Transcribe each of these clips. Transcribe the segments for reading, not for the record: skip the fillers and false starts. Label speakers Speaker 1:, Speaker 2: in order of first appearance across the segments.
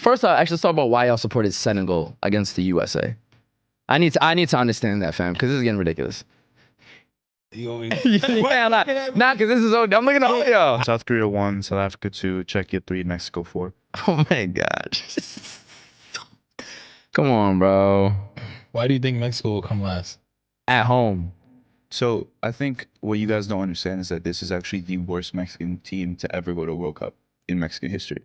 Speaker 1: First off, actually, let's talk about why y'all supported Senegal against the USA. I need to understand that, fam, because this is getting ridiculous. Nah, because this is. I'm looking at all y'all.
Speaker 2: South Korea 1, South Africa 2, Czechia 3, Mexico 4.
Speaker 1: Oh my gosh. Come on, bro.
Speaker 3: Why do you think Mexico will come last?
Speaker 1: At home.
Speaker 2: So I think what you guys don't understand is that this is actually the worst Mexican team to ever go to a World Cup in Mexican history.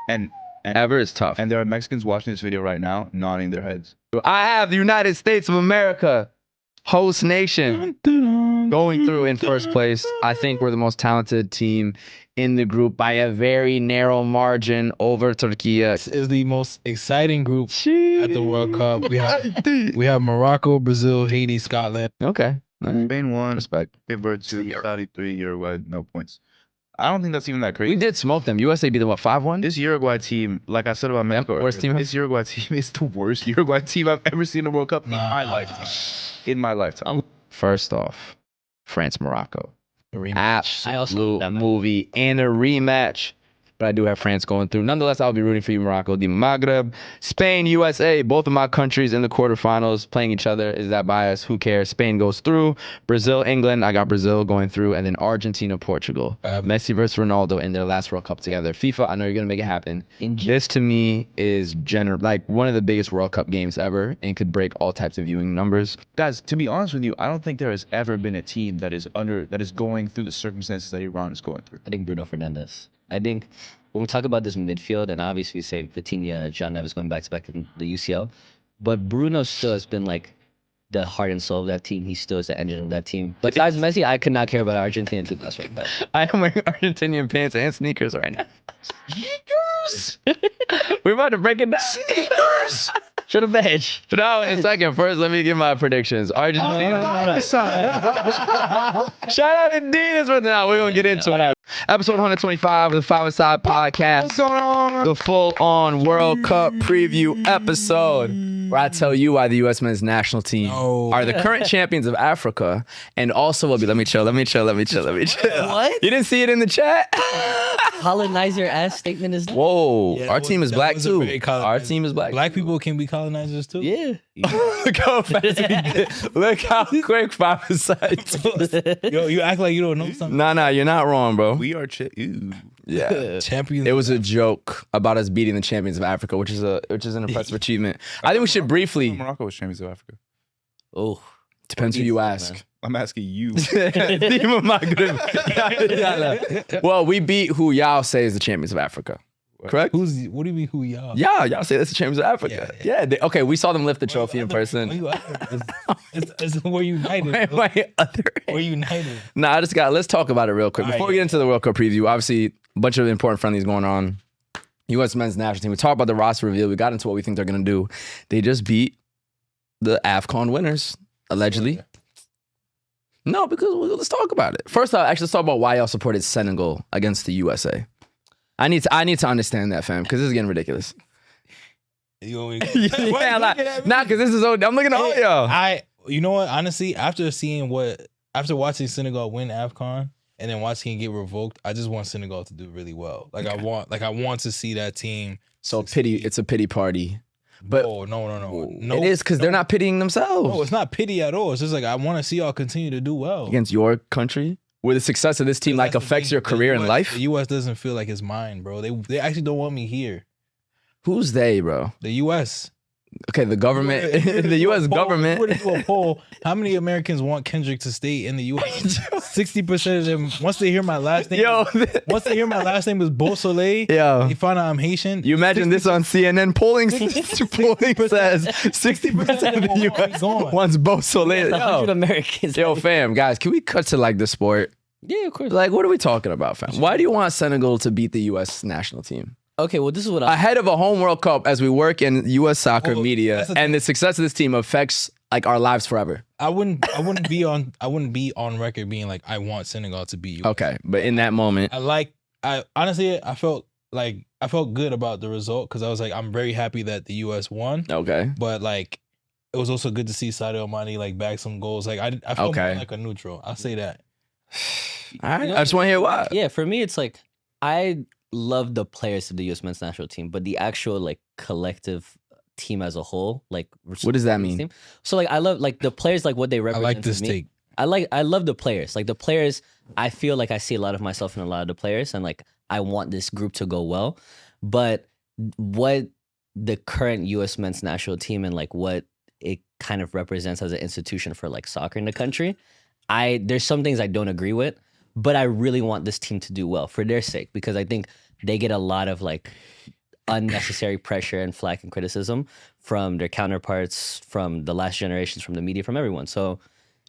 Speaker 2: And
Speaker 1: Ever is tough.
Speaker 2: there are Mexicans watching this video right now nodding their heads.
Speaker 1: I have the United States of America, host nation, going through in first place. I think we're the most talented team in the group by a very narrow margin over Turkey.
Speaker 3: This is the most exciting group at the World Cup. We have Morocco, Brazil, Haiti, Scotland.
Speaker 1: Okay.
Speaker 2: Spain 1,
Speaker 1: Respect.
Speaker 2: Cape Verde 2, Saudi 3, Uruguay, no points. I don't think that's even that crazy.
Speaker 1: We did smoke them. USA beat them, what, 5-1?
Speaker 2: This Uruguay team, like I said about Mexico,
Speaker 1: worst team?
Speaker 2: this Uruguay team is the worst Uruguay team I've ever seen in a World Cup in my lifetime. In my lifetime.
Speaker 1: First off, France-Morocco.
Speaker 3: Rematch.
Speaker 1: Absolute movie and a rematch. But I do have France going through. Nonetheless, I'll be rooting for you, Morocco. The Maghreb, Spain, USA, both of my countries in the quarterfinals playing each other. Is that bias? Who cares? Spain goes through. Brazil, England. I got Brazil going through. And then Argentina, Portugal. Messi versus Ronaldo in their last World Cup together. FIFA, I know you're going to make it happen. This, to me, is like one of the biggest World Cup games ever and could break all types of viewing numbers.
Speaker 2: Guys, to be honest with you, I don't think there has ever been a team that is going through the circumstances that Iran is going through.
Speaker 4: I think Bruno Fernandes. I think when we talk about this midfield, and obviously we say Vitinha, John Neves going back to back in the UCL, but Bruno still has been like the heart and soul of that team. He still is the engine of that team. But besides Messi, I could not care about Argentina too much. But
Speaker 1: I am wearing Argentinian pants and sneakers right now. Sneakers! We're about to break it down. Sneakers!
Speaker 4: should have edge.
Speaker 1: No, in a second. First, let me give my predictions. Argentina. Shout out to Dean. Now we're going to get into it. Episode 125 of the Five Side Podcast. What's going on? The full-on World Cup preview episode, where I tell you why the U.S. men's national team are the current champions of Africa, and also will be. Let me chill. What? You didn't see it in the chat?
Speaker 4: Colonizer-ass statement is.
Speaker 1: Whoa, yeah, our team is black too. Our team is black.
Speaker 3: Black people can be colonizers too.
Speaker 4: Yeah.
Speaker 1: Look how fast we did. Look how quick Five Side.
Speaker 3: Yo, you act like you don't know something.
Speaker 1: Nah, you're not wrong, bro.
Speaker 2: We are
Speaker 1: yeah,
Speaker 3: champions.
Speaker 1: It was a joke about us beating the champions of Africa, which is an impressive achievement. I think we should briefly.
Speaker 2: Morocco was champions of Africa.
Speaker 4: Oh,
Speaker 1: depends who you ask.
Speaker 2: Man. I'm asking you.
Speaker 1: Well, we beat who y'all say is the champions of Africa. Correct?
Speaker 3: What do you mean who y'all?
Speaker 1: Y'all say that's the champions of Africa. Yeah. Okay, we saw them lift the trophy in person.
Speaker 3: We're united. We're united.
Speaker 1: Nah, let's talk about it real quick. Before we get into the World Cup preview, obviously a bunch of important friendlies going on. U.S. men's national team. We talked about the roster reveal. We got into what we think they're going to do. They just beat the AFCON winners, allegedly. No, because let's talk about it. First off, actually, let's talk about why y'all supported Senegal against the USA. I need to understand that, fam, because this is getting ridiculous.
Speaker 3: You want me
Speaker 1: Nah, because this is. I'm looking at all y'all.
Speaker 3: You know what? Honestly, after watching Senegal win AFCON and then watching it get revoked, I just want Senegal to do really well. I want to see that team.
Speaker 1: So it's a pity party. But
Speaker 3: no.
Speaker 1: It is because they're not pitying themselves.
Speaker 3: No, it's not pity at all. It's just like I want to see y'all continue to do well
Speaker 1: against your country. Where the success of this team affects your career and life.
Speaker 3: The U.S. doesn't feel like it's mine, bro. They actually don't want me here.
Speaker 1: Who's they, bro?
Speaker 3: The U.S.
Speaker 1: Okay, the government, the U.S. government.
Speaker 3: We're gonna do a poll. How many Americans want Kendrick to stay in the U.S.? 60% of them. Once they hear my last name, once they hear my last name is Beau Soleil, they find out I'm Haitian.
Speaker 1: You imagine this on CNN polling? Polling says 60% of the U.S. wants Beau Soleil.
Speaker 4: 100 Americans.
Speaker 1: Yo, fam, guys, can we cut to like the sport?
Speaker 4: Yeah, of course.
Speaker 1: Like, what are we talking about, fam? Why do you want Senegal to beat the U.S. national team?
Speaker 4: Okay, well, this is what
Speaker 1: ahead of a home World Cup, as we work in U.S. soccer media, and the success of this team affects like our lives forever.
Speaker 3: I wouldn't be on record being like I want Senegal to beat you.
Speaker 1: Okay, but in that moment,
Speaker 3: I honestly felt good about the result because I was like I'm very happy that the U.S. won.
Speaker 1: Okay,
Speaker 3: but like it was also good to see Sadio Mane like bag some goals. Like I felt more like a neutral. I'll say that.
Speaker 1: All right, I just want to hear why.
Speaker 4: Yeah, for me, it's like love the players of the U.S. men's national team, but the actual like collective team as a whole, like
Speaker 1: What does that mean?
Speaker 4: team. So like I love like the players, like what they
Speaker 3: I
Speaker 4: represent.
Speaker 3: like this
Speaker 4: to me.
Speaker 3: take.
Speaker 4: I love the players. Like the players, I feel like I see a lot of myself in a lot of the players, and like I want this group to go well. But what the current U.S. men's national team and like what it kind of represents as an institution for like soccer in the country, there's some things I don't agree with, but I really want this team to do well for their sake, because I think they get a lot of like unnecessary pressure and flack and criticism from their counterparts, from the last generations, from the media, from everyone. So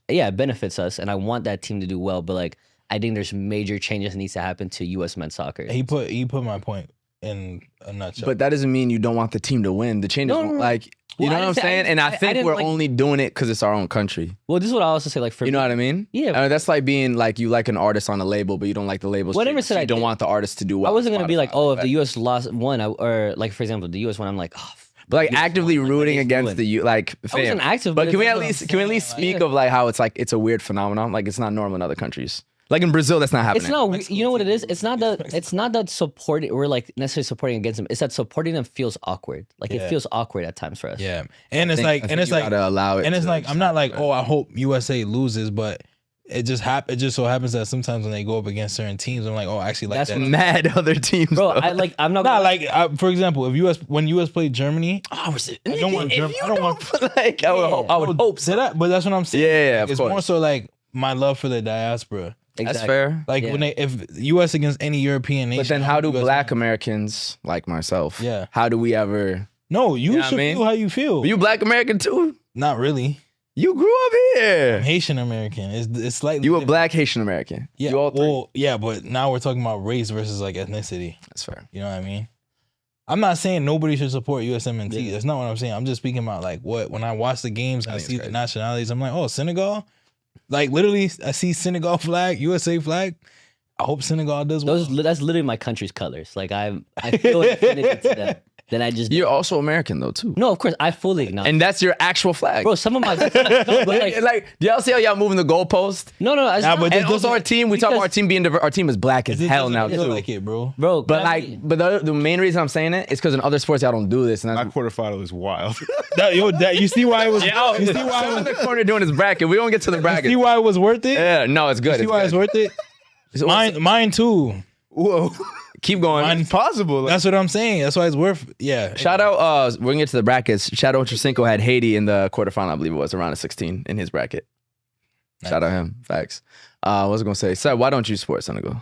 Speaker 4: yeah, it benefits us, and I want that team to do well, but like I think there's major changes that needs to happen to U.S. men's soccer.
Speaker 3: He put my point in a nutshell.
Speaker 1: But that doesn't mean you don't want the team to win. The changes,
Speaker 4: No.
Speaker 1: like, you
Speaker 4: Well,
Speaker 1: know
Speaker 4: I
Speaker 1: what I'm
Speaker 4: didn't say-
Speaker 1: saying? And I think
Speaker 4: didn't,
Speaker 1: we're
Speaker 4: like-
Speaker 1: only doing it because it's our own country.
Speaker 4: Well, this is what I also say. Like for
Speaker 1: You know what I mean?
Speaker 4: Yeah.
Speaker 1: I mean, that's like being like you like an artist on a label, but you don't like the label.
Speaker 4: Whatever
Speaker 1: stream, so
Speaker 4: said I
Speaker 1: you don't
Speaker 4: did.
Speaker 1: want the artist to do well.
Speaker 4: I wasn't gonna be like,
Speaker 1: Spotify,
Speaker 4: oh, if
Speaker 1: that.
Speaker 4: the U.S. won, or like for example, the U.S. won, I'm like, oh,
Speaker 1: But like
Speaker 4: US
Speaker 1: actively
Speaker 4: won, like,
Speaker 1: rooting
Speaker 4: what they
Speaker 1: against
Speaker 4: doing.
Speaker 1: the like
Speaker 4: I wasn't
Speaker 1: fam.
Speaker 4: active,
Speaker 1: But
Speaker 4: but
Speaker 1: can we
Speaker 4: it's
Speaker 1: at
Speaker 4: what I'm
Speaker 1: least
Speaker 4: saying,
Speaker 1: speak of like how it's like it's a weird phenomenon? Like it's not normal in other countries. Like in Brazil, that's not happening.
Speaker 4: It's not. You know what it is? It's not that supporting. We're like necessarily supporting against them. It's that supporting them feels awkward. Like
Speaker 3: Yeah.
Speaker 4: it feels awkward at times for us.
Speaker 3: Yeah, and
Speaker 1: I
Speaker 3: it's
Speaker 1: think-
Speaker 3: like,
Speaker 1: I
Speaker 3: and
Speaker 1: think
Speaker 3: it's
Speaker 1: you
Speaker 3: like,
Speaker 1: gotta allow it.
Speaker 3: and it's
Speaker 1: to
Speaker 3: like, I'm not like,
Speaker 1: happen.
Speaker 3: oh, I hope USA loses, but it just It just so happens that sometimes when they go up against certain teams, I'm like, oh, I actually like
Speaker 4: That's
Speaker 3: that.
Speaker 4: what-
Speaker 1: mad other teams,
Speaker 4: Bro,
Speaker 1: though.
Speaker 4: I'm not.
Speaker 3: Nah, like for example, if when US played Germany,
Speaker 1: I
Speaker 3: don't want Germ- I don't want-
Speaker 1: like I would,
Speaker 4: Yeah.
Speaker 1: I would hope.
Speaker 3: say that, but that's what I'm saying.
Speaker 1: Yeah, of
Speaker 3: it's
Speaker 1: course.
Speaker 3: more so like my love for the diaspora.
Speaker 1: That's
Speaker 4: Exactly.
Speaker 1: fair.
Speaker 3: Like
Speaker 4: Yeah.
Speaker 3: when if US against any European nation,
Speaker 1: But then, how do
Speaker 3: US
Speaker 1: Black Americans like myself?
Speaker 3: Yeah.
Speaker 1: How do we ever?
Speaker 3: No, you
Speaker 1: You know what I
Speaker 3: should
Speaker 1: mean?
Speaker 3: feel how you feel.
Speaker 1: Are you Black American too?
Speaker 3: Not really.
Speaker 1: You grew up here.
Speaker 3: Haitian American. It's slightly.
Speaker 1: You a
Speaker 3: different.
Speaker 1: Black Haitian American.
Speaker 3: Yeah.
Speaker 1: You all three.
Speaker 3: Well, yeah, but now we're talking about race versus like ethnicity.
Speaker 1: That's fair.
Speaker 3: You know what I mean? I'm not saying nobody should support USMNT.
Speaker 4: Yeah.
Speaker 3: That's not what I'm saying. I'm just speaking about like when I watch the games and I
Speaker 1: think
Speaker 3: see
Speaker 1: it's
Speaker 3: the
Speaker 1: crazy.
Speaker 3: nationalities, I'm like, oh, Senegal? Like literally, I see Senegal flag, USA flag. I hope Senegal does well.
Speaker 4: That's literally my country's colors. Like I feel an affinity to them. Then I just
Speaker 1: You're also American though too.
Speaker 4: no. Of course, I fully acknowledge.
Speaker 1: And that's your actual flag.
Speaker 4: Bro, some of my no, but like,
Speaker 1: do y'all see how y'all moving the goalpost?
Speaker 4: no. It's
Speaker 3: Nah,
Speaker 4: not-
Speaker 3: but
Speaker 1: And
Speaker 3: this
Speaker 1: also our
Speaker 3: doesn't-
Speaker 1: team, we talk about
Speaker 4: because-
Speaker 1: our team being diverse. Our team is black as
Speaker 3: It
Speaker 1: hell
Speaker 3: doesn't
Speaker 1: now
Speaker 3: feel
Speaker 1: too.
Speaker 3: like it, bro.
Speaker 4: bro.
Speaker 1: But
Speaker 4: gravity-
Speaker 1: like, the main reason I'm saying it is because in other sports y'all don't do this. And
Speaker 2: My
Speaker 1: that's,
Speaker 2: quarterfinal is wild.
Speaker 3: You see why it was?
Speaker 1: yo,
Speaker 3: you see why
Speaker 1: I'm
Speaker 3: it
Speaker 1: in
Speaker 3: was?
Speaker 1: the corner doing his bracket. We don't get to the
Speaker 3: You
Speaker 1: bracket.
Speaker 3: see why it was worth it?
Speaker 1: Yeah, no, it's good.
Speaker 3: See why it's worth it?
Speaker 1: So-
Speaker 3: Mine too.
Speaker 2: Whoa,
Speaker 1: Keep going.
Speaker 3: Mine-
Speaker 2: possible. Like,
Speaker 3: That's what I'm saying. That's why it's worth. Yeah.
Speaker 1: Shout out, we're gonna get to the brackets. Shout out Trasinko had Haiti in the quarterfinal, I believe it was, around a 16 in his bracket. Shout out him. Facts. What was I gonna say? Sir, why don't you support Senegal?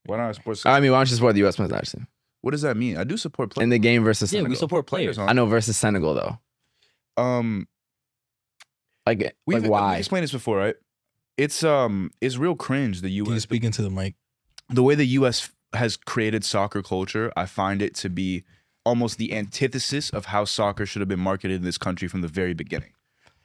Speaker 2: why not sports?
Speaker 1: I mean, why don't you support the U.S. men's national team
Speaker 2: What does that mean? I do support
Speaker 1: in
Speaker 2: players.
Speaker 1: the game versus
Speaker 4: yeah,
Speaker 1: Senegal?
Speaker 4: we support players.
Speaker 1: I know versus Senegal though. Like
Speaker 2: We've
Speaker 1: why?
Speaker 2: explained this before, right? It's real cringe. The
Speaker 3: Can you
Speaker 2: U.S.
Speaker 3: speak into the mic?
Speaker 2: the way the U.S. has created soccer culture, I find it to be almost the antithesis of how soccer should have been marketed in this country from the very beginning.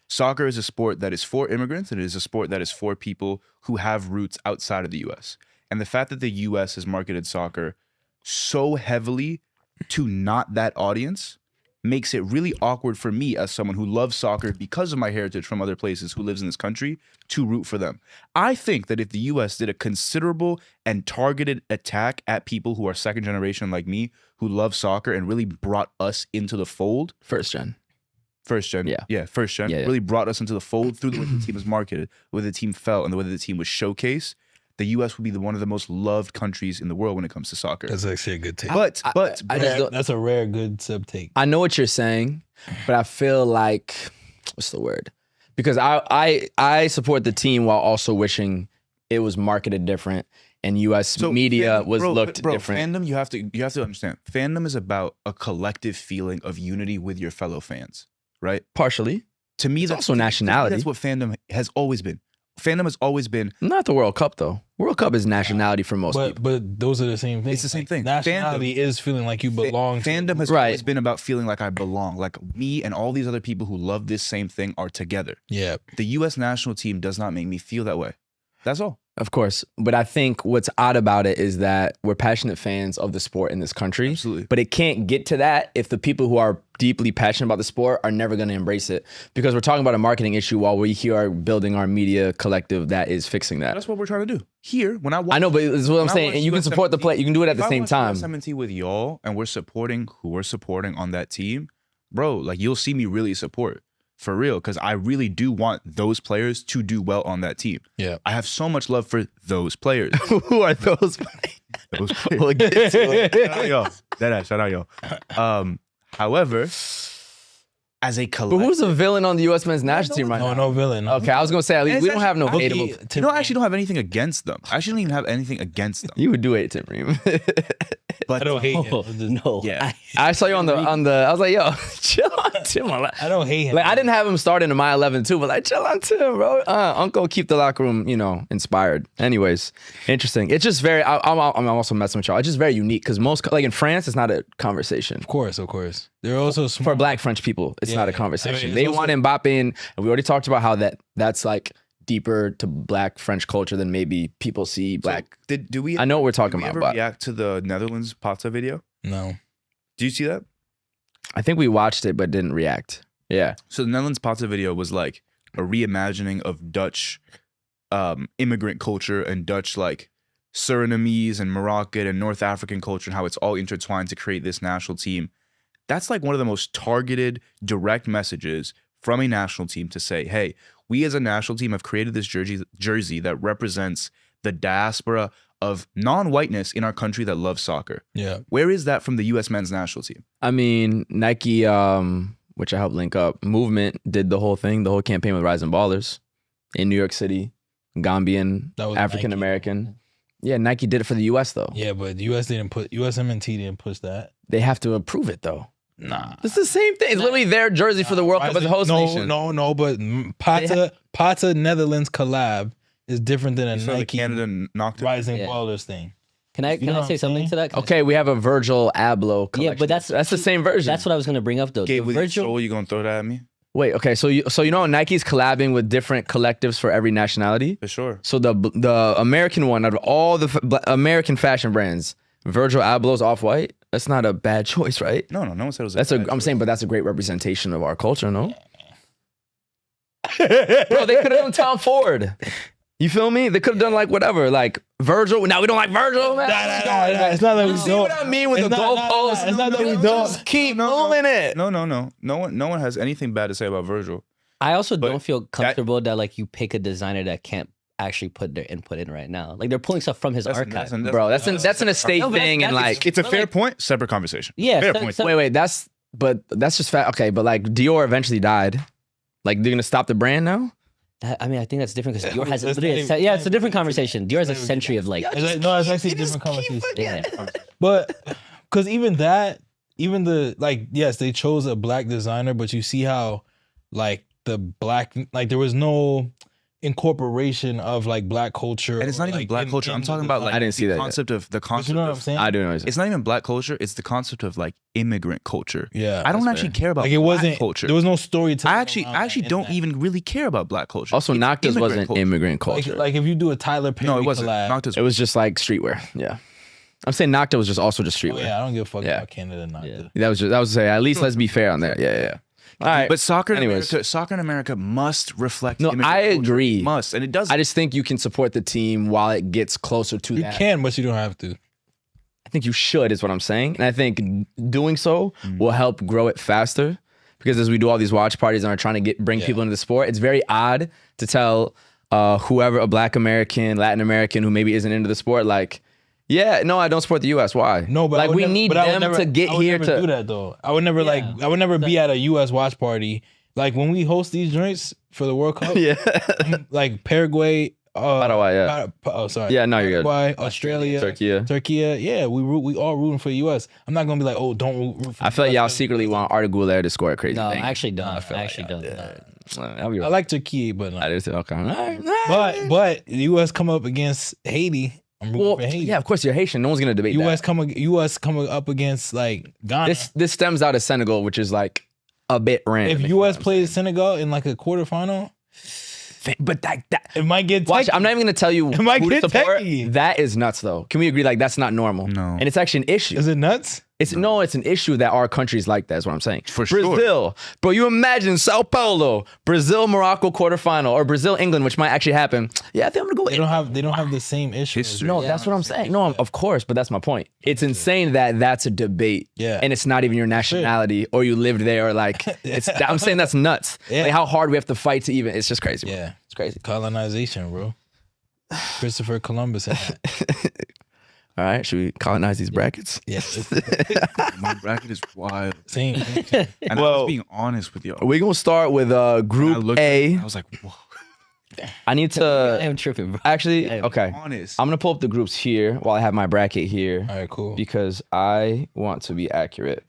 Speaker 2: Soccer is a sport that is for immigrants, and it is a sport that is for people who have roots outside of the U.S. And the fact that the U.S. has marketed soccer so heavily to not that audience makes it really awkward for me as someone who loves soccer because of my heritage from other places who lives in this country to root for them. I think that if the US did a considerable and targeted attack at people who are second generation like me, who love soccer and really brought us into the fold,
Speaker 1: First gen.
Speaker 2: first gen,
Speaker 1: Yeah.
Speaker 2: first gen,
Speaker 1: Yeah, yeah.
Speaker 2: really brought us into the fold through the way the team was marketed, the way the team felt, and the way that the team was showcased, the US would be one of the most loved countries in the world when it comes to soccer.
Speaker 3: That's actually a good take.
Speaker 2: But
Speaker 1: I just don't-
Speaker 3: That's a rare good sub take.
Speaker 1: I know what you're saying, but I feel like what's the word? Because I support the team while also wishing it was marketed different and U.S. media
Speaker 2: fandom-
Speaker 1: was looked
Speaker 2: bro,
Speaker 1: different.
Speaker 2: Fandom, you have to understand. Fandom is about a collective feeling of unity with your fellow fans, right?
Speaker 1: Partially,
Speaker 2: To me,
Speaker 1: It's
Speaker 2: that's
Speaker 1: also
Speaker 2: to me,
Speaker 1: nationality.
Speaker 2: That's what fandom has always been. Fandom has always been.
Speaker 1: not the World Cup though. World Cup is nationality for most people.
Speaker 3: But those are the same thing.
Speaker 2: It's the same thing.
Speaker 3: Nationality is feeling like you belong. to
Speaker 2: Fandom has
Speaker 1: Right.
Speaker 2: always been about feeling like I belong. Like me and all these other people who love this same thing are together.
Speaker 3: Yeah.
Speaker 2: The U.S. national team does not make me feel that way. That's all.
Speaker 1: Of course. But I think what's odd about it is that we're passionate fans of the sport in this country.
Speaker 2: Absolutely.
Speaker 1: But it can't get to that if the people who are deeply passionate about the sport are never going to embrace it. Because we're talking about a marketing issue while we here are building our media collective that is fixing that.
Speaker 2: That's what we're trying to do. Here, when I watch,
Speaker 1: I know, but this is what I'm
Speaker 2: when I
Speaker 1: saying.
Speaker 2: watch
Speaker 1: And you can support the play. You can do it at the same time.
Speaker 2: USMNT with y'all, and we're supporting who we're supporting on that team, bro. Like you'll see me really support for real, because I really do want those players to do well on that team.
Speaker 3: Yeah.
Speaker 2: I have so much love for those players.
Speaker 1: Who are those?
Speaker 2: Those players.
Speaker 1: We'll get to it.
Speaker 2: Shout out y'all. Deadass, shout out y'all. However, as a
Speaker 1: But
Speaker 2: collective,
Speaker 1: who's a villain on the U.S. men's national team right now?
Speaker 3: No villain.
Speaker 1: Okay, I was going to say, at least
Speaker 2: And
Speaker 1: we
Speaker 2: it's
Speaker 1: don't have no
Speaker 2: actually-
Speaker 1: hateable.
Speaker 2: you know, I actually don't have anything against them. I actually don't even have anything against them.
Speaker 1: You would do it, Tim Ream.
Speaker 2: But
Speaker 3: I don't hate him.
Speaker 4: Oh, no.
Speaker 2: Yeah.
Speaker 1: I saw you on the. I was like, yo, chill on Tim.
Speaker 3: I don't hate him.
Speaker 1: Like, I didn't have him start into my 11 too, but like, chill on Tim, bro. Uncle, keep the locker room, inspired. Anyways, interesting. It's just very. I'm also messing with y'all. It's just very unique because most, like in France, it's not a conversation.
Speaker 3: Of course. They're also smart.
Speaker 1: For Black French people, it's not a conversation.
Speaker 3: I mean,
Speaker 1: they
Speaker 3: it's
Speaker 1: want Mbappe in, and we already talked about how that's like deeper to Black French culture than maybe people see Black.
Speaker 2: do we?
Speaker 1: I know what we're talking
Speaker 2: Did we
Speaker 1: about,
Speaker 2: ever
Speaker 1: but
Speaker 2: react to the Netherlands Pata video?
Speaker 3: No.
Speaker 2: Do you see that?
Speaker 1: I think we watched it but didn't react. Yeah.
Speaker 2: So the Netherlands Pata video was like a reimagining of Dutch immigrant culture and Dutch like Surinamese and Moroccan and North African culture and how it's all intertwined to create this national team. That's like one of the most targeted, direct messages from a national team to say, hey, we as a national team have created this jersey that represents the diaspora of non-whiteness in our country that loves soccer.
Speaker 3: Yeah.
Speaker 2: Where is that from the U.S. men's national team?
Speaker 1: I mean, Nike, which I helped link up, Movement did the whole thing, the whole campaign with Rising Ballers in New York City, Gambian,
Speaker 3: That was
Speaker 1: African American. Yeah, Nike did it for the U.S. though.
Speaker 3: Yeah, but USMNT didn't push that.
Speaker 1: They have to approve it though.
Speaker 3: Nah.
Speaker 1: It's the same thing. It's literally their jersey for the World Cup as a host nation.
Speaker 3: No, but Pata Netherlands collab is different than a
Speaker 2: So the
Speaker 3: Nike
Speaker 2: Canada knocked it.
Speaker 3: Rising
Speaker 4: Yeah.
Speaker 3: Ballers thing.
Speaker 4: Can I
Speaker 3: know what
Speaker 4: say
Speaker 3: I'm
Speaker 4: something
Speaker 3: saying?
Speaker 4: to that? Can I-
Speaker 1: Okay, we have a Virgil Abloh collection.
Speaker 4: Yeah, but that's
Speaker 1: the same version.
Speaker 4: That's what I was gonna bring up though.
Speaker 2: Gabe,
Speaker 4: The
Speaker 2: with your
Speaker 4: Virgil,
Speaker 2: soul, you gonna throw that at me?
Speaker 1: Wait, okay, so you know Nike's collabing with different collectives for every nationality?
Speaker 2: For sure.
Speaker 1: So the American one, out of all the American fashion brands, Virgil Abloh's Off-White, that's not a bad choice, right?
Speaker 2: No one said it was.
Speaker 1: I'm saying, but that's a great representation of our culture, no? Bro, they could have done Tom Ford. You feel me? They could have done like whatever, like Virgil. Now we don't like Virgil, man.
Speaker 3: Nah. It's not that we
Speaker 1: See
Speaker 3: don't.
Speaker 1: what I mean with
Speaker 3: It's
Speaker 1: the
Speaker 3: not-
Speaker 1: goalposts?
Speaker 3: It's not that we don't.
Speaker 1: Keep moving it.
Speaker 2: No. No one has anything bad to say about Virgil.
Speaker 4: I also
Speaker 2: But
Speaker 4: don't feel comfortable that like you pick a designer that can't actually put their input in right now. Like they're pulling stuff from his archive.
Speaker 1: Bro, that's an estate
Speaker 4: No, but
Speaker 1: thing, and
Speaker 4: that's-
Speaker 1: like,
Speaker 2: It's a
Speaker 4: But,
Speaker 2: fair
Speaker 4: like-
Speaker 2: point. Separate conversation.
Speaker 4: Yeah,
Speaker 2: fair
Speaker 4: so-
Speaker 2: point.
Speaker 4: so-
Speaker 1: wait, that's just fact. Okay, but like Dior eventually died. Like they're gonna stop the brand now?
Speaker 4: I mean, I think that's different because Dior has
Speaker 3: That's
Speaker 4: literally
Speaker 3: not even-
Speaker 4: yeah, it's a different conversation. Dior has a century of like
Speaker 3: It's actually a different conversation.
Speaker 4: yeah.
Speaker 3: But because even the like, yes, they chose a black designer, but you see how like the black, like there was no incorporation of like black culture.
Speaker 2: And it's not
Speaker 3: or,
Speaker 2: even
Speaker 3: like,
Speaker 2: black
Speaker 3: in-
Speaker 2: culture.
Speaker 3: in
Speaker 2: I'm
Speaker 3: the
Speaker 2: talking about
Speaker 3: design.
Speaker 2: like
Speaker 1: I didn't see
Speaker 2: the
Speaker 1: that yet.
Speaker 2: concept of the
Speaker 3: But
Speaker 2: concept.
Speaker 3: you know what I'm
Speaker 2: of,
Speaker 3: saying?
Speaker 1: I do know.
Speaker 2: it's not even black culture. It's the concept of like immigrant culture.
Speaker 3: Yeah.
Speaker 2: I don't
Speaker 1: That's
Speaker 2: actually
Speaker 1: fair.
Speaker 2: care about
Speaker 3: Like it
Speaker 2: black
Speaker 3: wasn't
Speaker 2: culture.
Speaker 3: There was no storytelling.
Speaker 2: I actually don't even really care about black culture.
Speaker 1: Also,
Speaker 2: It's
Speaker 1: Noctis
Speaker 2: immigrant
Speaker 1: wasn't
Speaker 2: culture.
Speaker 1: immigrant culture.
Speaker 3: like if you do a Tyler Perry
Speaker 2: No, it wasn't.
Speaker 3: collab.
Speaker 2: Noctis.
Speaker 1: It was just like streetwear. Yeah. I'm saying Nocta was just also just
Speaker 3: Oh,
Speaker 1: streetwear.
Speaker 3: yeah, I don't give a fuck
Speaker 1: Yeah.
Speaker 3: about Canada. Not
Speaker 4: Yeah.
Speaker 1: That was say at least let's be fair on that. Yeah. All right.
Speaker 2: But soccer
Speaker 1: Anyways.
Speaker 2: in America must reflect.
Speaker 1: No,
Speaker 2: immigrant
Speaker 1: I
Speaker 2: culture.
Speaker 1: agree.
Speaker 2: It must, and it does.
Speaker 1: I just think you can support the team while it gets closer to
Speaker 3: You
Speaker 1: that.
Speaker 3: can, but you don't have to.
Speaker 1: I think you should, is what I'm saying. And I think doing so will help grow it faster. Because as we do all these watch parties and are trying to bring people into the sport, it's very odd to tell whoever, a Black American, Latin American who maybe isn't into the sport, like, yeah, no, I don't support the U.S. Why?
Speaker 3: No, but
Speaker 1: like we need
Speaker 3: but I would
Speaker 1: them
Speaker 3: never-
Speaker 1: to get
Speaker 3: I would
Speaker 1: here
Speaker 3: never
Speaker 1: to
Speaker 3: do that though. I would never I would never be at a U.S. watch party. Like when we host these joints for the World Cup,
Speaker 1: yeah.
Speaker 3: like Paraguay,
Speaker 1: Paraguay, yeah.
Speaker 3: Oh, sorry.
Speaker 1: Yeah, no, you're good.
Speaker 3: Paraguay, Australia,
Speaker 1: Turkey.
Speaker 3: Yeah, we all rooting for the U.S. I'm not gonna be like, oh, don't root for
Speaker 1: I feel like
Speaker 3: the
Speaker 1: y'all
Speaker 3: US.
Speaker 1: secretly want Arda Güler to score a crazy
Speaker 4: No, I
Speaker 1: thing.
Speaker 4: actually don't. I
Speaker 1: feel like
Speaker 4: actually don't.
Speaker 1: I'll be
Speaker 3: I
Speaker 1: right.
Speaker 3: like Turkey, but no.
Speaker 1: I just okay. All right.
Speaker 3: But the U.S. come up against Haiti. I'm rooting
Speaker 1: Well,
Speaker 3: for Haiti.
Speaker 1: yeah, of course you're Haitian. No one's gonna debate
Speaker 3: U.S.
Speaker 1: that.
Speaker 3: U.S. coming up against like Ghana.
Speaker 1: This stems out of Senegal, which is like a bit random.
Speaker 3: If
Speaker 1: you know
Speaker 3: U.S.
Speaker 1: what I'm
Speaker 3: plays Senegal in like a quarterfinal,
Speaker 1: But that
Speaker 3: It might get
Speaker 1: watch.
Speaker 3: techie.
Speaker 1: I'm not even gonna tell you
Speaker 3: It might
Speaker 1: who to
Speaker 3: get
Speaker 1: support.
Speaker 3: techie.
Speaker 1: That is nuts, though. Can we agree? Like that's not normal.
Speaker 2: No.
Speaker 1: and it's actually an issue.
Speaker 3: Is it nuts?
Speaker 1: It's an issue that our countries like that. Is what I'm saying.
Speaker 2: For sure.
Speaker 1: Brazil, bro. You imagine Sao Paulo, Brazil, Morocco quarterfinal, or Brazil, England, which might actually happen. Yeah, I think I'm gonna go.
Speaker 3: They don't have the same issue.
Speaker 2: History.
Speaker 1: No, that's what I'm saying. No, of course, but that's my point. It's insane that that's a debate.
Speaker 3: Yeah.
Speaker 1: And it's not even your nationality or you lived there or like, I'm saying that's nuts.
Speaker 3: Yeah.
Speaker 1: Like how hard we have to fight to even, it's just crazy. Bro.
Speaker 3: Yeah.
Speaker 1: It's crazy.
Speaker 3: Colonization, bro. Christopher Columbus had that.
Speaker 1: All right, should we colonize these brackets?
Speaker 3: Yeah.
Speaker 2: My bracket is wild.
Speaker 3: Same.
Speaker 2: And I
Speaker 1: Well,
Speaker 2: was being honest with y'all.
Speaker 1: We're going to start with
Speaker 2: I
Speaker 1: Group
Speaker 2: looked at
Speaker 1: A.
Speaker 2: it, I was like, whoa.
Speaker 1: I need
Speaker 4: I
Speaker 1: to,
Speaker 4: am tripping, bro.
Speaker 1: actually,
Speaker 4: I am
Speaker 1: okay.
Speaker 2: Honest.
Speaker 1: I'm going to pull up the groups here while I have my bracket here
Speaker 3: All right, cool.
Speaker 1: because I want to be accurate.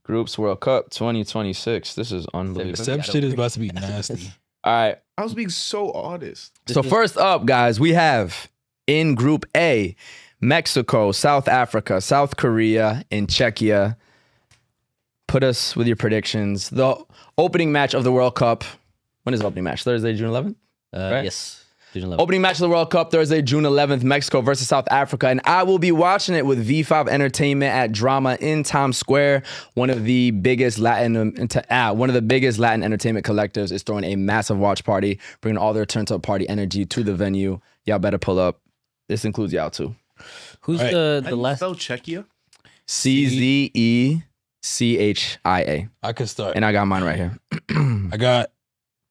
Speaker 1: Groups World Cup 2026. This is unbelievable.
Speaker 3: Seb shit is about to be nasty.
Speaker 1: All right.
Speaker 2: I was being so honest.
Speaker 1: So first up, guys, we have in Group A, Mexico, South Africa, South Korea, and Czechia. Put us with your predictions. The opening match of the World Cup. When is the opening match? Thursday, June 11th? Right?
Speaker 4: Yes. June 11th.
Speaker 1: Opening match of the World Cup, Thursday, June 11th, Mexico versus South Africa. And I will be watching it with V5 Entertainment at Drama in Times Square. One of the biggest Latin entertainment collectives is throwing a massive watch party, bringing all their turn-up party energy to the venue. Y'all better pull up. This includes y'all too.
Speaker 4: Who's
Speaker 3: All right.
Speaker 4: the
Speaker 2: How do you
Speaker 4: last?
Speaker 2: spell Czechia?
Speaker 1: CZECHIA.
Speaker 3: I could start.
Speaker 1: And I got mine right here.
Speaker 3: I got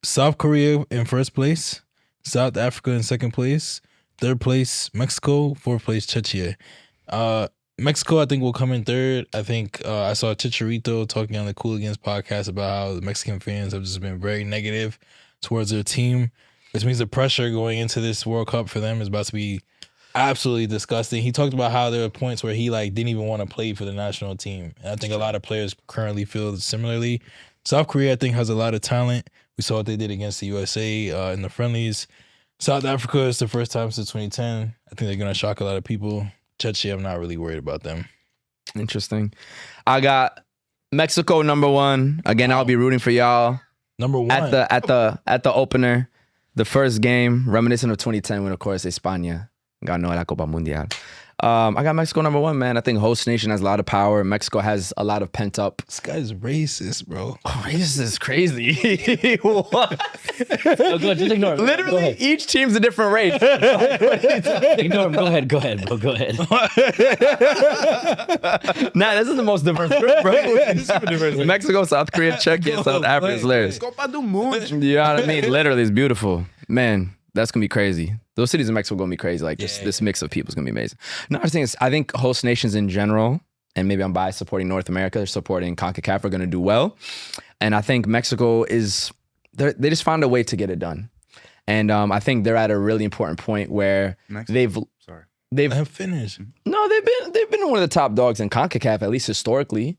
Speaker 3: South Korea in first place, South Africa in second place, third place Mexico, fourth place Czechia. Mexico, I think, will come in third. I think I saw Chicharito talking on the Cooligans podcast about how the Mexican fans have just been very negative towards their team, which means the pressure going into this World Cup for them is about to be absolutely disgusting. He talked about how there were points where he didn't even want to play for the national team. And I think a lot of players currently feel similarly. South Korea, I think, has a lot of talent. We saw what they did against the USA in the friendlies. South Africa is the first time since 2010. I think they're going to shock a lot of people. Czechia, I'm not really worried about them.
Speaker 1: Interesting. I got Mexico number one. Again, I'll be rooting for y'all
Speaker 3: Number one.
Speaker 1: at the opener, the first game, reminiscent of 2010 when, of course, España ganó la Copa Mundial. I got Mexico number one, man. I think host nation has a lot of power. Mexico has a lot of pent up.
Speaker 3: This guy's racist, bro.
Speaker 1: Oh, this is crazy. What?
Speaker 4: No, go ahead, just ignore him. Go
Speaker 1: Literally,
Speaker 4: ahead.
Speaker 1: each team's a different race.
Speaker 4: Ignore him. Go ahead, bro. Go ahead.
Speaker 1: Nah, this is the most diverse group, bro. Mexico, South Korea, Czechia, South Africa is hilarious.
Speaker 2: Copa do Mundo.
Speaker 1: You know what I mean? Literally, it's beautiful. Man, that's going to be crazy. Those cities in Mexico are going to be crazy. Like, just this mix of people is going to be amazing. No, I think host nations in general, and maybe I'm biased supporting North America, they're supporting CONCACAF, are going to do well. And I think Mexico they just found a way to get it done. And I think they're at a really important point where
Speaker 2: Mexico? Sorry.
Speaker 1: they've
Speaker 3: Let him finish.
Speaker 1: No, they've been one of the top dogs in CONCACAF, at least historically.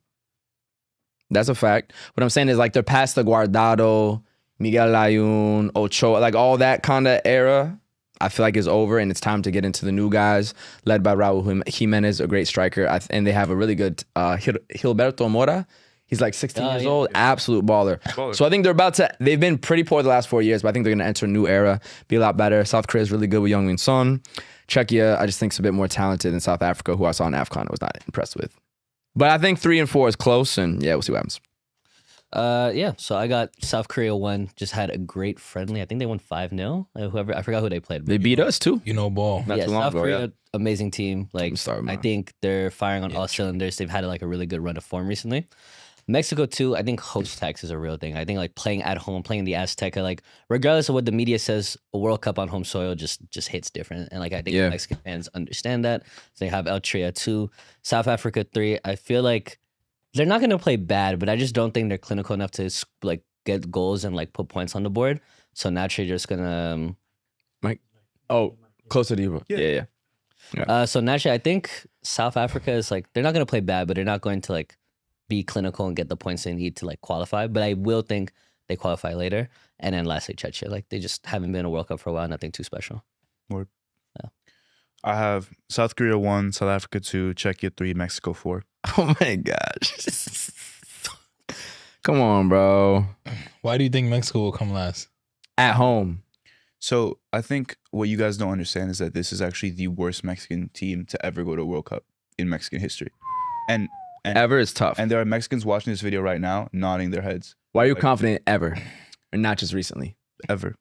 Speaker 1: That's a fact. What I'm saying is they're past the Guardado, Miguel Layun, Ochoa, all that kind of era. I feel like is over, and it's time to get into the new guys, led by Raul Jimenez, a great striker, and they have a really good Gilberto Mora. He's 16 years old, absolute baller. So I think they've been pretty poor the last 4 years, but I think they're going to enter a new era, be a lot better. South Korea is really good with Youngmin Son. Czechia, I just think is a bit more talented than South Africa, who I saw in AFCON I was not impressed with. But I think 3 and 4 is close, and yeah, we'll see what happens.
Speaker 4: Yeah. So I got South Korea won. Just had a great friendly. I think they won 5-0. Whoever I forgot who they played.
Speaker 1: They beat us too.
Speaker 3: You know ball.
Speaker 1: Not too long
Speaker 4: South
Speaker 1: ago,
Speaker 4: Korea,
Speaker 1: yeah.
Speaker 4: amazing team.
Speaker 1: Sorry,
Speaker 4: I think they're firing on all cylinders. They've had a really good run of form recently. Mexico too. I think host tax is a real thing. I think playing at home, playing the Azteca, regardless of what the media says, a World Cup on home soil just hits different. And I think the Mexican fans understand that. So they have El Tria 2, South Africa 3. I feel like they're not going to play bad, but I just don't think they're clinical enough to get goals and put points on the board. So naturally, just gonna
Speaker 1: closer to you. Yeah.
Speaker 4: So naturally, I think South Africa is they're not going to play bad, but they're not going to be clinical and get the points they need to qualify. But I will think they qualify later. And then lastly, Czechia, they just haven't been in a World Cup for a while. Nothing too special.
Speaker 2: Lord. Yeah. I have South Korea 1, South Africa 2, Czechia 3, Mexico 4.
Speaker 1: Oh my gosh. Come on, bro.
Speaker 3: Why do you think Mexico will come last?
Speaker 1: at home.
Speaker 2: So I think what you guys don't understand is that this is actually the worst Mexican team to ever go to a World Cup in Mexican history. And
Speaker 1: Ever is tough.
Speaker 2: and there are Mexicans watching this video right now nodding their heads.
Speaker 1: Why are you
Speaker 2: Like,
Speaker 1: confident ever, and not just recently?
Speaker 2: ever?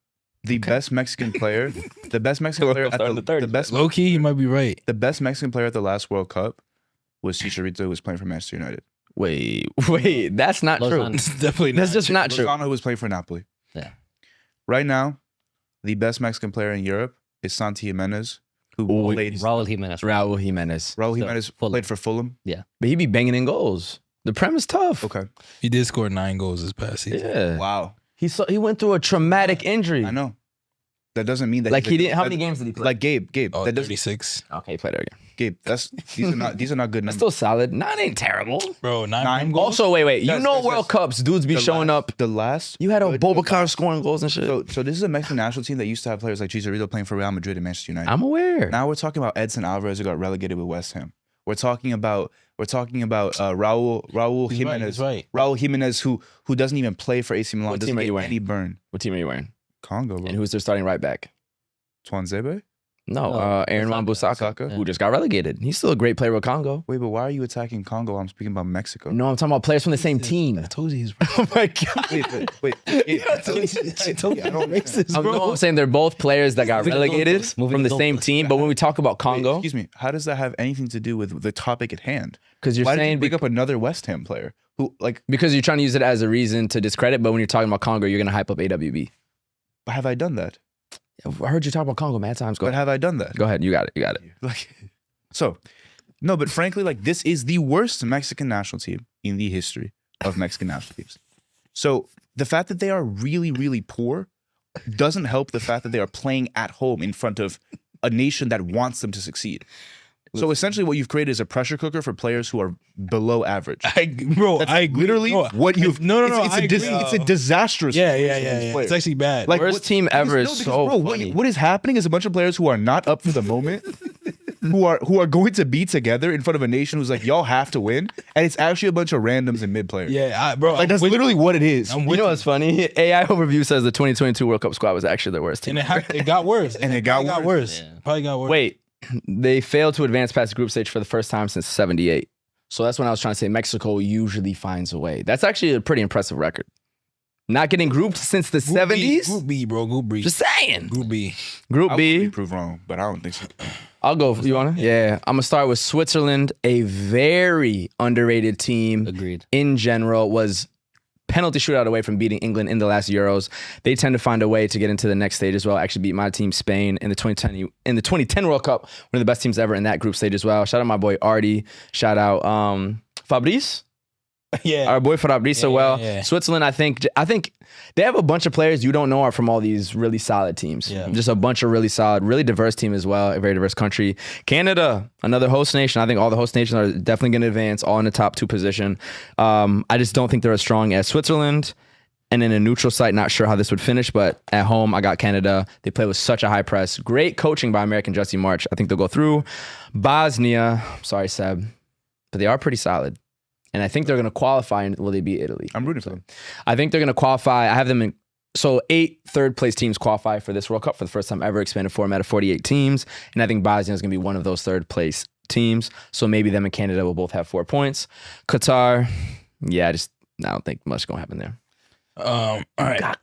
Speaker 2: The best Mexican player, the best Mexican player at the best
Speaker 3: Low key, you might be right.
Speaker 2: the best Mexican player at the last World Cup was Chicharito, who was playing for Manchester United.
Speaker 1: Wait, that's not true.
Speaker 4: Lozano.
Speaker 3: It's definitely
Speaker 1: That's
Speaker 3: not.
Speaker 1: just not true.
Speaker 2: Lozano, who was playing for Napoli.
Speaker 4: Yeah.
Speaker 2: Right now, the best Mexican player in Europe is Santi Jimenez, who
Speaker 1: Ooh,
Speaker 2: played.
Speaker 4: Raul Jimenez.
Speaker 1: Raul Jimenez.
Speaker 2: Raul
Speaker 4: So,
Speaker 2: Jimenez
Speaker 4: Fulham.
Speaker 2: played for Fulham.
Speaker 1: But he be banging in goals. The prem is tough.
Speaker 2: Okay.
Speaker 3: He did score 9 goals this past season.
Speaker 1: Yeah.
Speaker 2: Wow.
Speaker 1: He went through a traumatic injury.
Speaker 2: I know. That doesn't mean that
Speaker 1: Like
Speaker 2: he's
Speaker 1: he
Speaker 2: a-
Speaker 1: didn't. How
Speaker 2: that-
Speaker 1: many games did he play?
Speaker 2: Like Gabe.
Speaker 3: Oh,
Speaker 2: That doesn't.
Speaker 3: 36.
Speaker 1: Okay, he played there again.
Speaker 2: Gabe. These are not good
Speaker 1: That's
Speaker 2: numbers.
Speaker 1: still solid. 9 ain't terrible.
Speaker 3: Bro, 9
Speaker 2: Nine
Speaker 3: goals.
Speaker 1: Also, wait. You
Speaker 2: That's-
Speaker 1: know
Speaker 2: that's-
Speaker 1: World Cups, dudes be
Speaker 2: The
Speaker 1: showing
Speaker 2: last-
Speaker 1: up.
Speaker 2: The last.
Speaker 1: You had a
Speaker 2: good-
Speaker 1: Bobakar scoring goals and shit.
Speaker 2: So this is a Mexican national team that used to have players like Chicharito playing for Real Madrid and Manchester United.
Speaker 1: I'm aware.
Speaker 2: Now we're talking about Edson Alvarez, who got relegated with West Ham. We're talking about Raul
Speaker 3: He's
Speaker 2: Jimenez.
Speaker 3: right.
Speaker 2: Raul Jimenez, who doesn't even play for AC Milan.
Speaker 1: What
Speaker 2: Doesn't
Speaker 1: team are you
Speaker 2: get
Speaker 1: wearing?
Speaker 2: any burn.
Speaker 1: What team are you wearing?
Speaker 2: Congo, bro.
Speaker 1: And who's their starting right back?
Speaker 2: Twanzebe?
Speaker 1: No,
Speaker 4: No,
Speaker 1: Aaron
Speaker 4: Wan-Bissaka.
Speaker 1: Wan-Bissaka, who just got relegated. He's still a great player with Congo.
Speaker 2: Wait, but why are you attacking Congo? I'm speaking about Mexico.
Speaker 1: No, I'm talking about players from the same team.
Speaker 3: I told you he's
Speaker 1: Oh my god.
Speaker 2: Wait.
Speaker 3: I told you I don't racist,
Speaker 1: I'm saying they're both players that got relegated
Speaker 4: Moving
Speaker 1: from the
Speaker 4: the
Speaker 1: same
Speaker 4: goalposts.
Speaker 1: team. But when we talk about
Speaker 2: Wait,
Speaker 1: Congo,
Speaker 2: excuse me. How does that have anything to do with the topic at hand?
Speaker 1: because you're
Speaker 2: Why did you
Speaker 1: saying
Speaker 2: bring up another West Ham player who, like,
Speaker 1: because you're trying to use it as a reason to discredit, but when you're talking about Congo, you're gonna hype up AWB.
Speaker 2: have I done that?
Speaker 1: I heard you talk about Congo mad times. Go
Speaker 2: But
Speaker 1: ahead.
Speaker 2: have I done that?
Speaker 1: Go ahead. You got it. You got it.
Speaker 2: Like, so, no, but frankly, like, this is the worst Mexican national team in the history of Mexican national teams. So the fact that they are really, really poor doesn't help the fact that they are playing at home in front of a nation that wants them to succeed. So essentially, what you've created is a pressure cooker for players who are below average.
Speaker 3: I agree.
Speaker 2: Literally,
Speaker 3: No,
Speaker 2: what you've
Speaker 3: no.
Speaker 2: It's
Speaker 3: I agree.
Speaker 2: it's a disastrous.
Speaker 3: Yeah.
Speaker 2: players.
Speaker 3: It's actually bad.
Speaker 2: Like,
Speaker 1: Worst team ever is so
Speaker 2: bro,
Speaker 1: funny.
Speaker 2: what is happening is a bunch of players who are not up for the moment, who are going to be together in front of a nation who's like, y'all have to win, and it's actually a bunch of randoms and mid players.
Speaker 3: bro.
Speaker 2: Like, that's literally what it is.
Speaker 3: I'm
Speaker 1: You
Speaker 3: with
Speaker 1: know what's funny? AI overview says the 2022 World Cup squad was actually the worst team.
Speaker 3: and it got worse.
Speaker 2: And it got
Speaker 3: Probably
Speaker 2: worse.
Speaker 4: Yeah.
Speaker 3: Probably got worse.
Speaker 1: Wait, they failed to advance past the group stage for the first time since '78. So that's when I was trying to say Mexico usually finds a way. That's actually a pretty impressive record. Not getting grouped since the
Speaker 3: Group B,
Speaker 1: '70s.
Speaker 3: Group B, bro. Group B.
Speaker 1: Just saying.
Speaker 3: Group B.
Speaker 1: Group
Speaker 2: I would be
Speaker 1: B.
Speaker 2: proved wrong, but I don't think so.
Speaker 1: I'll go. You wanna? Yeah. I'm gonna start with Switzerland. A very underrated team
Speaker 4: Agreed.
Speaker 1: in general. Was penalty shootout away from beating England in the last Euros. They tend to find a way to get into the next stage as well. Actually beat my team Spain in the 2010 World Cup, one of the best teams ever in that group stage as well. Shout out my boy Artie. Shout out Fabrice.
Speaker 3: Yeah.
Speaker 1: Our boy Fabrice
Speaker 3: Yeah,
Speaker 1: well.
Speaker 3: yeah.
Speaker 1: Switzerland, I think they have a bunch of players you don't know are from all these really solid teams.
Speaker 3: Yeah.
Speaker 1: Just a bunch of really solid, really diverse team as well. A very diverse country. Canada, another host nation. I think all the host nations are definitely going to advance, all in the top 2 position. I just don't think they're as strong as Switzerland. And in a neutral site, not sure how this would finish, but at home, I got Canada. They play with such a high press. Great coaching by American Jesse March. I think they'll go through. Bosnia, sorry, Seb, but they are pretty solid. And I think they're going to qualify, and will they beat Italy?
Speaker 2: I'm rooting for them.
Speaker 1: I think they're going to qualify. I have them in. So 8 third-place teams qualify for this World Cup for the first time ever, expanded format of 48 teams. And I think Bosnia is going to be one of those third-place teams. So maybe them and Canada will both have 4 points. Qatar, I don't think much going to happen there.
Speaker 3: All right.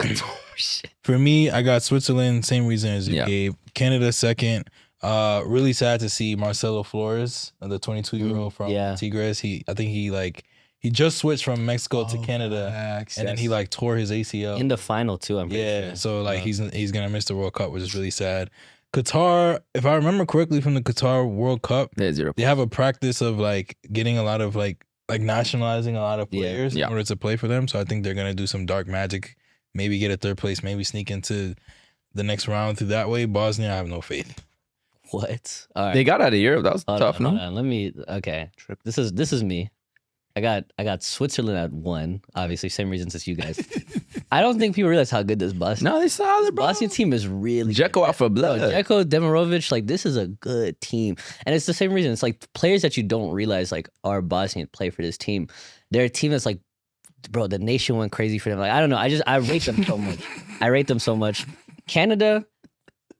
Speaker 3: For me, I got Switzerland, same reason as you
Speaker 1: Yeah.
Speaker 3: gave. Canada second. Really sad to see Marcelo Flores, the 22-year-old from
Speaker 4: Yeah.
Speaker 3: Tigres. I think he just switched from Mexico to Canada, and then he tore his ACL.
Speaker 4: In the final too, I'm pretty
Speaker 3: Yeah,
Speaker 4: sure.
Speaker 3: so he's gonna miss the World Cup, which is really sad. Qatar, if I remember correctly from the Qatar World Cup,
Speaker 1: They're 0.
Speaker 3: they have a practice of getting a lot of like nationalizing a lot of players
Speaker 1: Yeah.
Speaker 3: in order to play for them. So I think they're gonna do some dark magic, maybe get a 3rd place, maybe sneak into the next round through that way. Bosnia, I have no faith.
Speaker 4: What? All right.
Speaker 1: They got out of Europe. That was
Speaker 4: Hold
Speaker 1: tough,
Speaker 4: on,
Speaker 1: no?
Speaker 4: hold on. Let me. Okay. This is me. I got Switzerland at 1. Obviously, same reasons as you guys. I don't think people realize how good this Bosnia.
Speaker 1: No, they solid, bro.
Speaker 4: Bosnia team is really
Speaker 1: Dzeko out for
Speaker 4: Bro,
Speaker 1: blood.
Speaker 4: Dzeko, Demirovic, this is a good team. And it's the same reason. It's players that you don't realize are Bosnian play for this team. They're a team that's bro, the nation went crazy for them. Like I don't know. I rate them so much. I rate them so much. Canada,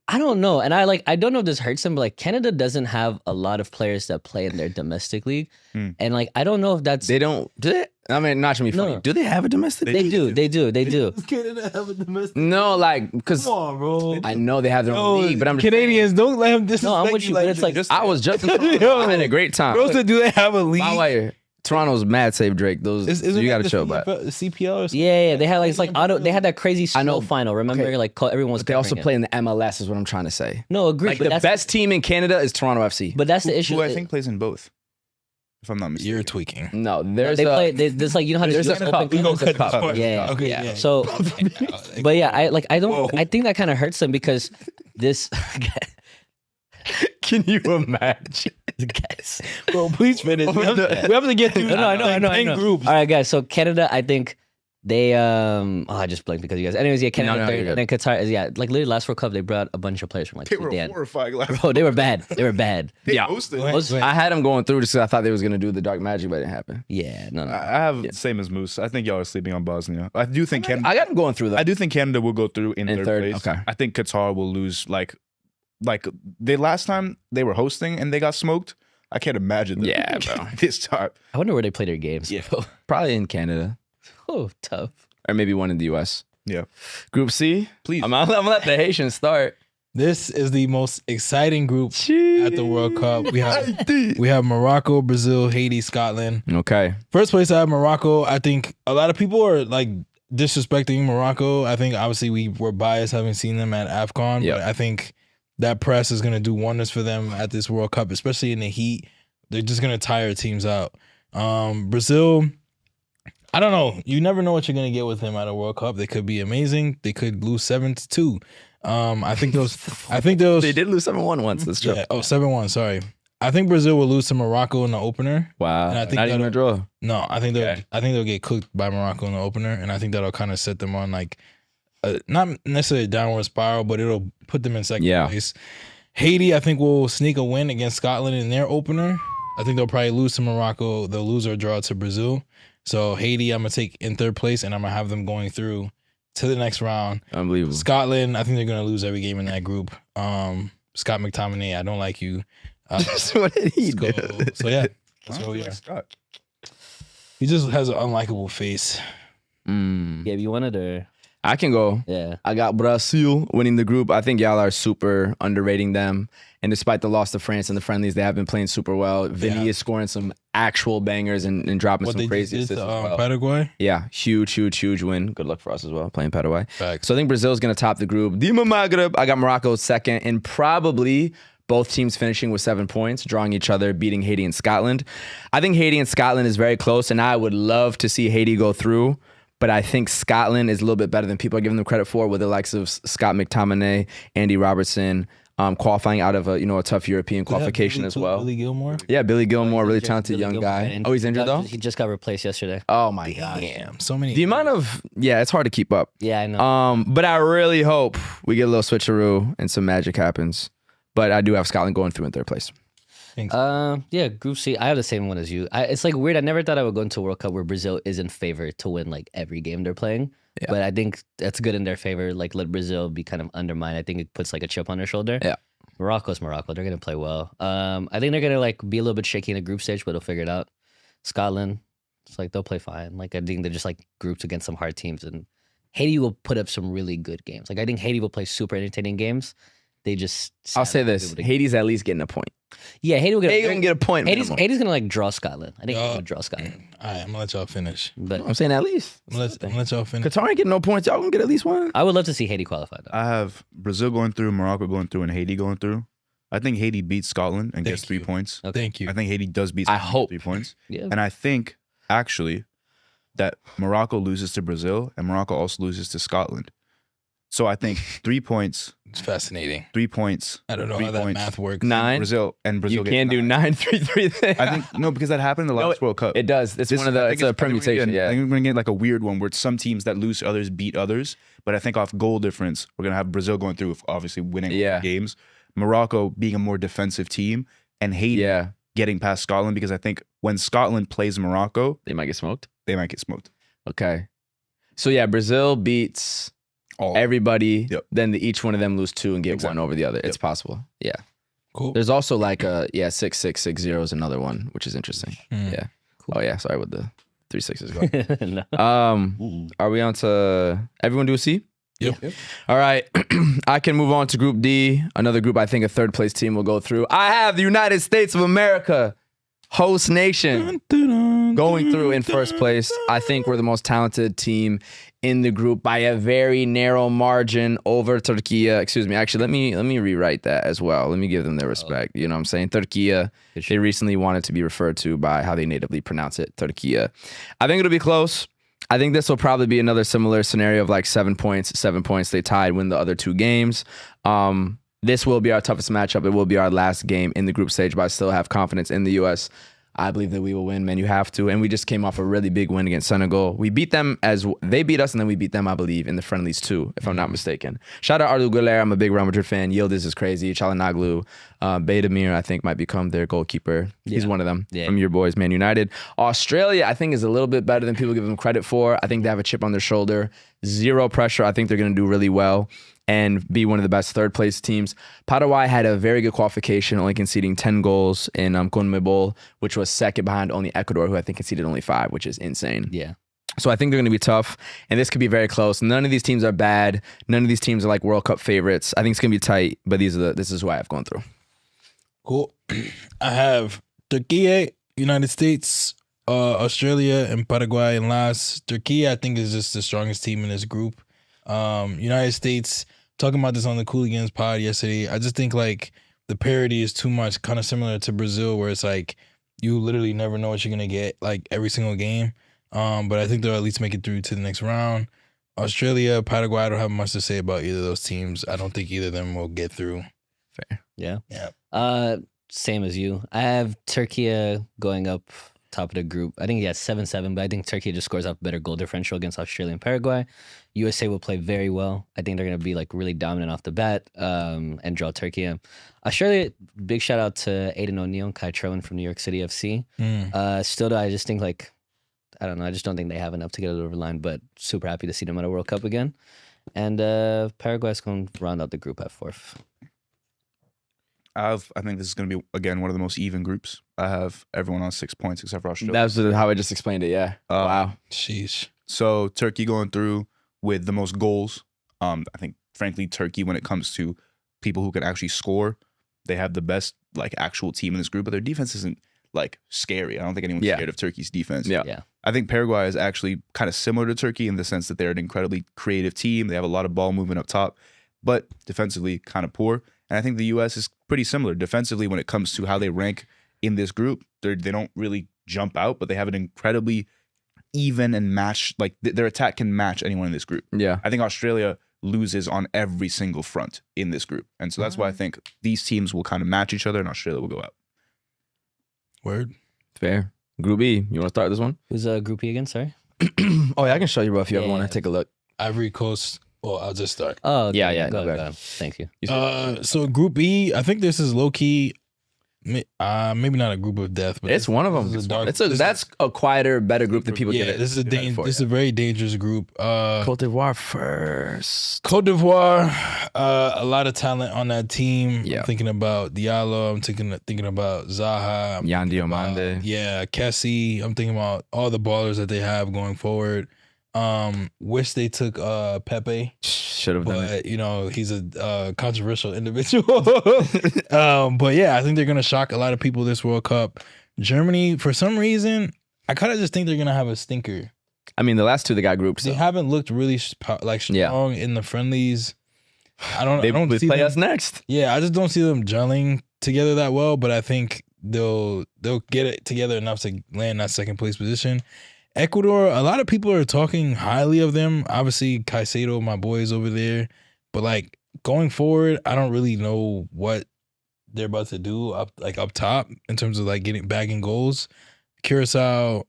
Speaker 4: I don't know, and I don't know if this hurts them, but like Canada doesn't have a lot of players that play in their domestic league, and like I don't know if that's
Speaker 1: They don't. Do they? I mean, not to be funny.
Speaker 4: No.
Speaker 1: Do they have a domestic?
Speaker 4: they do.
Speaker 3: Canada have a domestic.
Speaker 1: No, like because
Speaker 3: Come on, bro.
Speaker 1: I know they have their own league, but I'm just
Speaker 3: Canadians, don't let him disrespect
Speaker 4: No, I'm with you, but it's like
Speaker 1: I was just. I had a great time.
Speaker 3: Bro said, do they have a league?
Speaker 1: By the way, Toronto's mad save Drake. Those
Speaker 3: Isn't
Speaker 1: you
Speaker 3: that
Speaker 1: got to
Speaker 3: the
Speaker 1: chill about.
Speaker 3: CPL or something?
Speaker 4: yeah. They had like it's like auto. They had that crazy
Speaker 1: I know.
Speaker 4: snow final. Remember,
Speaker 1: Okay.
Speaker 4: like everyone was.
Speaker 1: But they also
Speaker 4: covering it.
Speaker 1: play in the MLS, is what I'm trying to say.
Speaker 4: No, agreed.
Speaker 1: Like
Speaker 4: but
Speaker 1: the
Speaker 4: that's
Speaker 1: best team in Canada is Toronto FC.
Speaker 4: But that's the issue.
Speaker 2: Who I think plays in both, if I'm not mistaken.
Speaker 3: You're tweaking.
Speaker 1: No, there's
Speaker 4: they
Speaker 1: a
Speaker 4: play. There's like you know how
Speaker 1: there's
Speaker 4: there's
Speaker 1: a
Speaker 4: US
Speaker 1: cup.
Speaker 4: Open
Speaker 1: We gonna
Speaker 4: Canada?
Speaker 1: cut this part.
Speaker 4: Yeah.
Speaker 3: Okay,
Speaker 4: yeah.
Speaker 3: yeah.
Speaker 4: So, but yeah, I don't.
Speaker 3: Whoa.
Speaker 4: I think that kind of hurts them because this.
Speaker 1: Can you imagine?
Speaker 4: guys.
Speaker 3: Bro, please finish. We have to get through.
Speaker 4: No, I know.
Speaker 3: 10 groups.
Speaker 4: All right, guys. So Canada, I think they I just blanked because you guys. Anyways, yeah, Canada
Speaker 1: No,
Speaker 4: third,
Speaker 1: you're
Speaker 4: and then Qatar is like literally last World Cup they brought a bunch of players from like
Speaker 2: They were
Speaker 4: Sudan.
Speaker 2: horrifying last
Speaker 4: Bro, they were bad. They were bad.
Speaker 2: They
Speaker 1: Yeah.
Speaker 2: hosted.
Speaker 3: Wait.
Speaker 1: I had them going through just because I thought they was gonna do the dark magic, but it didn't happen.
Speaker 4: Yeah, no.
Speaker 2: I have the same as Moose. I think y'all are sleeping on Bosnia. I do think Canada.
Speaker 1: I got them going through though.
Speaker 2: I do think Canada will go through in
Speaker 1: In
Speaker 2: third
Speaker 1: third,
Speaker 2: place.
Speaker 1: okay.
Speaker 2: I think Qatar will lose. Like they last time they were hosting and they got smoked. I can't imagine. Them
Speaker 1: Yeah, bro.
Speaker 2: This time.
Speaker 4: I wonder where they play their games.
Speaker 2: Yeah.
Speaker 1: Probably in Canada
Speaker 4: Oh, tough.
Speaker 1: or maybe one in the U.S.
Speaker 2: Yeah.
Speaker 1: Group C.
Speaker 2: Please.
Speaker 1: I'm gonna let the Haitians start.
Speaker 3: This is the most exciting group at the World Cup. We have Morocco, Brazil, Haiti, Scotland.
Speaker 1: Okay.
Speaker 3: First place I have Morocco. I think a lot of people are like disrespecting Morocco. I think obviously we were biased having seen them at AFCON,
Speaker 1: Yep.
Speaker 3: but I think that press is going to do wonders for them at this World Cup, especially in the heat. They're just going to tire teams out. Brazil, I don't know. You never know what you're going to get with them at a World Cup. They could be amazing. They could lose 7-2. I think those.
Speaker 1: They did lose 7-1 once. That's true.
Speaker 3: Yeah. Oh, 7-1. Sorry. I think Brazil will lose to Morocco in the opener.
Speaker 1: Wow.
Speaker 3: And I think
Speaker 1: Not even a draw.
Speaker 3: No, I think
Speaker 1: Okay.
Speaker 3: they'll get cooked by Morocco in the opener, and I think that'll kind of set them on like not necessarily a downward spiral, but it'll put them in second place. Haiti, I think, will sneak a win against Scotland in their opener. I think they'll probably lose to Morocco. They'll lose or draw to Brazil. So Haiti, I'm gonna take in third place, and I'm gonna have them going through to the next round.
Speaker 1: Unbelievable.
Speaker 3: Scotland, I think they're gonna lose every game in that group. Scott McTominay, I don't like you.
Speaker 1: What did he
Speaker 3: So,
Speaker 1: do?
Speaker 3: so yeah, so yeah.
Speaker 2: Scott.
Speaker 3: He just has an unlikable face.
Speaker 1: Mm.
Speaker 4: Yeah, if you wanted to.
Speaker 1: I can go.
Speaker 4: Yeah.
Speaker 1: I got Brazil winning the group. I think y'all are super underrating them. And despite the loss to France in the friendlies, they have been playing super well. Vinny is scoring some actual bangers and dropping
Speaker 3: What
Speaker 1: some
Speaker 3: they
Speaker 1: crazy
Speaker 3: did
Speaker 1: assists
Speaker 3: to
Speaker 1: as well.
Speaker 3: Paraguay.
Speaker 1: Yeah, huge win. Good luck for us as well, playing Paraguay.
Speaker 3: Facts.
Speaker 1: So I think Brazil's going to top the group. Dima Maghreb, I got Morocco second, and probably both teams finishing with 7 points, drawing each other, beating Haiti and Scotland. I think Haiti and Scotland is very close, and I would love to see Haiti go through. But I think Scotland is a little bit better than people are giving them credit for, with the likes of Scott McTominay, Andy Robertson, qualifying out of a tough European qualification as well.
Speaker 3: Billy Gilmore.
Speaker 1: Yeah, Billy Gilmore, really
Speaker 4: Injured.
Speaker 1: talented
Speaker 4: Billy
Speaker 1: young
Speaker 4: Gilmore,
Speaker 1: guy.
Speaker 4: and
Speaker 1: Oh, he's injured though?
Speaker 4: He just got replaced yesterday.
Speaker 1: Oh my God.
Speaker 3: Damn, so many.
Speaker 1: The amount of, it's hard to keep up.
Speaker 4: Yeah, I know.
Speaker 1: But I really hope we get a little switcheroo and some magic happens. But I do have Scotland going through in third place.
Speaker 4: Yeah, Group C. I have the same one as you. It's like weird. I never thought I would go into a World Cup where Brazil is in favor to win like every game they're playing.
Speaker 1: Yeah.
Speaker 4: But I think that's good in their favor. Like let Brazil be kind of undermined. I think it puts like a chip on their shoulder.
Speaker 1: Yeah.
Speaker 4: Morocco's Morocco. They're gonna play well. I think they're gonna like be a little bit shaky in the group stage, but they'll figure it out. Scotland, it's like they'll play fine. Like I think they're just like grouped against some hard teams, and Haiti will put up some really good games. Like I think Haiti will play super entertaining games. They just
Speaker 1: I'll say
Speaker 4: sadly
Speaker 1: this:
Speaker 4: able to-
Speaker 1: Haiti's at least getting a point.
Speaker 4: yeah, Haiti will get.
Speaker 1: Haiti can get a point.
Speaker 4: Haiti's
Speaker 1: minimum.
Speaker 4: gonna like draw Scotland. I think Haiti would draw Scotland.
Speaker 3: All right, I'm gonna let y'all finish.
Speaker 4: But
Speaker 1: I'm saying at least.
Speaker 3: I'm gonna let y'all finish.
Speaker 1: Qatar ain't getting no points. Y'all gonna get at least one.
Speaker 4: I would love to see Haiti qualify though.
Speaker 2: I have Brazil going through, Morocco going through, and Haiti going through. I think Haiti beats Scotland and gets
Speaker 3: Thank
Speaker 2: 3
Speaker 3: you.
Speaker 2: points.
Speaker 3: Thank you.
Speaker 2: I think Haiti does beat
Speaker 1: I
Speaker 2: Scotland
Speaker 1: hope.
Speaker 2: 3 points.
Speaker 4: Yeah.
Speaker 2: And I think, actually, that Morocco loses to Brazil and Morocco also loses to Scotland. So I think 3 points,
Speaker 3: It's fascinating.
Speaker 2: 3 points.
Speaker 3: I don't know
Speaker 2: 3
Speaker 3: how that
Speaker 2: points.
Speaker 3: math works.
Speaker 1: 9.
Speaker 2: Brazil gets
Speaker 1: You can do
Speaker 2: 9.
Speaker 1: 9-3-3.
Speaker 2: I think, no, because that happened in the last World Cup.
Speaker 1: It does. It's
Speaker 2: This-
Speaker 1: one of the.
Speaker 2: I
Speaker 1: It's
Speaker 2: think
Speaker 1: a permutation.
Speaker 2: I
Speaker 1: Yeah.
Speaker 2: think we're gonna get like a weird one where some teams that lose to others beat others. But I think off goal difference, we're gonna have Brazil going through, obviously winning
Speaker 1: Yeah.
Speaker 2: games. Morocco being a more defensive team, and Haiti getting past Scotland, because I think when Scotland plays Morocco,
Speaker 1: They might get smoked.
Speaker 2: they might get smoked.
Speaker 1: Okay. So yeah, Brazil beats
Speaker 2: All
Speaker 1: everybody.
Speaker 2: Yep.
Speaker 1: Then each one of them lose 2 and get
Speaker 2: Exactly.
Speaker 1: 1 over the other. It's possible. Yeah.
Speaker 3: Cool.
Speaker 1: There's also like 6-6-6-0 is another one, which is interesting.
Speaker 3: Mm.
Speaker 1: Yeah. Oh yeah. Sorry with the 3 6s.
Speaker 4: No.
Speaker 1: Are we on to everyone do a C?
Speaker 3: Yep.
Speaker 1: All right. I can move on to Group D. Another group I think a third place team will go through. I have the United States of America, host nation, going through in first place. I think we're the most talented team in the group by a very narrow margin over Turkey. Excuse me. Actually, let me rewrite that as well. Let me give them their respect. You know what I'm saying? Turkey. They recently wanted to be referred to by how they natively pronounce it, Turkey. I think it'll be close. I think this will probably be another similar scenario of like 7 points. They tied, win the other 2 games. This will be our toughest matchup. It will be our last game in the group stage, but I still have confidence in the U.S. I believe that we will win, man. You have to. And we just came off a really big win against Senegal. We beat them as they beat us, and then we beat them, I believe, in the friendlies too, if I'm not mistaken. Shout out Arda Güler. I'm a big Real Madrid fan. Yildiz is crazy. Çalhanoğlu. Beidemir, I think, might become their goalkeeper. He's one of them from your boys, Man United. Australia, I think, is a little bit better than people give them credit for. I think they have a chip on their shoulder. Zero pressure. I think they're going to do really well and be one of the best third place teams. Paraguay had a very good qualification, only conceding 10 goals in CONMEBOL, which was second behind only Ecuador, who I think conceded only 5, which is insane.
Speaker 4: Yeah.
Speaker 1: So I think they're going to be tough, and this could be very close. None of these teams are bad. None of these teams are like World Cup favorites. I think it's going to be tight, but this is who I have going through.
Speaker 3: Cool. I have Turkey, United States, Australia, and Paraguay in last. Turkey, I think, is just the strongest team in this group. United States, talking about this on the Cooligans pod yesterday, I just think like the parity is too much, kind of similar to Brazil, where it's like you literally never know what you're gonna get like every single game. But I think they'll at least make it through to the next round. Australia, Paraguay, I don't have much to say about either of those teams. I don't think either of them will get through.
Speaker 1: Fair.
Speaker 4: Yeah.
Speaker 3: Yeah.
Speaker 4: Same as you. I have Turkey going up top of the group. I think 7-7, but I think Turkey just scores off a better goal differential against Australia and Paraguay. USA will play very well. I think they're going to be like really dominant off the bat and draw Turkey. Australia, big shout out to Aiden O'Neill, Kai Trelin from New York City FC. Still though, I just think like, I don't know, I just don't think they have enough to get it over the line, but super happy to see them at a World Cup again. And Paraguay's going to round out the group at 4th.
Speaker 2: I think this is going to be, again, one of the most even groups. I have everyone on 6 points except for Australia.
Speaker 1: That's how I just explained it, yeah. Wow.
Speaker 3: Sheesh.
Speaker 2: So Turkey going through with the most goals. I think, frankly, Turkey, when it comes to people who can actually score, they have the best like actual team in this group, but their defense isn't like scary. I don't think anyone's scared of Turkey's defense.
Speaker 1: Yeah.
Speaker 2: I think Paraguay is actually kind of similar to Turkey in the sense that they're an incredibly creative team. They have a lot of ball movement up top, but defensively kind of poor. And I think the U.S. is pretty similar defensively when it comes to how they rank in this group. They don't really jump out, but they have an incredibly even and match. Like their attack can match anyone in this group.
Speaker 1: Yeah.
Speaker 2: I think Australia loses on every single front in this group. And so that's why I think these teams will kind of match each other and Australia will go out.
Speaker 3: Word.
Speaker 1: Fair. Group E, you want to start this one?
Speaker 4: Who's Group E again? Sorry.
Speaker 1: Oh, yeah, I can show you, bro, if you ever want to take a look.
Speaker 3: Ivory Coast. Well, I'll just start.
Speaker 4: Oh, okay.
Speaker 1: Yeah,
Speaker 4: Go
Speaker 1: go
Speaker 4: ahead.
Speaker 1: ahead.
Speaker 4: Thank you.
Speaker 3: So Group E, I think this is low key, maybe not a group of death, but
Speaker 1: It's one of them.
Speaker 3: this is a dark-
Speaker 1: That's a quieter, better group than people give it.
Speaker 3: This is
Speaker 1: for,
Speaker 3: this is a very dangerous group.
Speaker 1: Cote d'Ivoire first.
Speaker 3: Cote d'Ivoire, a lot of talent on that team.
Speaker 1: Yeah.
Speaker 3: I'm thinking about Diallo. I'm thinking about Zaha. I'm
Speaker 1: Yan
Speaker 3: thinking about,
Speaker 1: Diomande.
Speaker 3: Yeah, Kessie. I'm thinking about all the ballers that they have going forward. Wish they took Pepe.
Speaker 1: Should have done it.
Speaker 3: But you know he's a controversial individual. But yeah, I think they're gonna shock a lot of people this World Cup. Germany, for some reason, I kind of just think they're gonna have a stinker.
Speaker 1: I mean, the last two they got grouped.
Speaker 3: They
Speaker 1: So.
Speaker 3: haven't looked really strong in the friendlies. I don't see
Speaker 1: play
Speaker 3: them,
Speaker 1: us next.
Speaker 3: Yeah, I just don't see them gelling together that well. But I think they'll get it together enough to land that second place position. Ecuador, a lot of people are talking highly of them. Obviously, Caicedo, my boy, is over there. But like going forward, I don't really know what they're about to do up top in terms of like bagging goals. Curacao,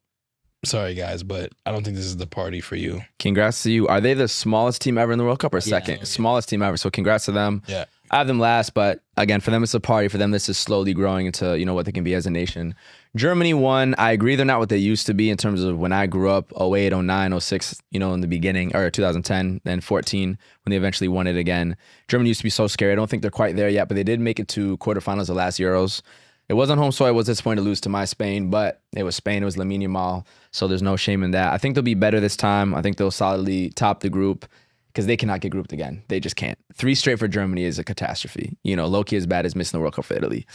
Speaker 3: sorry guys, but I don't think this is the party for you.
Speaker 1: Congrats to you. Are they the smallest team ever in the World Cup or second?
Speaker 3: Yeah.
Speaker 1: Smallest team ever. So congrats to them.
Speaker 3: Yeah.
Speaker 1: I have them last, but again, for them it's a party. For them, this is slowly growing into what they can be as a nation. Germany won. I agree they're not what they used to be in terms of when I grew up, 08, 09, 06, in the beginning, or 2010, then 14, when they eventually won it again. Germany used to be so scary. I don't think they're quite there yet, but they did make it to quarterfinals the last Euros. It wasn't home soil. I was disappointed to lose to my Spain, but it was Spain. It was Lamine Yamal, so there's no shame in that. I think they'll be better this time. I think they'll solidly top the group because they cannot get grouped again. They just can't. 3 straight for Germany is a catastrophe. Low-key as bad as missing the World Cup for Italy.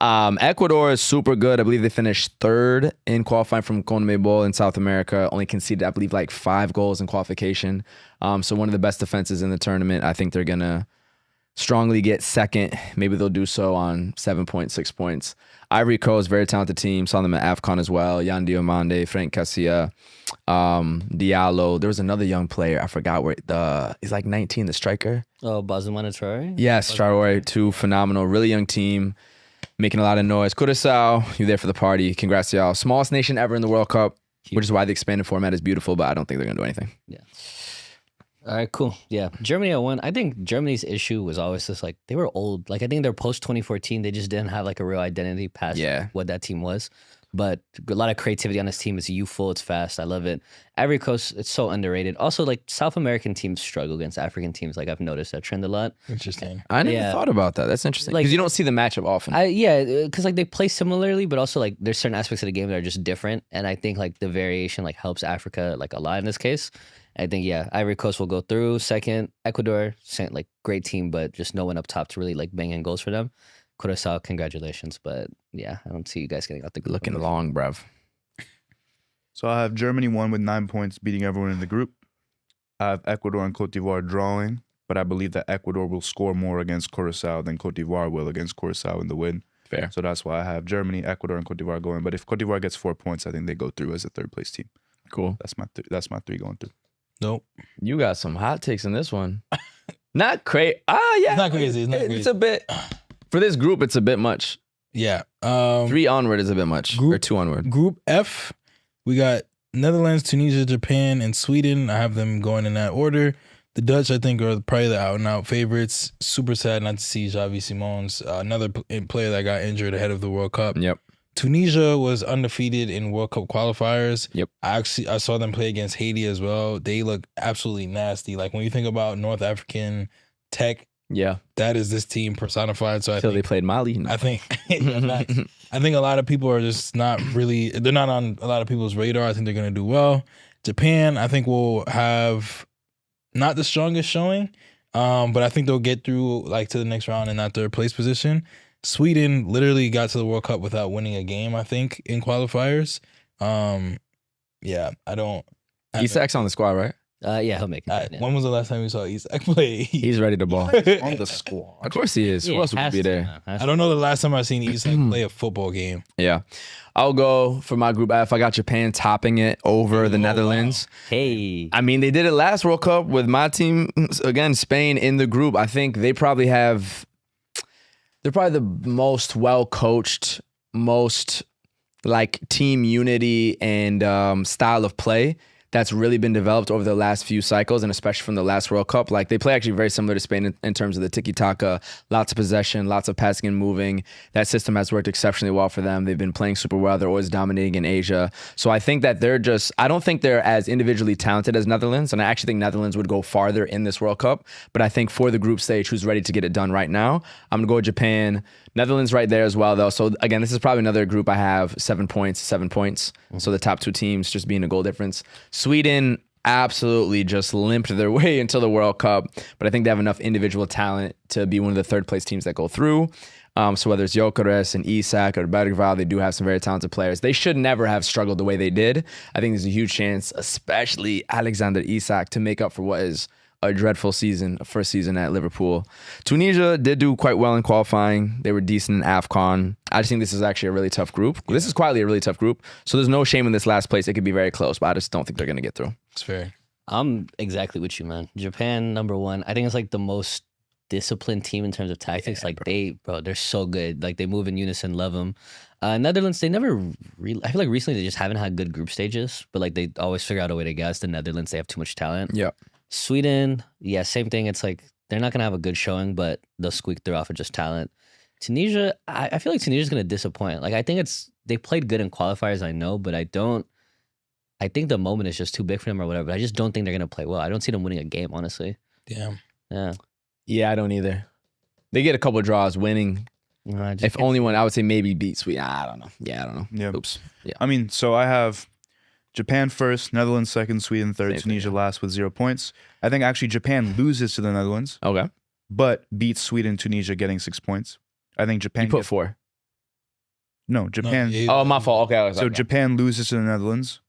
Speaker 1: Ecuador is super good. I believe they finished 3rd in qualifying from CONMEBOL in South America. Only conceded, I believe, like 5 goals in qualification. So one of the best defenses in the tournament. I think they're going to strongly get 2nd. Maybe they'll do so on 7 points, 6 points. Ivory Coast, very talented team. Saw them at AFCON as well. Yan Diomande, Frank Casilla, Diallo. There was another young player. I forgot where. He's like 19, the striker.
Speaker 4: Oh, Bazumana Traore?
Speaker 1: Yes, Traore, too. Phenomenal. Really young team. Making a lot of noise. Curaçao, you're there for the party. Congrats to y'all. Smallest nation ever in the World Cup, which is why the expanded format is beautiful, but I don't think they're going to do anything.
Speaker 4: Yeah. All right, cool. Yeah. Germany at 1. I think Germany's issue was always just like they were old. Like I think they're post 2014. They just didn't have like a real identity past what that team was. But a lot of creativity on this team. It's youthful. It's fast. I love it. Ivory Coast, it's so underrated. Also, like South American teams struggle against African teams. Like I've noticed that trend a lot.
Speaker 3: Interesting.
Speaker 1: I never thought about that. That's interesting.
Speaker 4: Like-
Speaker 1: Because you don't see the matchup often.
Speaker 4: Because like they play similarly, but also like there's certain aspects of the game that are just different. And I think like the variation like helps Africa like a lot in this case. I think Ivory Coast will go through 2nd. Ecuador, like great team, but just no one up top to really like bang in goals for them. Curaçao, congratulations, but I don't see you guys getting out the group.
Speaker 1: Looking long, bruv.
Speaker 2: So I have Germany 1 with 9 points, beating everyone in the group. I have Ecuador and Cote d'Ivoire drawing, but I believe that Ecuador will score more against Curaçao than Cote d'Ivoire will against Curaçao in the win.
Speaker 1: Fair.
Speaker 2: So that's why I have Germany, Ecuador, and Cote d'Ivoire going. But if Cote d'Ivoire gets 4 points, I think they go through as a 3rd place team.
Speaker 1: Cool.
Speaker 2: That's my 3 going through.
Speaker 3: Nope.
Speaker 1: You got some hot takes in this one. Not crazy. Yeah.
Speaker 3: It's not crazy. It's not crazy.
Speaker 1: It's a bit. For this group, it's a bit much.
Speaker 3: Yeah.
Speaker 1: 3 onward is a bit much. Or 2 onward.
Speaker 3: Group F, we got Netherlands, Tunisia, Japan, and Sweden. I have them going in that order. The Dutch, I think, are probably the out-and-out favorites. Super sad not to see Xavi Simons, another player that got injured ahead of the World Cup.
Speaker 1: Yep.
Speaker 3: Tunisia was undefeated in World Cup qualifiers.
Speaker 1: Yep.
Speaker 3: I saw them play against Haiti as well. They look absolutely nasty. Like when you think about North African tech,
Speaker 1: Yeah.
Speaker 3: that is this team personified. So I
Speaker 1: Until
Speaker 3: think
Speaker 1: they played Mali.
Speaker 3: I think I think a lot of people are just not really, they're not on a lot of people's radar. I think they're going to do well. Japan, I think will have not the strongest showing, but I think they'll get through like to the next round in that 3rd place position. Sweden literally got to the World Cup without winning a game, I think, in qualifiers. I don't.
Speaker 1: Isak's on the squad, right?
Speaker 4: He'll make it.
Speaker 3: When was the last time you saw Isak play?
Speaker 1: He's ready to ball.
Speaker 2: On the squad.
Speaker 1: Of course he is. Who else would be there?
Speaker 3: I don't know the last time I've seen Isak play a football game.
Speaker 1: Yeah. I'll go for my group F. I got Japan topping it over the Netherlands.
Speaker 4: Hey.
Speaker 1: I mean, they did it last World Cup with my team, again, Spain in the group. I think they're probably the most well-coached, most like team unity and style of play that's really been developed over the last few cycles, and especially from the last World Cup. Like they play actually very similar to Spain in terms of the tiki-taka, lots of possession, lots of passing and moving. That system has worked exceptionally well for them. They've been playing super well. They're always dominating in Asia. So I think that I don't think they're as individually talented as Netherlands, and I actually think Netherlands would go farther in this World Cup. But I think for the group stage, who's ready to get it done right now, I'm going to go with Japan. Netherlands right there as well, though. So again, this is probably another group I have 7 points. So the top 2 teams just being a goal difference. Sweden absolutely just limped their way into the World Cup, but I think they have enough individual talent to be one of the 3rd place teams that go through. So whether it's Gyökeres and Isak or Bergvall, they do have some very talented players. They should never have struggled the way they did. I think there's a huge chance, especially Alexander Isak, to make up for what is a dreadful season, a first season at Liverpool. Tunisia did do quite well in qualifying. They were decent in AFCON. I just think this is actually a really tough group. This is quietly a really tough group. So there's no shame in this last place. It could be very close, but I just don't think they're going to get through.
Speaker 3: It's fair.
Speaker 4: I'm exactly with you, man. Japan, number 1. I think it's like the most disciplined team in terms of tactics. Yeah, like they're so good. Like they move in unison, love them. Netherlands, they never really, I feel like recently they just haven't had good group stages, but like they always figure out a way to guess. The Netherlands, they have too much talent.
Speaker 1: Yeah.
Speaker 4: Sweden, same thing. It's like they're not going to have a good showing, but they'll squeak through off of just talent. Tunisia, I feel like Tunisia's going to disappoint. Like I think it's they played good in qualifiers, I know, but I think the moment is just too big for them or whatever. But I just don't think they're gonna play well. I don't see them winning a game, honestly.
Speaker 3: Damn.
Speaker 4: Yeah.
Speaker 1: Yeah, I don't either. They get a couple draws winning. If only one, I would say maybe beat Sweden. I don't know. Yeah, I don't know.
Speaker 2: Yeah.
Speaker 1: Oops. Yeah.
Speaker 2: I mean, so I have Japan first, Netherlands second, Sweden third,
Speaker 1: Same thing,
Speaker 2: Tunisia
Speaker 1: yeah.
Speaker 2: last with 0 points. I think actually Japan loses to the Netherlands,
Speaker 1: Okay.
Speaker 2: but beats Sweden, Tunisia, getting 6 points. I think Japan.
Speaker 1: You put 4.
Speaker 2: No, Japan.
Speaker 1: Oh, my fault. Okay.
Speaker 2: So Japan loses to the Netherlands,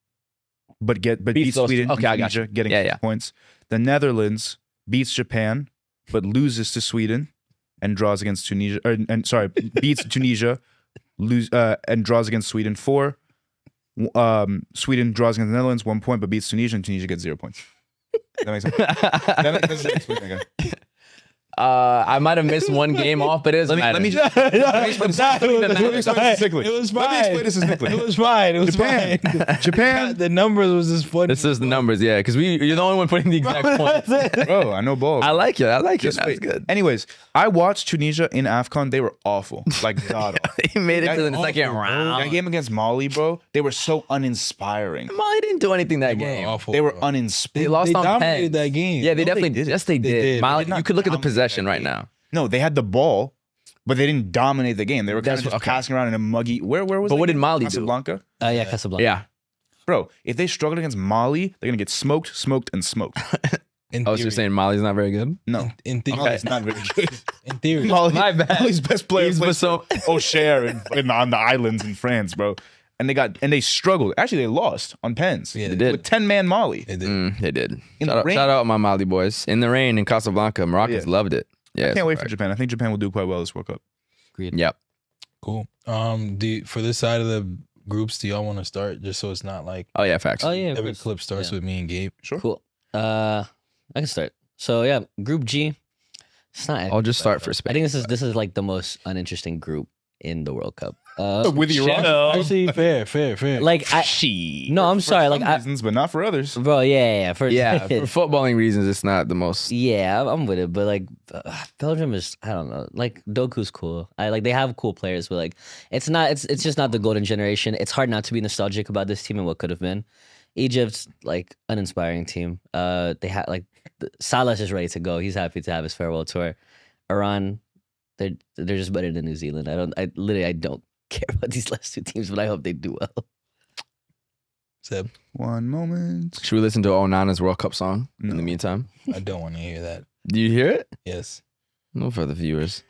Speaker 2: but beats
Speaker 1: those-
Speaker 2: Sweden,
Speaker 1: okay, I
Speaker 2: and
Speaker 1: got
Speaker 2: Tunisia,
Speaker 1: you.
Speaker 2: getting
Speaker 1: Yeah,
Speaker 2: 6
Speaker 1: yeah.
Speaker 2: points. The Netherlands beats Japan, but loses to Sweden and draws against Tunisia. Beats Tunisia, and draws against Sweden. 4. Sweden draws against the Netherlands 1 point, but beats Tunisia, and Tunisia gets 0 points. That makes sense. That makes sense. Okay.
Speaker 1: I might have missed one game off, but it doesn't
Speaker 2: Let me
Speaker 1: matter.
Speaker 2: explain this succinctly.
Speaker 3: It was
Speaker 2: Let me
Speaker 3: fine.
Speaker 2: explain this succinctly.
Speaker 3: It was fine. It was
Speaker 2: Japan.
Speaker 3: fine.
Speaker 2: Japan.
Speaker 3: The numbers was just funny.
Speaker 1: This is the numbers, yeah, because you're the only one putting the exact point.
Speaker 2: Bro, I know balls.
Speaker 1: I like it.
Speaker 2: Just
Speaker 1: That's
Speaker 2: wait.
Speaker 1: good.
Speaker 2: Anyways, I watched Tunisia in AFCON. They were awful. Like, god awful.
Speaker 1: They made it to the
Speaker 2: That's
Speaker 1: second
Speaker 2: awful, bro.
Speaker 1: round.
Speaker 2: That game against Mali, bro, they were so uninspiring.
Speaker 1: Mali didn't do anything that game.
Speaker 3: Awful,
Speaker 2: They were
Speaker 3: bro.
Speaker 1: They
Speaker 2: uninspiring.
Speaker 1: lost
Speaker 3: They
Speaker 1: on
Speaker 3: dominated
Speaker 1: pens.
Speaker 3: that game.
Speaker 1: Yeah, they
Speaker 2: No, they
Speaker 1: definitely
Speaker 2: didn't.
Speaker 1: Yes, they did.
Speaker 3: did.
Speaker 1: Mali,
Speaker 2: They did not
Speaker 1: you could look at the
Speaker 2: dominate
Speaker 1: possession
Speaker 2: that
Speaker 1: right
Speaker 2: game.
Speaker 1: now.
Speaker 2: No, they had the ball, but they didn't dominate the game. They were kind
Speaker 1: That's
Speaker 2: of just
Speaker 1: okay.
Speaker 2: passing around in a muggy. Where was?
Speaker 1: But
Speaker 2: that
Speaker 1: what did
Speaker 2: game?
Speaker 1: Mali do?
Speaker 2: Casablanca?
Speaker 4: Yeah, Casablanca.
Speaker 1: Yeah.
Speaker 2: Bro, if they struggled against Mali, they're gonna get smoked.
Speaker 3: In
Speaker 1: I was just saying Mali's not very good.
Speaker 2: No,
Speaker 3: In theory.
Speaker 2: Mali's not very good.
Speaker 3: In theory.
Speaker 1: My bad.
Speaker 2: Mali's best player
Speaker 1: He's
Speaker 2: plays
Speaker 1: so-
Speaker 2: O'Share on the islands in France, bro. And they struggled. Actually, they lost on pens.
Speaker 3: Yeah,
Speaker 1: They did.
Speaker 2: With 10-man Mali.
Speaker 3: They did.
Speaker 1: They did.
Speaker 2: In the
Speaker 1: Shout
Speaker 2: rain.
Speaker 1: out my Mali boys. In the rain in Casablanca. Moroccans
Speaker 2: Yeah.
Speaker 1: loved it. Yeah.
Speaker 2: Can't wait for Japan. I think Japan will do quite well this World Cup.
Speaker 1: Yep.
Speaker 3: Cool. For this side of the groups, do y'all want to start just so it's not like
Speaker 1: Oh yeah, facts.
Speaker 4: Oh yeah. of
Speaker 3: every
Speaker 4: course.
Speaker 3: clip starts
Speaker 4: Yeah.
Speaker 3: with me and Gabe?
Speaker 2: Sure.
Speaker 4: Cool. I can start. So yeah, Group G. It's not.
Speaker 1: I'll just start for
Speaker 4: I
Speaker 1: Spain.
Speaker 4: think this is like the most uninteresting group in the World Cup.
Speaker 2: With Iran.
Speaker 3: Actually, fair.
Speaker 4: Like no, I'm sorry.
Speaker 2: For
Speaker 4: Like
Speaker 2: some reasons, but not for others.
Speaker 4: bro, yeah. For
Speaker 1: Yeah, for footballing reasons, it's not the most.
Speaker 4: yeah, I'm with it. But like Belgium is, I don't know. Like Doku's cool. They have cool players, but like it's just not the golden generation. It's hard not to be nostalgic about this team and what could have been. Egypt's like uninspiring team. They had Salah's just ready to go. He's happy to have his farewell tour. Iran, they're just better than New Zealand. I don't care about these last two teams, but I hope they do well.
Speaker 3: Seb,
Speaker 2: One moment.
Speaker 1: Should we listen to Onana's World Cup song in
Speaker 2: No.
Speaker 1: the meantime?
Speaker 3: I don't want to hear that.
Speaker 1: Do you hear it?
Speaker 3: Yes.
Speaker 1: No, for the viewers.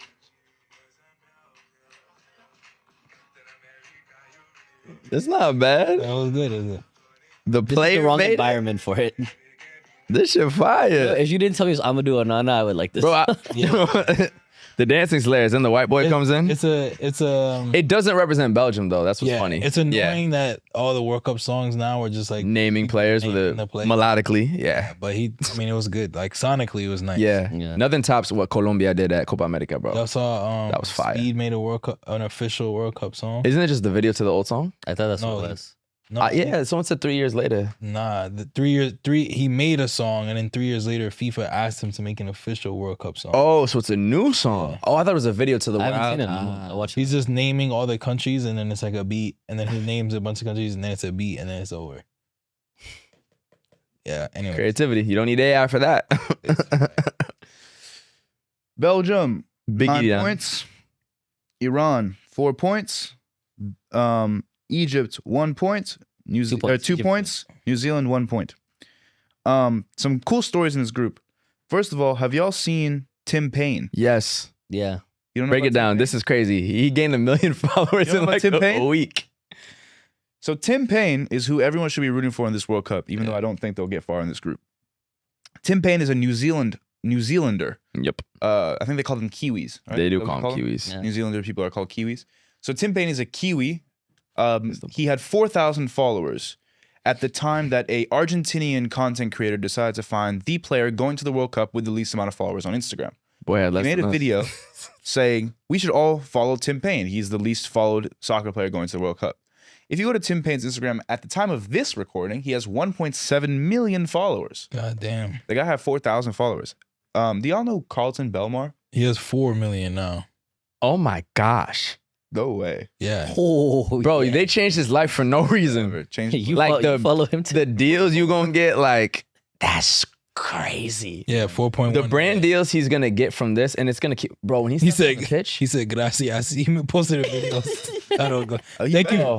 Speaker 1: It's not bad.
Speaker 3: That was good, is it?
Speaker 1: The
Speaker 4: This is
Speaker 1: player
Speaker 4: the wrong
Speaker 1: made it.
Speaker 4: environment for it.
Speaker 1: This shit fire.
Speaker 4: If you didn't tell me it was Amadou Onana, I would like this.
Speaker 1: Bro, the dancing Slayers, then the white boy comes in.
Speaker 3: It's a
Speaker 1: It doesn't represent Belgium though. That's what's
Speaker 3: yeah,
Speaker 1: funny.
Speaker 3: It's annoying that all the World Cup songs now are just like
Speaker 1: Naming players with
Speaker 3: naming
Speaker 1: a
Speaker 3: the play.
Speaker 1: melodically. Yeah.
Speaker 3: But it was good. Like sonically, it was nice.
Speaker 1: Yeah.
Speaker 4: Yeah.
Speaker 1: Nothing tops what Colombia did at Copa America, bro.
Speaker 3: Y'all saw
Speaker 1: That was fire.
Speaker 3: Speed made an official World Cup song.
Speaker 1: Isn't it just the video to the old song?
Speaker 4: I thought that's
Speaker 3: No,
Speaker 4: what it was.
Speaker 3: No,
Speaker 1: Yeah, someone said 3 years later.
Speaker 3: Nah, the 3 years he made a song and then 3 years later FIFA asked him to make an official World Cup song.
Speaker 1: Oh, so it's a new song.
Speaker 3: Yeah.
Speaker 1: Oh, I thought it was a video to the
Speaker 4: I haven't
Speaker 1: wild.
Speaker 4: seen it. I watched it.
Speaker 3: He's just naming all the countries and then it's like a beat and then he names a bunch of countries and then it's a beat and then it's over. Yeah, anyway.
Speaker 1: Creativity. You don't need AI for that.
Speaker 2: Belgium,
Speaker 1: Biggie
Speaker 2: 9
Speaker 1: down.
Speaker 2: points. Iran, 4 points. Egypt, 1 point.
Speaker 4: 2 points.
Speaker 2: 2 points. New Zealand, 1 point. Some cool stories in this group. First of all, have y'all seen Tim Payne?
Speaker 1: Yes.
Speaker 4: Yeah.
Speaker 2: You don't know
Speaker 1: Break
Speaker 2: about
Speaker 1: it down.
Speaker 2: Tim Payne?
Speaker 1: This is crazy. He gained 1 million followers
Speaker 2: You know
Speaker 1: in
Speaker 2: about
Speaker 1: like
Speaker 2: Tim
Speaker 1: a
Speaker 2: Payne?
Speaker 1: week.
Speaker 2: So Tim Payne is who everyone should be rooting for in this World Cup, even though I don't think they'll get far in this group. Tim Payne is a New Zealander.
Speaker 1: Yep.
Speaker 2: I think they call them Kiwis. Right?
Speaker 1: They do
Speaker 2: Is that what
Speaker 1: call
Speaker 2: we
Speaker 1: them Kiwis.
Speaker 4: Yeah.
Speaker 2: New Zealander people are called Kiwis. So Tim Payne is a Kiwi. He had 4,000 followers at the time that a Argentinian content creator decided to find the player going to the World Cup with the least amount of followers on Instagram.
Speaker 1: Boy, I
Speaker 2: He made a video saying, we should all follow Tim Payne. He's the least followed soccer player going to the World Cup. If you go to Tim Payne's Instagram, at the time of this recording, he has 1.7 million followers.
Speaker 3: God damn.
Speaker 2: The guy had 4,000 followers. Do y'all know Carlton Belmar?
Speaker 3: He has 4 million now.
Speaker 1: Oh my gosh.
Speaker 2: No way.
Speaker 3: Yeah.
Speaker 4: Oh,
Speaker 1: Bro,
Speaker 4: yeah.
Speaker 1: they changed his life for no reason.
Speaker 2: Never changed.
Speaker 4: You
Speaker 1: like
Speaker 4: you follow him too.
Speaker 1: The deals you gonna get, like, that's crazy.
Speaker 3: Yeah, 4.1.
Speaker 1: The brand deals he's gonna get from this, and it's gonna keep, bro. When
Speaker 3: He
Speaker 1: he's on
Speaker 3: said,
Speaker 1: the pitch,
Speaker 3: he said, gracias. He posted a video. I don't go.
Speaker 2: Oh, you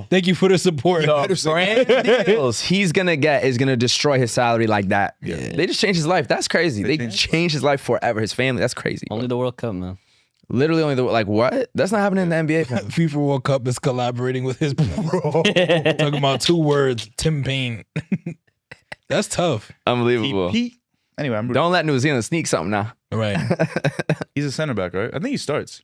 Speaker 3: Thank you for the support.
Speaker 1: the brand deals he's gonna get is gonna destroy his salary like that.
Speaker 2: Yeah.
Speaker 1: They just changed his life. That's crazy. They
Speaker 2: changed
Speaker 1: changed his life forever. His family. That's crazy. Bro.
Speaker 4: Only the World Cup, man.
Speaker 1: Literally only the, like, what? That's not happening in the NBA. fam.
Speaker 3: FIFA World Cup is collaborating with his bro. Talking about 2 words, Tim Payne. That's tough.
Speaker 1: Unbelievable.
Speaker 2: Anyway,
Speaker 1: Don't let New Zealand sneak something now.
Speaker 3: Right.
Speaker 2: he's a center back, right? I think he starts.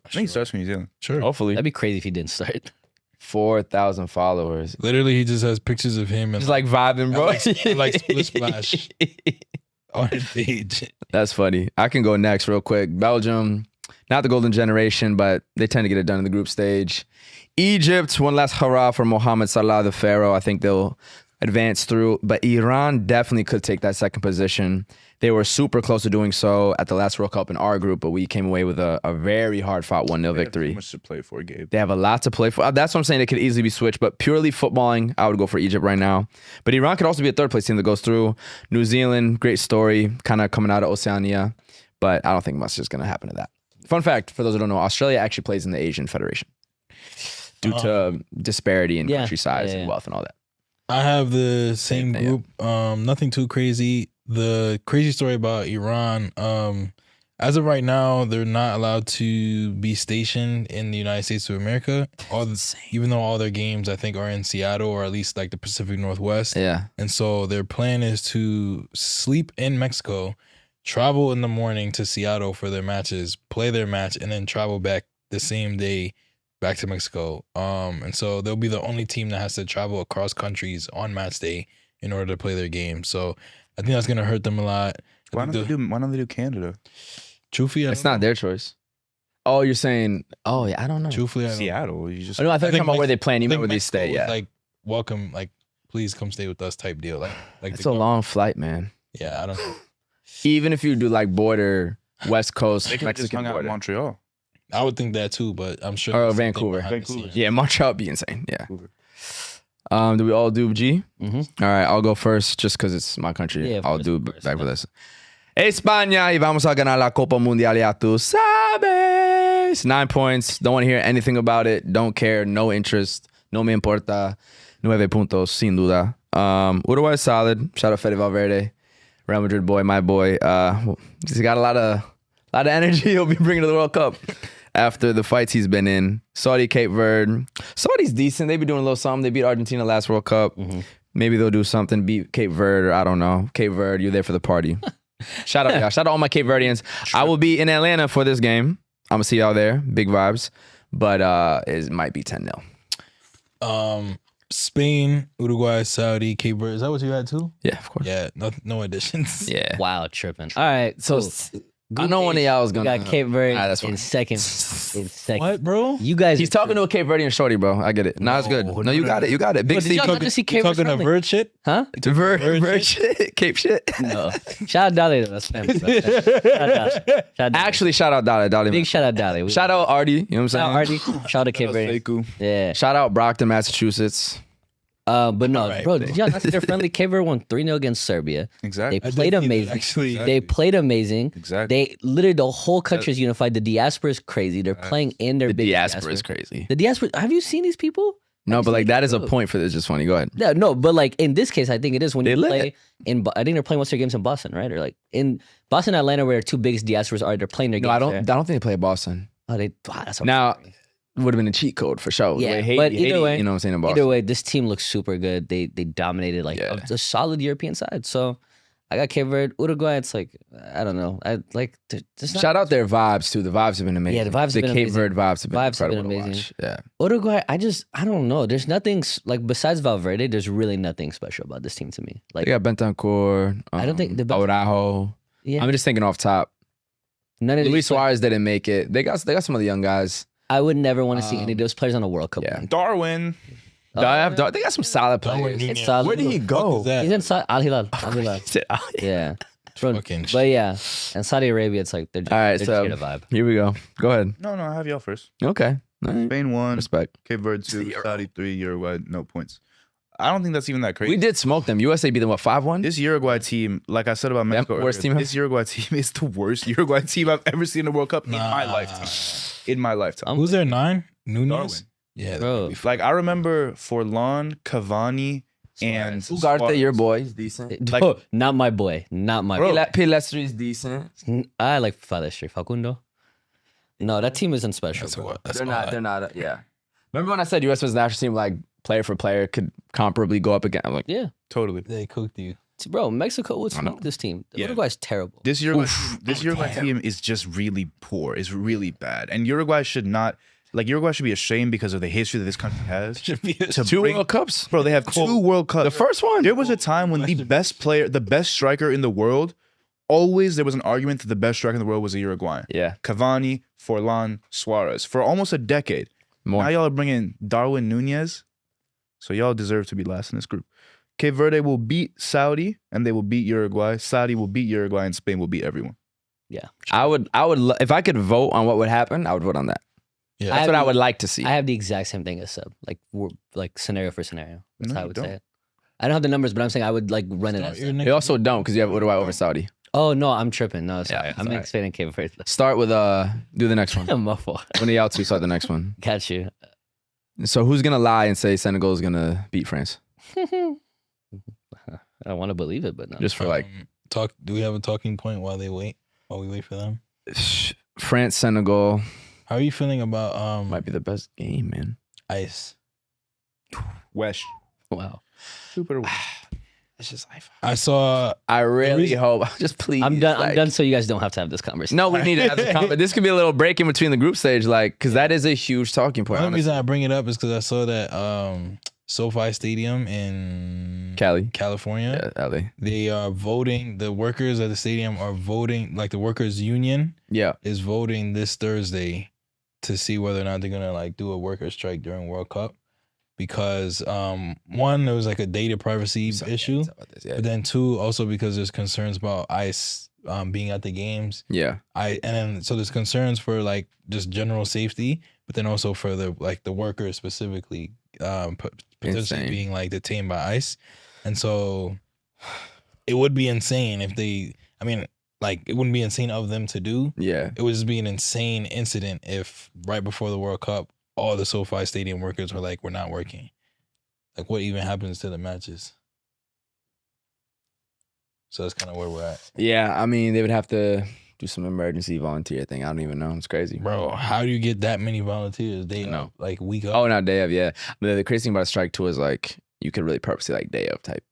Speaker 2: I think he starts for New Zealand.
Speaker 3: Sure.
Speaker 1: Hopefully,
Speaker 4: That'd be crazy if he didn't start.
Speaker 1: 4,000 followers.
Speaker 3: Literally, he just has pictures of him and
Speaker 1: Just like vibing, bro.
Speaker 3: like Split Splash on his page.
Speaker 1: That's funny. I can go next real quick. Belgium, not the golden generation, but they tend to get it done in the group stage. Egypt, one last hurrah for Mohamed Salah, the Pharaoh. I think they'll advance through. But Iran definitely could take that second position. They were super close to doing so at the last World Cup in our group, but we came away with a very hard-fought 1-0
Speaker 2: They have
Speaker 1: victory.
Speaker 2: too much to play for, Gabe.
Speaker 1: They have a lot to play for. That's what I'm saying. They could easily be switched, but purely footballing, I would go for Egypt right now. But Iran could also be a third place team that goes through. New Zealand, great story, kind of coming out of Oceania, but I don't think much is going to happen to that. Fun fact, for those who don't know, Australia actually plays in the Asian Federation due to disparity in
Speaker 4: Yeah.
Speaker 1: country size
Speaker 4: Yeah.
Speaker 1: and wealth and all that.
Speaker 3: I have the same
Speaker 1: thing,
Speaker 3: group. Nothing too crazy. The crazy story about Iran, as of right now, they're not allowed to be stationed in the United States of America. Even though all their games, I think, are in Seattle or at least like the Pacific Northwest.
Speaker 1: Yeah.
Speaker 3: And so their plan is to sleep in Mexico, travel in the morning to Seattle for their matches, play their match, and then travel back the same day back to Mexico. And so they'll be the only team that has to travel across countries on match day in order to play their game. So I think that's gonna hurt them a lot.
Speaker 2: Why don't they do Canada?
Speaker 3: Truthfully,
Speaker 1: It's not their choice. Oh, you're saying, oh, yeah, I don't know.
Speaker 3: Truthfully, I don't.
Speaker 2: Seattle. You just
Speaker 1: Oh, no, I thought you were talking about where they plan. You
Speaker 3: I
Speaker 1: meant
Speaker 3: think
Speaker 1: where they
Speaker 3: Mexico
Speaker 1: stay,
Speaker 3: was
Speaker 1: yeah.
Speaker 3: like, welcome, like, please come stay with us type deal. Like
Speaker 1: It's a long flight, man.
Speaker 3: Yeah, I don't know.
Speaker 1: Even if you do like border, West Coast,
Speaker 2: they could just
Speaker 1: Mexican
Speaker 2: hung out in
Speaker 1: border.
Speaker 2: Montreal.
Speaker 3: I would think that too, but I'm sure.
Speaker 1: Or
Speaker 3: there's something
Speaker 1: Vancouver.
Speaker 3: behind the
Speaker 2: Vancouver.
Speaker 3: scenes.
Speaker 1: Yeah, Montreal would be insane. Yeah.
Speaker 2: Vancouver.
Speaker 1: Do we all do G?
Speaker 4: Mm-hmm.
Speaker 1: All right, I'll go first just because it's my country.
Speaker 4: Yeah, of
Speaker 1: I'll
Speaker 4: course,
Speaker 1: do
Speaker 4: of course,
Speaker 1: back for
Speaker 4: yeah.
Speaker 1: this. España y vamos a ganar la Copa Mundial, ya tú sabes. 9 points. Don't want to hear anything about it. Don't care. No interest. No me importa. 9 puntos, sin duda. Uruguay is solid. Shout out Fede Valverde. Real Madrid boy, my boy. He's got a lot of energy he'll be bringing to the World Cup after the fights he's been in. Saudi, Cape Verde. Saudi's decent. They be doing a little something. They beat Argentina last World Cup. Maybe they'll do something, beat Cape Verde, or I don't know. Cape Verde, you're there for the party. Shout out, y'all. Shout out all my Cape Verdeans. I will be in Atlanta for this game. I'm going to see y'all there. Big vibes. But it might be 10-0.
Speaker 3: Spain, Uruguay, Saudi, Cape Verde. Is that what you had too?
Speaker 1: Yeah, of course.
Speaker 3: Yeah, no additions.
Speaker 1: Yeah.
Speaker 4: Wow, tripping. All right,
Speaker 1: So
Speaker 4: cool.
Speaker 1: I know one of y'all was
Speaker 4: We
Speaker 1: going to.
Speaker 4: got Cape Verde
Speaker 1: that's
Speaker 4: in
Speaker 1: fine.
Speaker 4: second. In second.
Speaker 3: What, bro?
Speaker 4: You guys.
Speaker 1: He's talking to a Cape Verdean shorty, bro. I get it. No, it's good. No, you got it. You got it. Big
Speaker 4: Did
Speaker 1: Steve.
Speaker 4: y'all not just see
Speaker 3: You
Speaker 4: Cape Verde
Speaker 3: talking to
Speaker 4: friendly?
Speaker 3: Verde shit?
Speaker 4: Huh?
Speaker 1: Verde shit. Cape shit.
Speaker 4: No. Shout out Dali though. That's family. Bro. Shout out Dali. Shout out Dali.
Speaker 1: Actually, shout out Dali.
Speaker 4: Big shout out Dali.
Speaker 1: Shout out Artie. You know what I'm
Speaker 4: Shout out
Speaker 1: saying?
Speaker 4: Artie. Shout out Cape Verde.
Speaker 2: Sekou.
Speaker 4: Yeah.
Speaker 1: Shout out Brockton, Massachusetts.
Speaker 4: But no,
Speaker 3: Right,
Speaker 4: bro,
Speaker 3: bro.
Speaker 4: did y'all not see their friendly? Cape Verde won 3-0 against Serbia.
Speaker 2: Exactly.
Speaker 4: They
Speaker 3: I did
Speaker 4: played
Speaker 3: see that,
Speaker 4: amazing.
Speaker 3: actually.
Speaker 4: They played amazing.
Speaker 2: Exactly.
Speaker 4: They literally, the whole country is unified. The diaspora is crazy. They're playing in their
Speaker 1: The
Speaker 4: big
Speaker 1: diaspora is crazy.
Speaker 4: The diaspora, have you seen these people?
Speaker 1: No, but like that is a
Speaker 4: Look.
Speaker 1: point for this. Just funny. Go ahead.
Speaker 4: Yeah, no, but like in this case, I think it is when
Speaker 1: They
Speaker 4: you
Speaker 1: lit.
Speaker 4: play in. I think they're playing most of their games in Boston, right? Or like in Boston, and Atlanta, where their two biggest diasporas are. They're playing their
Speaker 1: No,
Speaker 4: games.
Speaker 1: I don't.
Speaker 4: there.
Speaker 1: I don't think they play at Boston.
Speaker 4: Oh, they. Wow, that's
Speaker 1: Now, would have been a cheat code for sure.
Speaker 4: Yeah,
Speaker 1: The way
Speaker 4: but
Speaker 1: Haiti,
Speaker 4: either way-
Speaker 1: you know what I'm saying in Boston.
Speaker 4: Either way, this team looks super good. They dominated like
Speaker 1: Yeah.
Speaker 4: a solid European side. So I got Cape Verde, Uruguay. It's like I don't know. I like just not,
Speaker 1: Shout out their vibes too. The vibes have been amazing.
Speaker 4: Yeah, the vibes have
Speaker 1: The
Speaker 4: been
Speaker 1: Cape
Speaker 4: amazing.
Speaker 1: Verde vibes have been
Speaker 4: Vibes have been
Speaker 1: incredible to
Speaker 4: amazing.
Speaker 1: watch. Yeah.
Speaker 4: Uruguay. I don't know. There's nothing like besides Valverde. There's really nothing special about this team to me. Like
Speaker 1: They got Bentancur.
Speaker 4: I don't think the
Speaker 1: Araujo.
Speaker 4: yeah,
Speaker 1: I'm just thinking off top.
Speaker 4: none of
Speaker 1: Luis
Speaker 4: these.
Speaker 1: Suarez didn't make it. They got some of the young guys.
Speaker 4: I would never want to see any of those players on a World Cup.
Speaker 1: yeah.
Speaker 4: win.
Speaker 2: Darwin.
Speaker 4: Oh,
Speaker 1: They got some solid players.
Speaker 4: It's solid.
Speaker 1: Where did he go?
Speaker 4: He's in Al Hilal. Al Hilal.
Speaker 1: He said, "Oh, yeah."
Speaker 4: Yeah. Bro,
Speaker 3: Fucking
Speaker 4: but yeah, and Saudi Arabia, it's like they're just,
Speaker 1: All right,
Speaker 4: they're
Speaker 1: so
Speaker 4: just here to vibe.
Speaker 1: here we go. Go ahead.
Speaker 2: No, I have y'all first.
Speaker 1: Okay. All right.
Speaker 2: Spain 1,
Speaker 1: Respect.
Speaker 2: Cape Verde 2, Saudi 3, Uruguay no points. I don't think that's even that crazy.
Speaker 1: We did smoke them. USA beat them, what, 5-1?
Speaker 2: This Uruguay team, like I said about Mexico,
Speaker 1: worst
Speaker 2: earlier,
Speaker 1: team
Speaker 2: this Uruguay team is the worst Uruguay team I've ever seen in the World Cup in my lifetime. In my lifetime.
Speaker 3: Who's their 9? Nunez?
Speaker 2: Darwin.
Speaker 3: Yeah,
Speaker 4: Bro.
Speaker 2: Like I remember Forlan, Cavani, and
Speaker 1: Ugarte, your boy, is decent.
Speaker 2: Like-
Speaker 4: Oh, not my boy. Not my boy.
Speaker 1: Pilastri is decent.
Speaker 4: I like Facundo. No, that team isn't special.
Speaker 3: That's
Speaker 4: bro.
Speaker 3: what. That's
Speaker 1: They're
Speaker 3: odd.
Speaker 1: not, yeah. Remember when I said US was national team, like, player for player could comparably go up again? I'm like,
Speaker 4: Yeah.
Speaker 2: totally.
Speaker 3: They cooked you.
Speaker 4: Bro, Mexico would
Speaker 1: I know.
Speaker 4: smoke this team.
Speaker 2: Yeah.
Speaker 4: Uruguay's terrible.
Speaker 2: This Uruguay team is just really poor. It's really bad. And Uruguay should not Uruguay should be ashamed because of the history that this country has.
Speaker 3: Should be
Speaker 2: To
Speaker 1: two
Speaker 2: bring-
Speaker 1: World Cups?
Speaker 2: Bro, they have 2 World Cups.
Speaker 1: The first one?
Speaker 2: There was a time when the best striker in the world, always there was an argument that the best striker in the world was a Uruguayan.
Speaker 1: Yeah.
Speaker 2: Cavani, Forlan, Suarez. For almost a decade.
Speaker 1: More.
Speaker 2: Now y'all are bringing Darwin Nunez. So y'all deserve to be last in this group. Cape Verde will beat Saudi and they will beat Uruguay. Saudi will beat Uruguay and Spain will beat everyone.
Speaker 4: Yeah.
Speaker 1: I would, if I could vote on what would happen, I would vote on that.
Speaker 3: Yeah.
Speaker 1: That's what I would like to see.
Speaker 4: I have the exact same thing as Seb. Like scenario for scenario. That's
Speaker 2: No,
Speaker 4: how I
Speaker 2: you
Speaker 4: would
Speaker 2: don't.
Speaker 4: say it. I don't have the numbers, but I'm saying I would like run it as
Speaker 3: Your
Speaker 4: that.
Speaker 3: next-
Speaker 1: You also don't because you have Uruguay over Saudi.
Speaker 4: Oh no, I'm tripping. No, sorry.
Speaker 1: it's
Speaker 4: I'm
Speaker 1: alright.
Speaker 4: expanding Cape Verde.
Speaker 1: Start with, do the next one.
Speaker 4: I'm my fault.
Speaker 1: When are y'all two start the next one?
Speaker 4: Got you.
Speaker 1: So who's going to lie and say Senegal is going to beat France?
Speaker 4: I don't want to believe it, but no.
Speaker 1: Just for like
Speaker 3: talk. Do we have a talking point while we wait for them?
Speaker 1: France, Senegal
Speaker 3: How are you feeling about
Speaker 1: might be the best game, man.
Speaker 3: ice?
Speaker 2: Wesh.
Speaker 4: Wow.
Speaker 2: Super wesh.
Speaker 1: It's just life.
Speaker 3: I saw.
Speaker 1: I really
Speaker 3: reason-
Speaker 1: hope. Just please.
Speaker 4: I'm done.
Speaker 1: like-
Speaker 4: I'm done. So you guys don't have to have this conversation.
Speaker 1: No, we need to have this comment. This could be a little break in between the group stage, like, because that is a huge talking point.
Speaker 3: The only
Speaker 1: honestly.
Speaker 3: reason I bring it up is because I saw that SoFi Stadium in
Speaker 1: Cali.
Speaker 3: California.
Speaker 1: Yeah, LA.
Speaker 3: They are voting. The workers at the stadium are voting. Like the workers' union
Speaker 1: Yeah.
Speaker 3: is voting this Thursday to see whether or not they're gonna like do a worker strike during World Cup, because one, there was like a data privacy issue,
Speaker 1: Yeah.
Speaker 3: but then two, also because there's concerns about ICE being at the games.
Speaker 1: Yeah.
Speaker 3: And then so there's concerns for like just general safety, but then also for the workers specifically potentially
Speaker 1: Insane.
Speaker 3: being like detained by ICE. And so it would be insane if they, I mean, like it wouldn't be insane of them to do.
Speaker 1: Yeah.
Speaker 3: It would just be an insane incident if right before the World Cup, all the SoFi Stadium workers were like, we're not working. Like what even happens to the matches? So that's kind of where we're at.
Speaker 1: Yeah. I mean, they would have to do some emergency volunteer thing. I don't even know. It's crazy.
Speaker 3: Bro, how do you get that many volunteers? They
Speaker 1: I know.
Speaker 3: like week up.
Speaker 1: Oh, not day of. Yeah. But the crazy thing about a strike too is like you could really purposely like day of type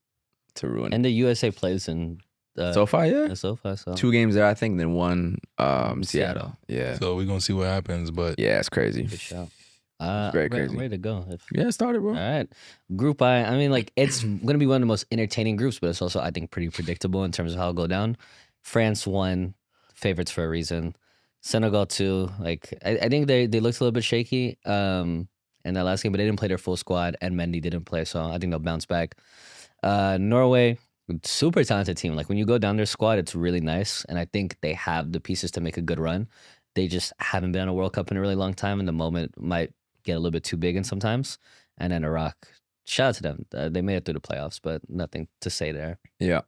Speaker 1: to ruin it.
Speaker 4: And the USA plays in
Speaker 1: So far, yeah.
Speaker 4: SoFi. So
Speaker 1: 2 games there, I think, then 1 Seattle. Yeah.
Speaker 3: So we're gonna see what happens, but
Speaker 1: Yeah, it's crazy.
Speaker 4: good shout.
Speaker 1: very
Speaker 4: I'm
Speaker 1: crazy.
Speaker 4: ready to go.
Speaker 1: Yeah, it started, bro.
Speaker 4: All right. Group I mean, like, it's going to be one of the most entertaining groups, but it's also, I think, pretty predictable in terms of how it'll go down. France 1, favorites for a reason. Senegal 2, like, I think they looked a little bit shaky in that last game, but they didn't play their full squad, and Mendy didn't play, so I think they'll bounce back. Norway, super talented team. Like, when you go down their squad, it's really nice, and I think they have the pieces to make a good run. They just haven't been on a World Cup in a really long time, and the moment might get a little bit too big in sometimes. And then Iraq, shout out to them. They made it through the playoffs, but nothing to say there.
Speaker 1: Yeah.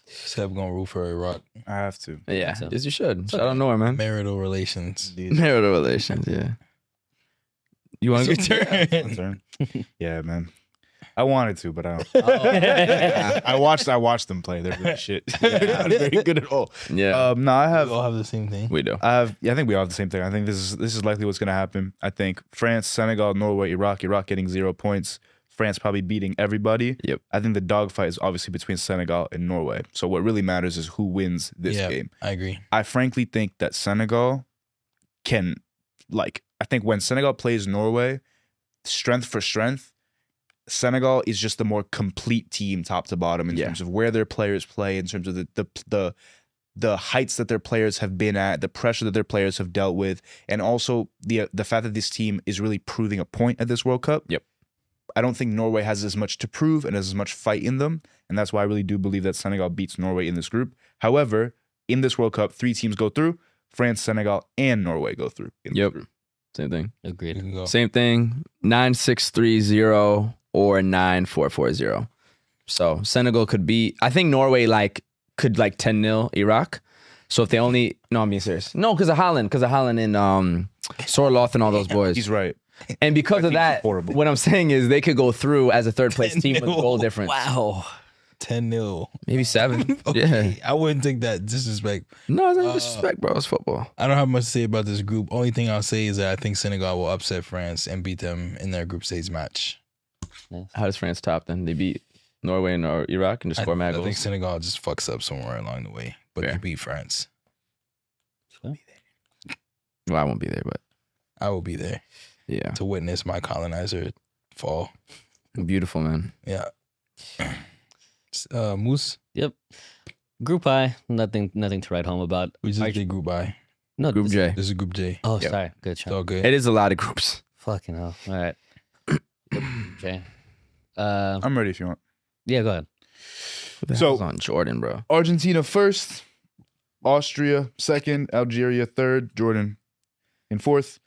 Speaker 3: Seb gonna root for Iraq.
Speaker 2: I have to.
Speaker 1: Yeah.
Speaker 4: So-
Speaker 1: Yes, you should. Shout out Noah, man.
Speaker 3: Marital relations.
Speaker 1: Marital relations, yeah. You want to
Speaker 3: It's
Speaker 1: go?
Speaker 3: your
Speaker 2: My
Speaker 3: turn.
Speaker 2: turn. Yeah, man. I wanted to, but I don't.
Speaker 4: Oh.
Speaker 2: I watched them play. They're really shit. They're not very good at all.
Speaker 1: Yeah.
Speaker 2: No, I
Speaker 3: We
Speaker 2: have.
Speaker 3: all have the same thing.
Speaker 1: We do.
Speaker 2: I think we all have the same thing. I think this is likely what's going to happen. I think France, Senegal, Norway, Iraq getting 0 points. France probably beating everybody.
Speaker 1: Yep.
Speaker 2: I think the dogfight is obviously between Senegal and Norway. So what really matters is who wins this
Speaker 3: Yeah.
Speaker 2: game.
Speaker 3: I agree.
Speaker 2: I frankly think that Senegal can, like, I think when Senegal plays Norway, strength for strength, Senegal is just the more complete team top to bottom in
Speaker 1: Yeah.
Speaker 2: terms of where their players play, in terms of the heights that their players have been at, the pressure that their players have dealt with, and also the fact that this team is really proving a point at this World Cup.
Speaker 1: Yep.
Speaker 2: I don't think Norway has as much to prove and as much fight in them, and that's why I really do believe that Senegal beats Norway in this group. However, in this World Cup, 3 teams go through: France, Senegal, and Norway go through in this
Speaker 1: Yep.
Speaker 2: group.
Speaker 1: Same thing.
Speaker 3: You
Speaker 4: Agreed.
Speaker 3: can go.
Speaker 1: Same thing. 9-6-3-0 or 9-4-4-0. So Senegal could beat. I think Norway could 10-0 Iraq. So if they only I'm being serious. No, because of Holland and Sorloth and all those boys.
Speaker 2: He's right.
Speaker 1: And because of that,
Speaker 2: horrible.
Speaker 1: what I'm saying is they could go through as a third place team with goal difference.
Speaker 4: Wow.
Speaker 3: 10-0.
Speaker 1: Maybe 7.
Speaker 3: Okay.
Speaker 1: Yeah.
Speaker 3: I wouldn't take that disrespect.
Speaker 1: No, it's not disrespect, bro. It's football.
Speaker 3: I don't have much to say about this group. Only thing I'll say is that I think Senegal will upset France and beat them in their group stage match.
Speaker 1: How does France top then? They beat Norway and or Iraq and just score mad
Speaker 3: I think
Speaker 1: goals.
Speaker 3: Senegal just fucks up somewhere along the way, but
Speaker 1: Fair.
Speaker 3: they beat France.
Speaker 1: Well, I won't be there, but
Speaker 3: I will be there
Speaker 1: yeah.
Speaker 3: to witness my colonizer fall.
Speaker 1: Beautiful, man.
Speaker 3: Yeah. Moose,
Speaker 4: Yep. Group I, nothing to write home about.
Speaker 3: we just did group I.
Speaker 4: No,
Speaker 1: Group J.
Speaker 3: This is group J.
Speaker 4: Oh,
Speaker 1: Yep.
Speaker 4: sorry. Good
Speaker 3: It's
Speaker 4: shot.
Speaker 3: all good.
Speaker 1: It is a lot of groups.
Speaker 4: Fucking hell. All right. Okay.
Speaker 2: I'm ready if you want.
Speaker 4: Yeah, go ahead.
Speaker 1: What the
Speaker 2: So-
Speaker 1: hell's on Jordan, bro?
Speaker 2: Argentina first, Austria second, Algeria third, Jordan in fourth.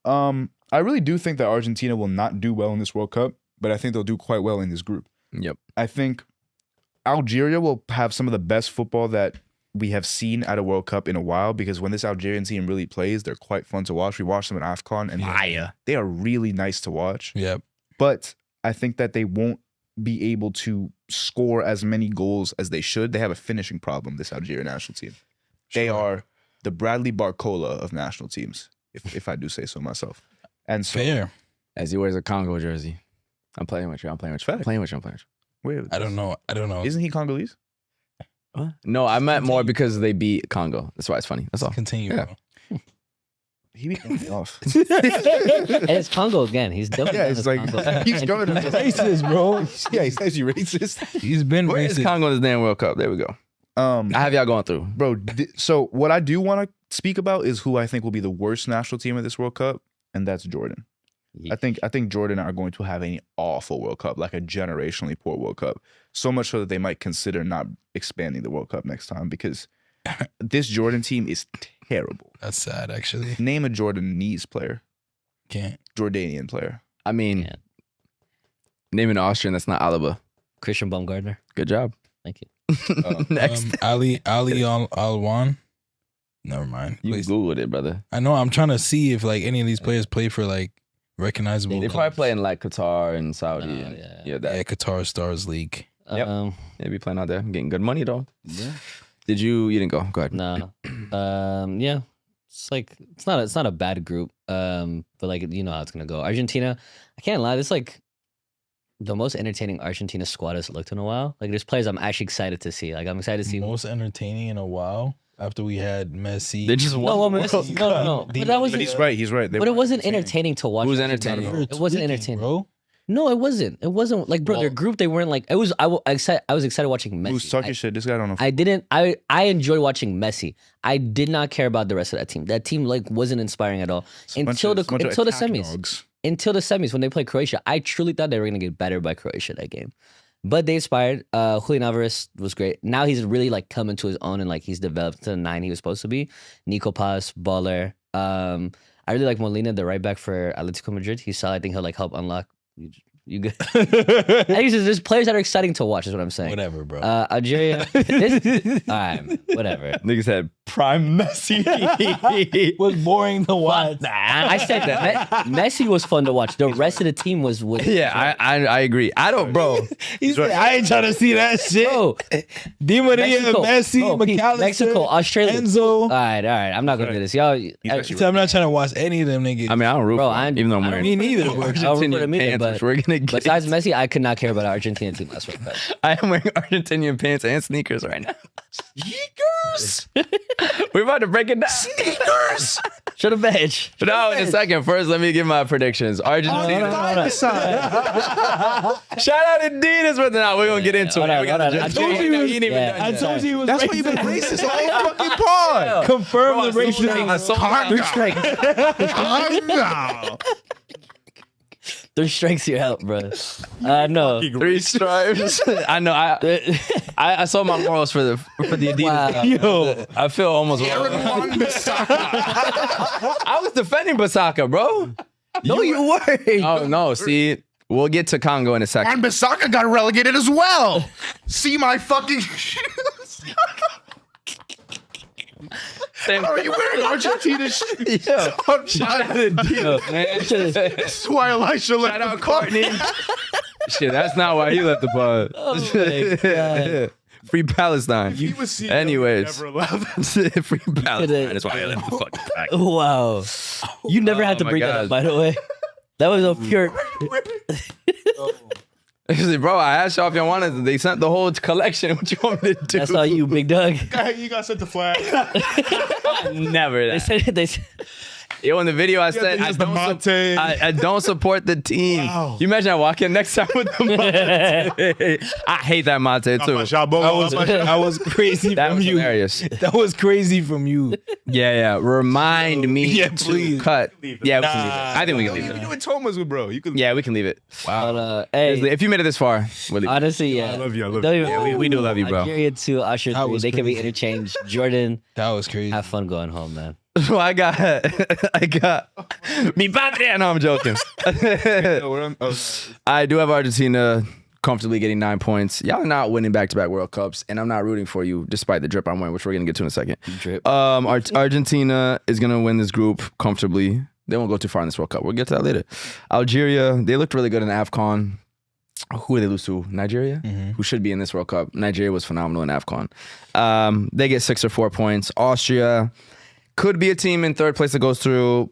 Speaker 2: I really do think that Argentina will not do well in this World Cup, but I think they'll do quite well in this group.
Speaker 1: Yep.
Speaker 2: I think Algeria will have some of the best football that we have seen at a World Cup in a while, because when this Algerian team really plays, they're quite fun to watch. We watched them in AFCON, and they are really nice to watch.
Speaker 3: Yep.
Speaker 2: But I think that they won't be able to score as many goals as they should. They have a finishing problem, this Algerian national team. They are the Bradley Barcola of national teams, if I do say so myself. And so,
Speaker 3: Fair.
Speaker 1: As he wears a Congo jersey. I'm playing with you. I'm playing with you. I'm playing with you.
Speaker 2: wait,
Speaker 3: I don't know.
Speaker 2: Isn't he Congolese?
Speaker 1: What? No, I meant more because they beat Congo. That's why it's funny. That's all.
Speaker 3: Continue,
Speaker 1: Yeah.
Speaker 3: bro.
Speaker 2: He beat me off.
Speaker 4: And it's Congo again. He's definitely
Speaker 2: Yeah,
Speaker 4: not
Speaker 2: it's
Speaker 4: as
Speaker 2: like
Speaker 4: Congo.
Speaker 2: he's going to
Speaker 3: Racist, bro.
Speaker 2: Yeah, he says you racist.
Speaker 3: He's been
Speaker 1: Where is
Speaker 3: racist.
Speaker 1: Congo in this damn World Cup? There we go. I have y'all going through.
Speaker 2: Bro, so what I do want to speak about is who I think will be the worst national team at this World Cup, and that's Jordan. I think Jordan are going to have an awful World Cup, like a generationally poor World Cup. So much so that they might consider not expanding the World Cup next time, because this Jordan team is terrible.
Speaker 3: That's sad, actually.
Speaker 2: Name a Jordanese player,
Speaker 3: Can't.
Speaker 2: Jordanian player.
Speaker 1: I mean,
Speaker 4: Yeah.
Speaker 1: name an Austrian that's not Alaba.
Speaker 4: Christian Baumgartner.
Speaker 1: Good job.
Speaker 4: Thank you.
Speaker 1: Next.
Speaker 3: Ali Alwan. Never mind.
Speaker 1: You
Speaker 3: Please.
Speaker 1: Googled it, brother.
Speaker 3: I know. I'm trying to see if any of these players play for recognizable.
Speaker 1: They probably play in Qatar and Saudi.
Speaker 4: Oh,
Speaker 1: and,
Speaker 4: yeah.
Speaker 1: that.
Speaker 3: Qatar Stars League.
Speaker 1: Yep. They be playing out there. Getting good money, though.
Speaker 4: Yeah.
Speaker 1: Did you didn't go. Go ahead.
Speaker 4: No. Yeah. It's not a bad group. But you know how it's gonna go. Argentina, I can't lie, it's the most entertaining Argentina squad has looked in a while. There's players I'm actually excited to see. I'm excited to see.
Speaker 3: Most entertaining in a while after we had Messi.
Speaker 1: They just
Speaker 4: No,
Speaker 1: won.
Speaker 4: well, no. But that was.
Speaker 2: But he's right. He's right. They
Speaker 4: But it
Speaker 2: were
Speaker 4: wasn't entertaining to watch.
Speaker 1: Who's
Speaker 4: Argentina.
Speaker 1: entertaining?
Speaker 4: It wasn't entertaining,
Speaker 3: bro.
Speaker 4: No, it wasn't. It wasn't bro. Their group, they weren't I was excited watching Messi.
Speaker 2: Who's talking shit? This guy don't know.
Speaker 4: I didn't. I enjoyed watching Messi. I did not care about the rest of that team. That team wasn't inspiring at all until the semis.
Speaker 2: Dogs.
Speaker 4: Until the semis when they played Croatia. I truly thought they were gonna get better by Croatia that game, but they inspired. Julian Alvarez was great. Now he's really coming to his own and he's developed to the 9 he was supposed to be. Nico Paz, baller. I really like Molina, the right back for Atletico Madrid. He's solid. I think he'll help unlock. You good? There's players that are exciting to watch. Is what I'm saying.
Speaker 3: Whatever, bro.
Speaker 4: Algeria. All right, whatever.
Speaker 1: Nigga said prime Messi.
Speaker 3: was boring to watch.
Speaker 4: Nah, I said that. Messi was fun to watch. The rest of the team was.
Speaker 1: Yeah, I agree. I don't, bro.
Speaker 3: He's like, I ain't trying to see that shit.
Speaker 4: Bro,
Speaker 3: Di Maria,
Speaker 4: Mexico.
Speaker 3: Messi,
Speaker 4: Bro,
Speaker 3: McAllister,
Speaker 4: Mexico, Australia.
Speaker 3: Enzo.
Speaker 4: All right. I'm not gonna do this, y'all.
Speaker 3: So I'm not trying to watch any of them niggas.
Speaker 1: I mean, I don't root
Speaker 4: Bro,
Speaker 1: for him, even though I'm wearing
Speaker 3: Me neither, bro.
Speaker 1: Argentinian
Speaker 4: them either,
Speaker 1: pants,
Speaker 4: but
Speaker 1: which we're gonna get.
Speaker 4: Besides Messi, I could not care about the Argentina team last week.
Speaker 1: I am wearing Argentinian pants and sneakers right now. Sneakers. We're about to break it down. Sneakers.
Speaker 4: Shut up, bitch.
Speaker 1: No, in a second. First, let me give my predictions. Argentina. Shout out Adidas, but now we're gonna get into it.
Speaker 4: Hold on,
Speaker 1: We gotta
Speaker 4: hold on.
Speaker 1: just-
Speaker 4: I told
Speaker 1: He
Speaker 4: you-
Speaker 1: ain't even
Speaker 4: yeah.
Speaker 1: done
Speaker 3: I
Speaker 1: yet.
Speaker 3: told you he was
Speaker 2: That's
Speaker 3: racist.
Speaker 2: why you've been racist all fucking pod.
Speaker 3: Confirm the
Speaker 1: Bro,
Speaker 3: racism.
Speaker 4: Three strikes, you're out, bro. No.
Speaker 1: 3 stripes. I know. I sold my morals for the Adidas.
Speaker 4: Wow.
Speaker 1: Yo, I feel almost.
Speaker 2: Aaron Wan-Bissaka.
Speaker 1: I was defending Basaka, bro.
Speaker 4: No, you weren't.
Speaker 1: Oh no, see, we'll get to Congo in a second.
Speaker 2: Wan-Bissaka got relegated as well. See my fucking shoes. Are you wearing Argentina shoes?
Speaker 1: Yeah.
Speaker 2: I'm shout out
Speaker 1: Adidas, man.
Speaker 2: That's why Elisha left
Speaker 1: Shout out
Speaker 2: the club.
Speaker 1: Courtney. Shit, that's not why he left the pod.
Speaker 4: Oh my God.
Speaker 1: Free Palestine.
Speaker 2: He was CEO,
Speaker 1: Anyways.
Speaker 2: never allowed that.
Speaker 1: Free Palestine. That's why I left the fucking pack.
Speaker 4: Wow. You never had to
Speaker 1: my
Speaker 4: bring that
Speaker 1: God.
Speaker 4: up, by the way. That was a pure.
Speaker 1: Bro, I asked y'all if y'all wanted. They sent the whole collection. What you want me to do?
Speaker 4: That's all you, big dog.
Speaker 2: You got sent the flag.
Speaker 1: Never
Speaker 4: They
Speaker 1: that.
Speaker 4: said they said,
Speaker 1: Yo, in the video I said
Speaker 2: he
Speaker 1: I
Speaker 2: has the
Speaker 1: don't,
Speaker 2: Monte.
Speaker 1: I don't support the team.
Speaker 2: Wow.
Speaker 1: You imagine I walk in next time with the Monte. I hate that Monte too.
Speaker 3: That was crazy
Speaker 1: That
Speaker 3: from
Speaker 1: was
Speaker 3: you.
Speaker 1: hilarious.
Speaker 3: That was crazy from you.
Speaker 1: Yeah. Remind me
Speaker 3: Yeah,
Speaker 1: to
Speaker 3: please.
Speaker 1: cut.
Speaker 2: Leave it.
Speaker 1: Yeah, we can leave it. I think we can leave
Speaker 2: You
Speaker 1: it.
Speaker 2: doing Thomas with bro. You could.
Speaker 1: Yeah, we can leave it.
Speaker 4: but, hey,
Speaker 1: If you made it this far, we'll leave it.
Speaker 4: honestly, yeah.
Speaker 2: I love you. I love
Speaker 4: Don't
Speaker 2: you.
Speaker 4: even-
Speaker 1: Yeah, we do love you, bro.
Speaker 4: Algeria 2, Usher
Speaker 3: That
Speaker 4: 3.
Speaker 3: was
Speaker 4: They can be
Speaker 3: crazy.
Speaker 4: interchanged. Jordan,
Speaker 3: That was crazy.
Speaker 4: have fun going home, man.
Speaker 1: So I got mi patria. No, I'm joking. I do have Argentina comfortably getting 9 points. Y'all are not winning back-to-back World Cups, and I'm not rooting for you despite the drip I'm wearing, which we're gonna get to in a second.
Speaker 4: Drip.
Speaker 1: Argentina is gonna win this group comfortably. They won't go too far in this World Cup. We'll get to that later. Algeria, they looked really good in AFCON. Who did they lose to? Nigeria, who should be in this World Cup. Nigeria was phenomenal in AFCON. They get 6 or 4 points. Austria could be a team in third place that goes through.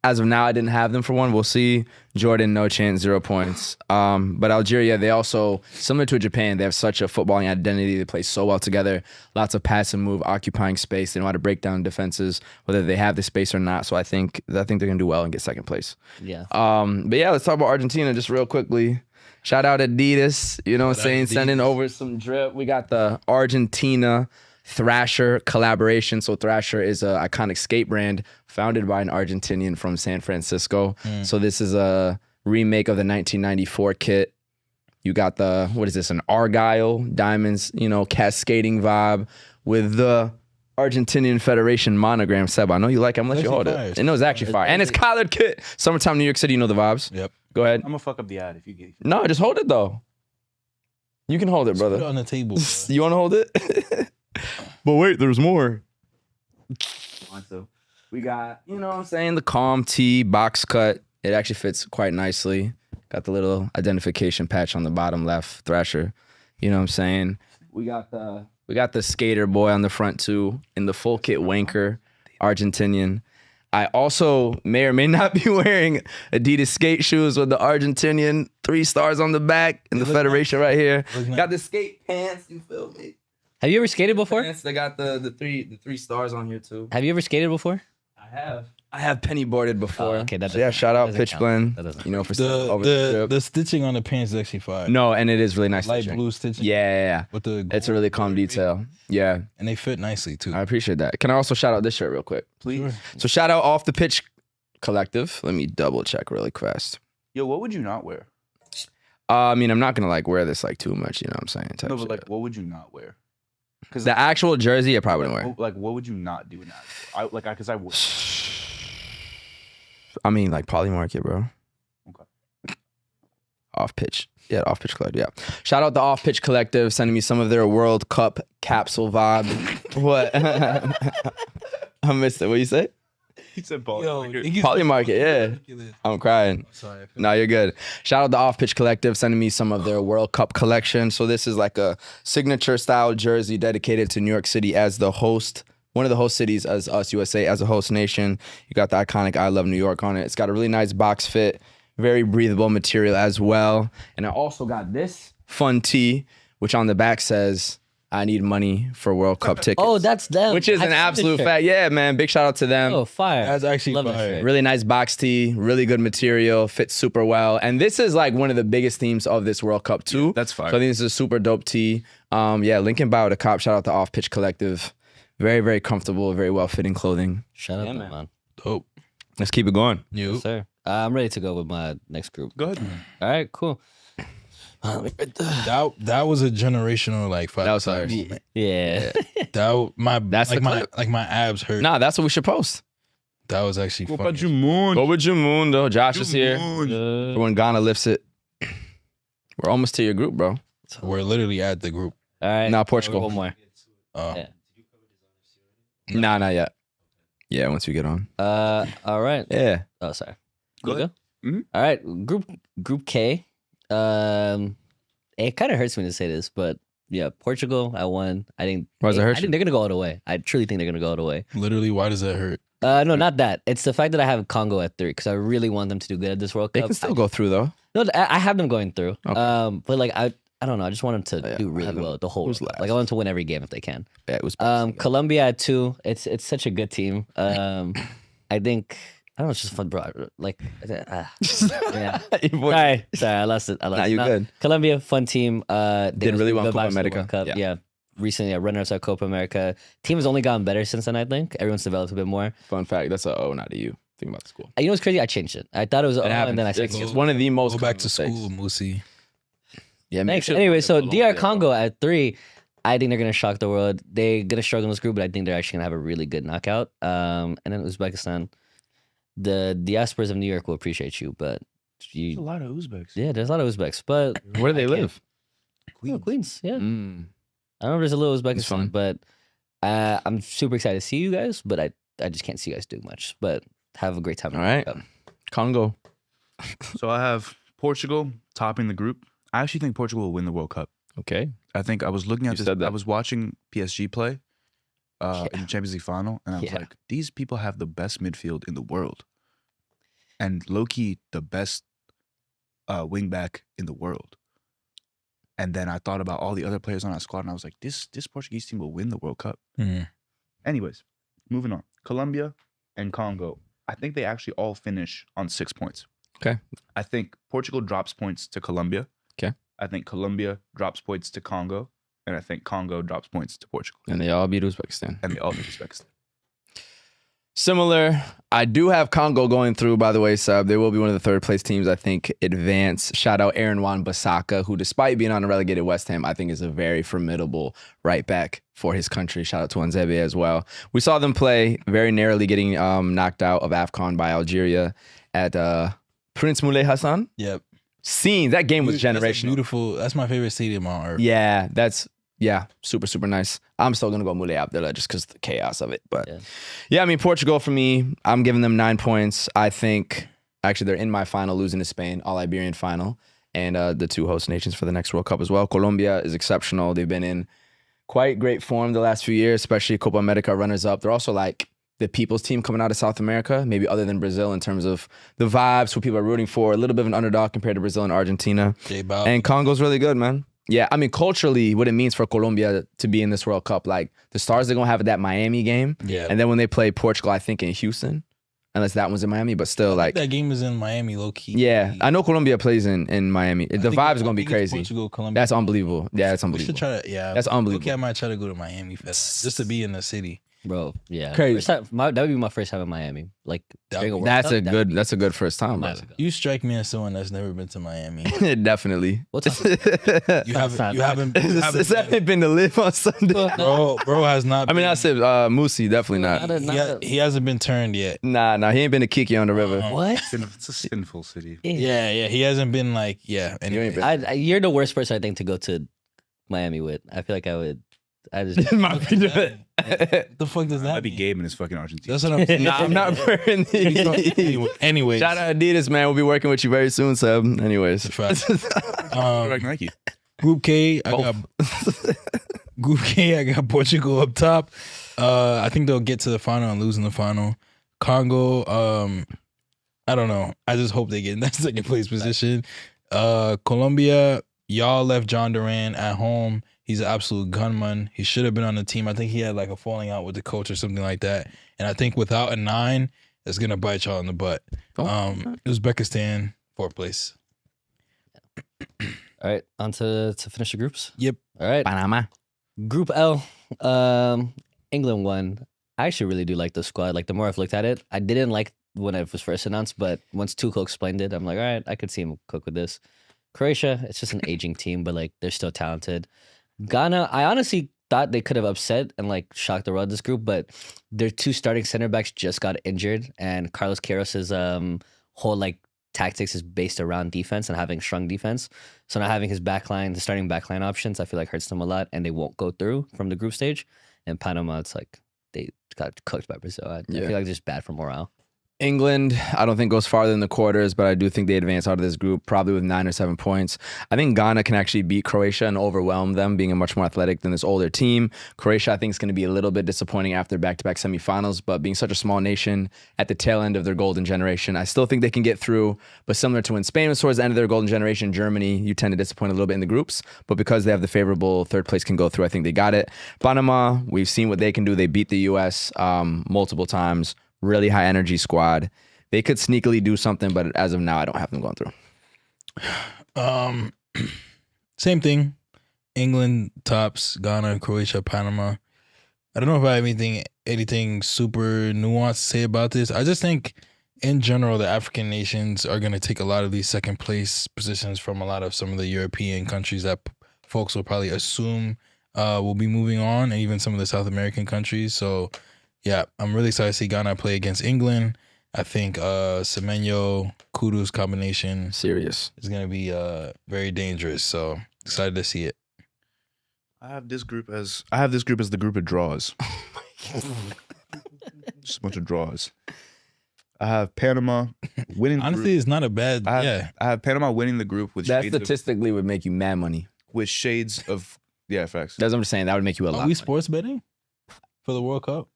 Speaker 1: As of now, I didn't have them for one. We'll see. Jordan, no chance, 0 points. But Algeria, they also, similar to Japan, they have such a footballing identity. They play so well together. Lots of pass and move, occupying space. They know how to break down defenses, whether they have the space or not. So I think they're gonna do well and get second place.
Speaker 4: Yeah.
Speaker 1: But yeah, let's talk about Argentina just real quickly. Shout out Adidas, you know what I'm saying? Sending over some drip. We got the Argentina Thrasher collaboration. So Thrasher is an iconic skate brand founded by an Argentinian from San Francisco. So this is a remake of the 1994 kit. You got the, what is this, an Argyle diamonds, you know, cascading vibe with the Argentinian Federation monogram. Seb, I know you like it. I'm gonna let you hold
Speaker 3: Actually
Speaker 1: it.
Speaker 3: fire.
Speaker 1: And no, it's actually fire. And it's collared kit. Summertime New York City, you know the vibes.
Speaker 3: Yep.
Speaker 1: Go ahead.
Speaker 2: I'm gonna fuck up the ad if you get.
Speaker 1: No, just hold it though. You can hold it,
Speaker 3: Put it
Speaker 1: brother.
Speaker 3: on the table. bro.
Speaker 1: You want to hold it? But wait, there's more. So we got, you know what I'm saying, the Calm T box cut. It actually fits quite nicely. Got the little identification patch on the bottom left, Thrasher. You know what I'm saying? We got the skater boy on the front too, in the full kit wanker, Argentinian. I also may or may not be wearing Adidas skate shoes with the Argentinian 3 stars on the back and the
Speaker 3: look
Speaker 1: Federation right here.
Speaker 3: Look nice.
Speaker 1: Got the skate pants, you feel me?
Speaker 4: Have you ever skated before?
Speaker 1: Pants, they got the three stars on here too.
Speaker 4: Have you ever skated before?
Speaker 1: I have penny boarded before.
Speaker 4: Oh, okay, that
Speaker 1: So yeah,
Speaker 4: doesn't-
Speaker 1: shout out
Speaker 4: doesn't
Speaker 1: Pitch
Speaker 4: count.
Speaker 1: Blend.
Speaker 4: That doesn't
Speaker 1: You know, for sending over
Speaker 3: The
Speaker 1: trip.
Speaker 3: the stitching on the pants is actually fire.
Speaker 1: No, and it is really nice.
Speaker 3: Light
Speaker 1: stitching.
Speaker 3: blue stitching.
Speaker 1: Yeah.
Speaker 3: With the
Speaker 1: It's a really calm detail. Yeah,
Speaker 3: and they fit nicely too.
Speaker 1: I appreciate that. Can I also shout out this shirt real quick?
Speaker 3: Please.
Speaker 1: So shout out Off the Pitch Collective. Let me double check really fast.
Speaker 2: Yo, what would you not wear?
Speaker 1: I mean, I'm not gonna like wear this like too much. You know what I'm saying? type
Speaker 2: No, but
Speaker 1: shit.
Speaker 2: like, what would you not wear? Because
Speaker 1: the actual jersey, I probably wouldn't wear.
Speaker 2: like, what would you not do in that? Because I would.
Speaker 1: I mean, like Polymarket, bro.
Speaker 2: Okay.
Speaker 1: Off Pitch. Yeah, Off Pitch Collective. Yeah. Shout out the Off Pitch Collective sending me some of their World Cup capsule vibe. What? I missed it. What you say?
Speaker 2: He said
Speaker 1: Polymarket, yeah. I'm crying.
Speaker 3: Sorry.
Speaker 1: No, you're good. Shout out the Off Pitch Collective sending me some of their World Cup collection. So this is like a signature style jersey dedicated to New York City as the host, one of the host cities as us, USA, as a host nation. You got the iconic I Love New York on it. It's got a really nice box fit, very breathable material as well. And I also got this fun tee, which on the back says, I need money for World Cup tickets.
Speaker 4: Oh, that's them.
Speaker 1: Which is
Speaker 4: I've
Speaker 1: an
Speaker 4: seen this
Speaker 1: absolute
Speaker 4: shirt.
Speaker 1: fact. Yeah, man. Big shout out to them.
Speaker 4: Oh, fire.
Speaker 3: That's actually
Speaker 4: Love that
Speaker 3: fire.
Speaker 4: shirt.
Speaker 1: Really nice box tee, really good material, fits super well. And this is like one of the biggest themes of this World Cup too.
Speaker 2: Yeah, that's fire.
Speaker 1: So I think this is a super dope tee. Yeah, link in bio to cop. Shout out to Off Pitch Collective. Very, very comfortable, very well fitting clothing.
Speaker 4: Shout out,
Speaker 1: Yeah,
Speaker 4: to
Speaker 1: man.
Speaker 4: man.
Speaker 3: Dope.
Speaker 1: Let's keep it going.
Speaker 3: You.
Speaker 4: Yes, sir. I'm ready to go with my next group.
Speaker 2: Go ahead.
Speaker 4: All right, cool.
Speaker 3: That was a generational like five.
Speaker 1: That was hilarious.
Speaker 3: moment.
Speaker 4: Yeah.
Speaker 1: That's the clip.
Speaker 3: my abs hurt.
Speaker 1: Nah, that's what we should post.
Speaker 3: That was actually
Speaker 2: Go
Speaker 3: funny.
Speaker 1: Go with Jamundo. Josh is here.
Speaker 4: Uh,
Speaker 1: When Ghana lifts it. We're almost to your group, bro.
Speaker 3: We're literally at the group.
Speaker 4: all right.
Speaker 1: Nah, Portugal.
Speaker 4: One more.
Speaker 3: Yeah.
Speaker 1: Nah, not yet. Yeah, once we get on.
Speaker 4: All right.
Speaker 1: Yeah.
Speaker 4: Oh, sorry.
Speaker 2: Go
Speaker 4: You
Speaker 2: ahead. Mhm.
Speaker 4: All right. Group K. It kind of hurts me to say this, but yeah, Portugal. I won. I think.
Speaker 1: Why does it hurt
Speaker 4: I think they're gonna go all the way. I truly think they're gonna go all the way.
Speaker 3: Literally, why does that hurt?
Speaker 4: No, not that. It's the fact that I have Congo at 3 because I really want them to do good at this World
Speaker 1: They
Speaker 4: Cup.
Speaker 1: can still go through, though.
Speaker 4: No, I have them going through.
Speaker 1: Okay.
Speaker 4: But like I don't know. I just want them to
Speaker 1: Yeah,
Speaker 4: do
Speaker 1: I
Speaker 4: really
Speaker 1: have them-
Speaker 4: well the whole.
Speaker 1: who's
Speaker 4: World Cup.
Speaker 1: last?
Speaker 4: Like I want them to win every game if they can.
Speaker 1: Yeah, it was.
Speaker 4: Colombia at 2. It's such a good team. I think I don't know. It's just fun, bro. Like, yeah. Sorry, I lost it.
Speaker 1: Nah, you good.
Speaker 4: Colombia, fun team.
Speaker 1: Did really well in
Speaker 4: good
Speaker 1: Copa
Speaker 4: vibes to the
Speaker 1: America.
Speaker 4: World Cup.
Speaker 1: Yeah.
Speaker 4: Yeah. Recently, runners at Copa America. Team has only gotten better since then. I think everyone's developed a bit more.
Speaker 1: Fun fact, that's a O, not a U. Think about the school.
Speaker 4: You know what's crazy? I changed it. I thought it was
Speaker 1: It
Speaker 4: O,
Speaker 1: happens.
Speaker 4: and then I said
Speaker 1: It's one of the most
Speaker 3: Go back
Speaker 1: common
Speaker 3: to
Speaker 1: mistakes.
Speaker 3: school, Moosey.
Speaker 1: Yeah, make
Speaker 4: Thanks.
Speaker 1: sure-
Speaker 4: Anyway, so
Speaker 1: Colombia,
Speaker 4: DR
Speaker 1: bro.
Speaker 4: Congo at 3, I think they're gonna shock the world. They're gonna struggle in this group, but I think they're actually gonna have a really good knockout. And then Uzbekistan, the diasporas of New York will appreciate you, but
Speaker 2: There's a lot of Uzbeks.
Speaker 4: yeah, there's a lot of Uzbeks, but
Speaker 1: Where do they
Speaker 4: I can't-
Speaker 1: live?
Speaker 4: Queens, yeah.
Speaker 1: Mm.
Speaker 4: I don't know if there's a little
Speaker 1: fun.
Speaker 4: Uzbekistan, but I'm super excited to see you guys, but I just can't see you guys doing much. But have a great time. in
Speaker 1: All
Speaker 4: the
Speaker 1: right.
Speaker 4: World Cup.
Speaker 1: Congo.
Speaker 2: So I have Portugal topping the group. I actually think Portugal will win the World Cup.
Speaker 1: Okay.
Speaker 2: I think I was looking at
Speaker 1: You
Speaker 2: this.
Speaker 1: said that.
Speaker 2: I was watching PSG play in the Champions League final, and I was
Speaker 4: Yeah.
Speaker 2: like, these people have the best midfield in the world, and low-key the best wing back in the world. And then I thought about all the other players on our squad, and I was like, this Portuguese team will win the World Cup.
Speaker 3: Mhm.
Speaker 2: Anyways, moving on. Colombia and Congo. I think they actually all finish on 6 points.
Speaker 1: Okay.
Speaker 2: I think Portugal drops points to Colombia.
Speaker 1: Okay.
Speaker 2: I think Colombia drops points to Congo. And I think Congo drops points to Portugal.
Speaker 1: And they all beat Uzbekistan.
Speaker 2: And they all beat Uzbekistan.
Speaker 1: Similar. I do have Congo going through, by the way, sub. They will be one of the third place teams, I think, advance. Shout out Aaron Wan-Bissaka, who, despite being on a relegated West Ham, I think is a very formidable right back for his country. Shout out to Wanzebe as well. We saw them play, very narrowly getting knocked out of AFCON by Algeria at Prince Moulay Hassan.
Speaker 3: Yep.
Speaker 1: Scenes. That game was
Speaker 3: That's a
Speaker 1: generational.
Speaker 3: beautiful. That's my favorite stadium on earth.
Speaker 1: Yeah, super, super nice. I'm still gonna go Moulay Abdullah just because the chaos of it. But yeah, I mean, Portugal for me, I'm giving them 9 points. I think actually they're in my final, losing to Spain, all Iberian final, and the 2 host nations for the next World Cup as well. Colombia is exceptional. They've been in quite great form the last few years, especially Copa America runners up. They're also like the people's team coming out of South America, maybe other than Brazil in terms of the vibes, who people are rooting for, a little bit of an underdog compared to Brazil and Argentina.
Speaker 3: J-Bow.
Speaker 1: And Congo's really good, man. Yeah, I mean, culturally, what it means for Colombia to be in this World Cup, like the stars they're going to have at that Miami game.
Speaker 3: Yeah.
Speaker 1: And then when they play Portugal, I think in Houston, unless that one's in Miami, but still like,
Speaker 3: that game is in Miami, low key.
Speaker 1: yeah, I know Colombia plays in Miami. The vibe is going to be crazy.
Speaker 3: Portugal, Colombia.
Speaker 1: That's unbelievable. Yeah, that's
Speaker 3: We
Speaker 1: unbelievable.
Speaker 3: should try to. Yeah,
Speaker 1: That's unbelievable.
Speaker 3: Okay, I might try to go to Miami Fest just to be in the city.
Speaker 4: Bro, yeah.
Speaker 1: Crazy.
Speaker 4: First time, that would be my first time in Miami. Like, during a World
Speaker 1: That's
Speaker 4: Cup,
Speaker 1: a
Speaker 4: that'd
Speaker 1: good. That's a good first time,
Speaker 4: be
Speaker 1: bro.
Speaker 4: massive.
Speaker 3: You strike me as someone that's never been to Miami.
Speaker 1: Definitely.
Speaker 4: What's up?
Speaker 3: You haven't. You haven't.
Speaker 1: Has that been to live on Sunday?
Speaker 3: Bro has not.
Speaker 1: I mean, I
Speaker 3: been-
Speaker 1: said Moosey, definitely not.
Speaker 3: he hasn't been turned yet.
Speaker 1: Nah, he ain't been to Kiki on the river.
Speaker 4: What?
Speaker 2: It's a sinful city.
Speaker 3: Yeah, he hasn't been like Anyway,
Speaker 1: ain't been-
Speaker 4: You're the worst person I think to go to Miami with. I feel like I would. I just.
Speaker 1: Might be the-
Speaker 3: the fuck does that
Speaker 2: Might be
Speaker 3: mean?
Speaker 2: Gabe and his fucking Argentina.
Speaker 3: That's what I'm saying.
Speaker 1: Nah, I'm not wearing these.
Speaker 3: Anyways,
Speaker 1: Shout out Adidas, man. We'll be working with you very soon, Seb. Anyways.
Speaker 3: fact.
Speaker 2: Like Nike.
Speaker 3: Group K, I got Group K. I got Portugal up top. I think they'll get to the final and lose in the final. Congo, I don't know. I just hope they get in that second place position. Colombia, y'all left John Duran at home. He's an absolute gunman. He should have been on the team. I think he had like a falling out with the coach or something like that. And I think without a 9, it's gonna bite y'all in the butt. Uzbekistan, 4th place.
Speaker 4: All right, on to finish the groups.
Speaker 3: Yep.
Speaker 4: All right.
Speaker 1: Panama.
Speaker 4: Group L, England won. I actually really do like the squad. Like the more I've looked at it, I didn't like when it was first announced, but once Tuchel explained it, I'm like, all right, I could see him cook with this. Croatia, it's just an aging team, but like they're still talented. Ghana, I honestly thought they could have upset and like shocked the world this group, but their 2 starting center backs just got injured, and Carlos Queiroz's whole like tactics is based around defense and having strong defense. So not having his backline, the starting backline options, I feel like hurts them a lot, and they won't go through from the group stage. And Panama, it's like they got cooked by Brazil. I feel like they're just bad for morale.
Speaker 1: England, I don't think goes farther than the quarters, but I do think they advance out of this group probably with 9 or 7 points. I think Ghana can actually beat Croatia and overwhelm them, being a much more athletic than this older team. Croatia, I think, is going to be a little bit disappointing after back-to-back semifinals, but being such a small nation at the tail end of their golden generation, I still think they can get through. But similar to when Spain was towards the end of their golden generation, Germany, you tend to disappoint a little bit in the groups. But because they have the favorable third place can go through, I think they got it. Panama, we've seen what they can do. They beat the U.S. Multiple times. Really high energy squad. They could sneakily do something, but as of now, I don't have them going through.
Speaker 3: Same thing. England tops, Ghana, Croatia, Panama. I don't know if I have anything super nuanced to say about this. I just think in general, the African nations are going to take a lot of these second place positions from a lot of some of the European countries that folks will probably assume will be moving on, and even some of the South American countries. So yeah, I'm really excited to see Ghana play against England. I think Semenyo Kudus combination
Speaker 1: Serious.
Speaker 3: is going to be very dangerous. So excited to see it.
Speaker 2: I have this group as the group of draws. Just a bunch of draws. I have Panama winning.
Speaker 3: Honestly, it's not a bad.
Speaker 2: I have Panama winning the group with
Speaker 1: That
Speaker 2: shades
Speaker 1: statistically would make you mad money.
Speaker 2: with shades of facts.
Speaker 1: That's what I'm saying. That would make you a lot.
Speaker 3: Are we sports betting for the World Cup?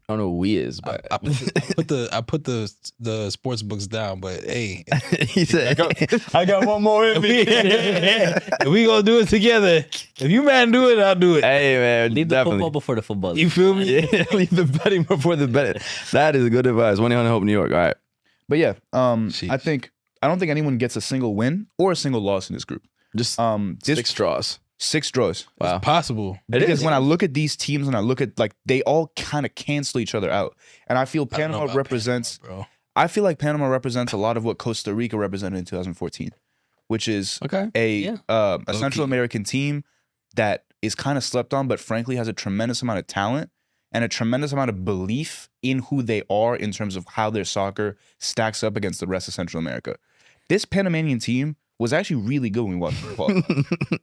Speaker 1: I don't know who we is, but
Speaker 3: I put the sports books down, but hey,
Speaker 1: he said, "I got one more in me."
Speaker 3: if we gonna do it together. If you man do it, I'll do it.
Speaker 1: Hey man,
Speaker 4: Leave the
Speaker 1: definitely.
Speaker 4: football before the football.
Speaker 3: You feel me?
Speaker 1: Yeah, leave the betting before the betting. That is good advice. 1-800 Hope New York. All right.
Speaker 2: But yeah,
Speaker 3: Sheesh.
Speaker 2: I don't think anyone gets a single win or a single loss in this group.
Speaker 1: Just
Speaker 2: This
Speaker 1: 6 draws.
Speaker 2: 6 draws.
Speaker 1: Wow.
Speaker 3: It's possible.
Speaker 2: Because when I look at these teams and I look at like they all kind of cancel each other out, and I feel
Speaker 3: I don't know
Speaker 2: Panama
Speaker 3: about
Speaker 2: represents.
Speaker 3: Panama, bro.
Speaker 2: I feel like Panama represents a lot of what Costa Rica represented in 2014, which is
Speaker 1: Okay.
Speaker 2: a Central American team that is kind of slept on, but frankly has a tremendous amount of talent and a tremendous amount of belief in who they are in terms of how their soccer stacks up against the rest of Central America. This Panamanian team was actually really good when we watched football.